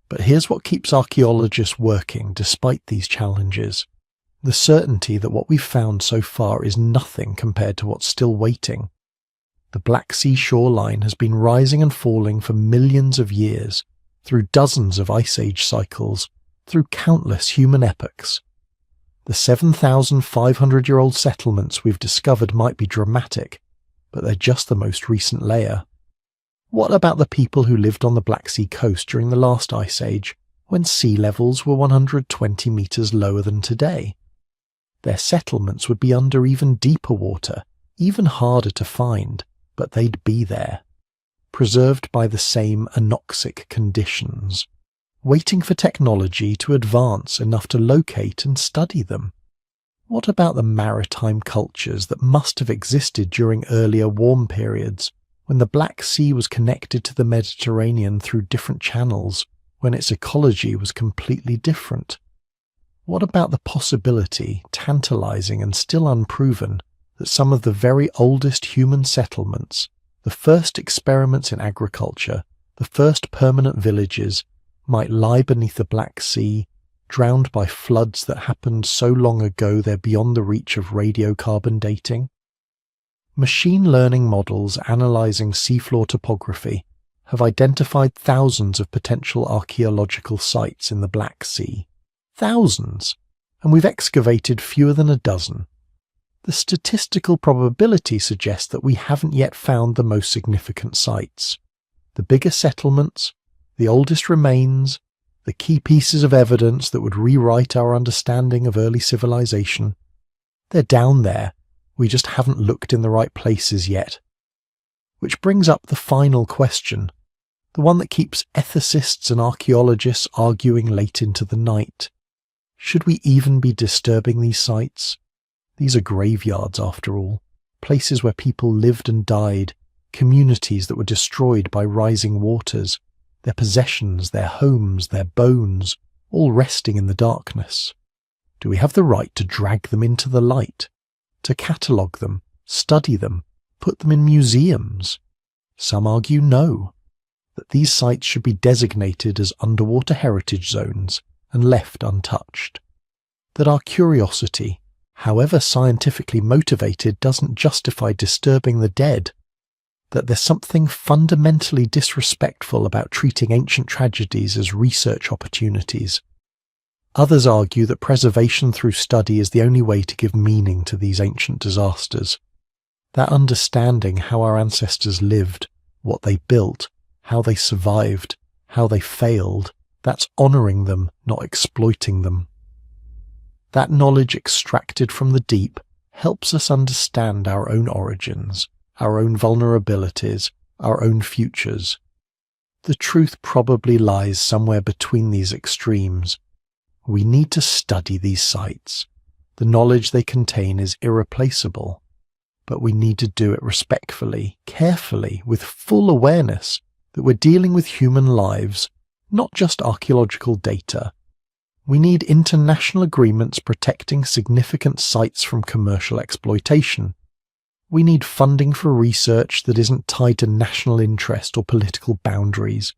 But here's what keeps archaeologists working despite these challenges: the certainty that what we've found so far is nothing compared to what's still waiting. The Black Sea shoreline has been rising and falling for millions of years, through dozens of ice age cycles, through countless human epochs. The 7,500-year-old settlements we've discovered might be dramatic, but they're just the most recent layer. What about the people who lived on the Black Sea coast during the last ice age, when sea levels were 120 meters lower than today? Their settlements would be under even deeper water, even harder to find, but they'd be there, preserved by the same anoxic conditions, waiting for technology to advance enough to locate and study them. What about the maritime cultures that must have existed during earlier warm periods, when the Black Sea was connected to the Mediterranean through different channels, when its ecology was completely different? What about the possibility, tantalizing and still unproven, that some of the very oldest human settlements, the first experiments in agriculture, the first permanent villages, might lie beneath the Black Sea, drowned by floods that happened so long ago they're beyond the reach of radiocarbon dating? Machine learning models analysing seafloor topography have identified thousands of potential archaeological sites in the Black Sea. Thousands! And we've excavated fewer than a dozen. The statistical probability suggests that we haven't yet found the most significant sites. The bigger settlements, the oldest remains, the key pieces of evidence that would rewrite our understanding of early civilization, they're down there. We just haven't looked in the right places yet. Which brings up the final question, the one that keeps ethicists and archaeologists arguing late into the night. Should we even be disturbing these sites? These are graveyards, after all, places where people lived and died, communities that were destroyed by rising waters, their possessions, their homes, their bones, all resting in the darkness. Do we have the right to drag them into the light, to catalogue them, study them, put them in museums? Some argue no, that these sites should be designated as underwater heritage zones and left untouched. That our curiosity, however scientifically motivated, doesn't justify disturbing the dead. That there's something fundamentally disrespectful about treating ancient tragedies as research opportunities. Others argue that preservation through study is the only way to give meaning to these ancient disasters. That understanding how our ancestors lived, what they built, how they survived, how they failed, that's honouring them, not exploiting them. That knowledge extracted from the deep helps us understand our own origins, our own vulnerabilities, our own futures. The truth probably lies somewhere between these extremes. We need to study these sites. The knowledge they contain is irreplaceable, but we need to do it respectfully, carefully, with full awareness that we're dealing with human lives, not just archaeological data. We need international agreements protecting significant sites from commercial exploitation. We need funding for research that isn't tied to national interest or political boundaries.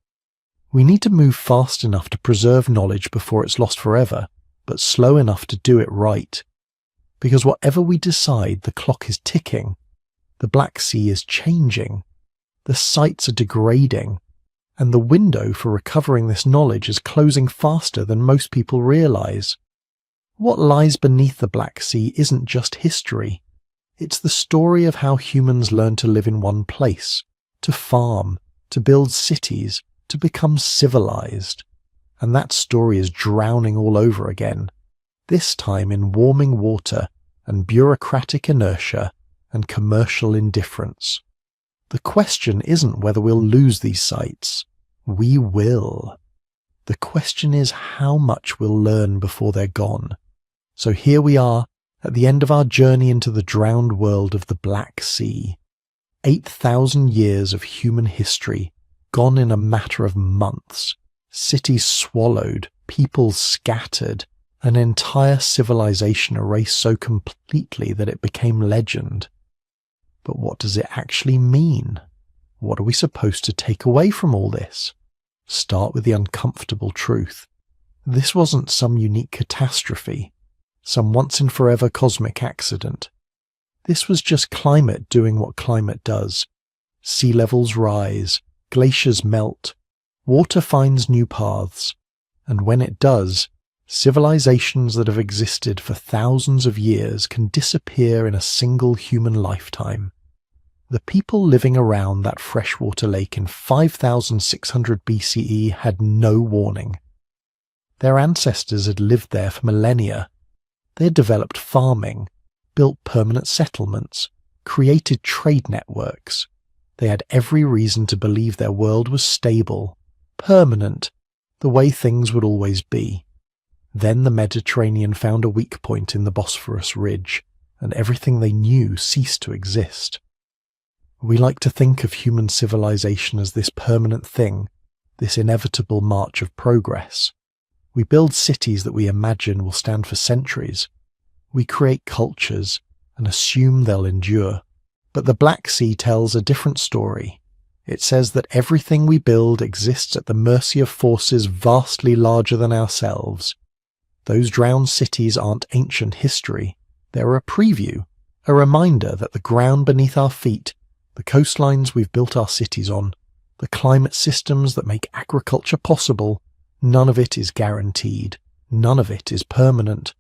We need to move fast enough to preserve knowledge before it's lost forever, but slow enough to do it right. Because whatever we decide, the clock is ticking. The Black Sea is changing. The sites are degrading. And the window for recovering this knowledge is closing faster than most people realize. What lies beneath the Black Sea isn't just history. It's the story of how humans learned to live in one place, to farm, to build cities, to become civilized. And that story is drowning all over again, this time in warming water and bureaucratic inertia and commercial indifference. The question isn't whether we'll lose these sites. We will. The question is how much we'll learn before they're gone. So here we are, at the end of our journey into the drowned world of the Black Sea. 8,000 years of human history, gone in a matter of months. Cities swallowed, people scattered, an entire civilization erased so completely that it became legend. But what does it actually mean? What are we supposed to take away from all this? Start with the uncomfortable truth. This wasn't some unique catastrophe, some once-and-forever cosmic accident. This was just climate doing what climate does. Sea levels rise, glaciers melt, water finds new paths, and when it does, civilizations that have existed for thousands of years can disappear in a single human lifetime. The people living around that freshwater lake in 5600 BCE had no warning. Their ancestors had lived there for millennia. They had developed farming, built permanent settlements, created trade networks. They had every reason to believe their world was stable, permanent, the way things would always be. Then the Mediterranean found a weak point in the Bosphorus Ridge, and everything they knew ceased to exist. We like to think of human civilization as this permanent thing, this inevitable march of progress. We build cities that we imagine will stand for centuries. We create cultures and assume they'll endure. But the Black Sea tells a different story. It says that everything we build exists at the mercy of forces vastly larger than ourselves. Those drowned cities aren't ancient history. They're a preview, a reminder that the ground beneath our feet, the coastlines we've built our cities on, the climate systems that make agriculture possible, none of it is guaranteed. None of it is permanent.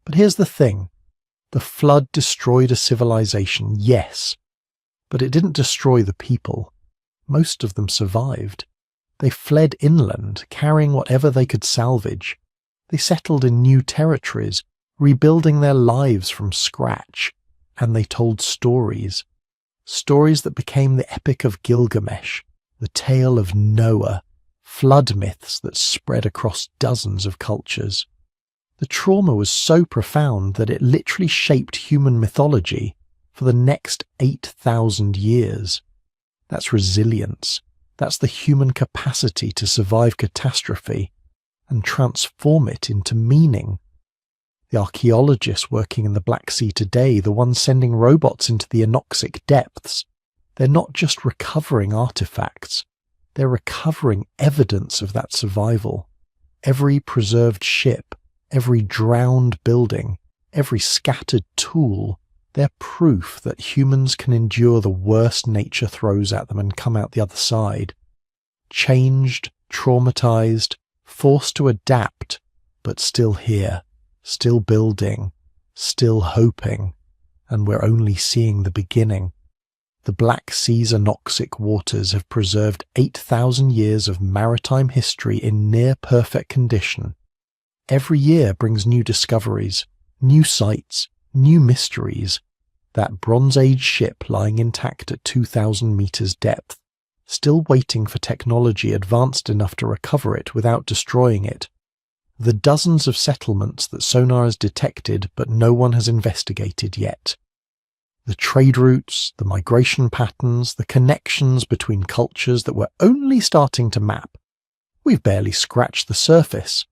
But here's the thing. The flood destroyed a civilization, yes, but it didn't destroy the people. Most of them survived. They fled inland, carrying whatever they could salvage. They settled in new territories, rebuilding their lives from scratch, and they told stories. Stories that became the Epic of Gilgamesh, the tale of Noah, flood myths that spread across dozens of cultures. The trauma was so profound that it literally shaped human mythology for the next 8,000 years. That's resilience. That's the human capacity to survive catastrophe and transform it into meaning. The archaeologists working in the Black Sea today, the ones sending robots into the anoxic depths, they're not just recovering artifacts, they're recovering evidence of that survival. Every preserved ship, every drowned building, every scattered tool, they're proof that humans can endure the worst nature throws at them and come out the other side. Changed, traumatized, forced to adapt, but still here, still building, still hoping, and we're only seeing the beginning. The Black Sea's anoxic waters have preserved 8,000 years of maritime history in near-perfect condition. Every year brings new discoveries, new sights, new mysteries. That Bronze Age ship lying intact at 2,000 meters depth, still waiting for technology advanced enough to recover it without destroying it. The dozens of settlements that sonar has detected but no one has investigated yet. The trade routes, the migration patterns, the connections between cultures that we're only starting to map. We've barely scratched the surface.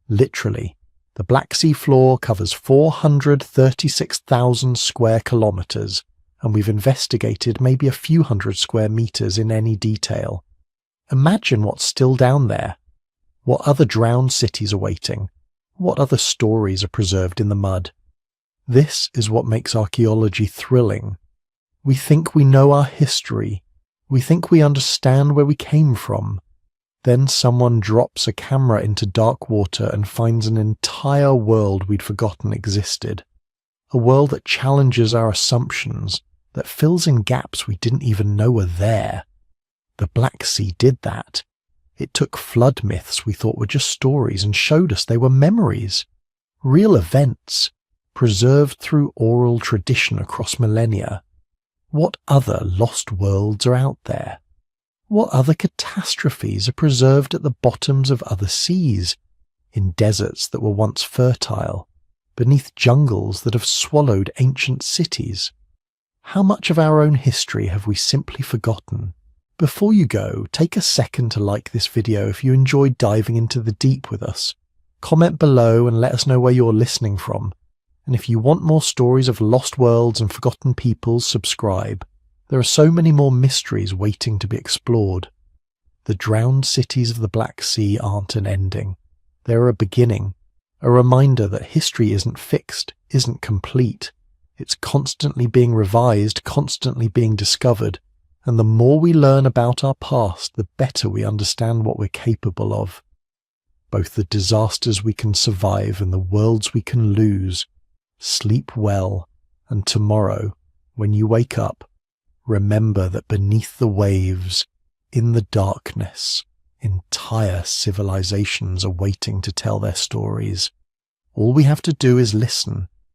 Literally, the Black Sea floor covers 436,000 square kilometers, and we've investigated maybe a few hundred square meters in any detail. Imagine what's still down there. What other drowned cities are waiting? What other stories are preserved in the mud? This is what makes archaeology thrilling. We think we know our history. We think we understand where we came from. Then someone drops a camera into dark water and finds an entire world we'd forgotten existed. A world that challenges our assumptions, that fills in gaps we didn't even know were there. The Black Sea did that. It took flood myths we thought were just stories and showed us they were memories. Real events, preserved through oral tradition across millennia. What other lost worlds are out there? What other catastrophes are preserved at the bottoms of other seas, in deserts that were once fertile, beneath jungles that have swallowed ancient cities? How much of our own history have we simply forgotten? Before you go, take a second to like this video if you enjoyed diving into the deep with us. Comment below and let us know where you're listening from. And if you want more stories of lost worlds and forgotten peoples, subscribe. There are so many more mysteries waiting to be explored. The drowned cities of the Black Sea aren't an ending. They're a beginning, a reminder that history isn't fixed, isn't complete. It's constantly being revised, constantly being discovered, and the more we learn about our past, the better we understand what we're capable of. Both the disasters we can survive and the worlds we can lose. Sleep well, and tomorrow, when you wake up, remember that beneath the waves, in the darkness, entire civilizations are waiting to tell their stories. All we have to do is listen,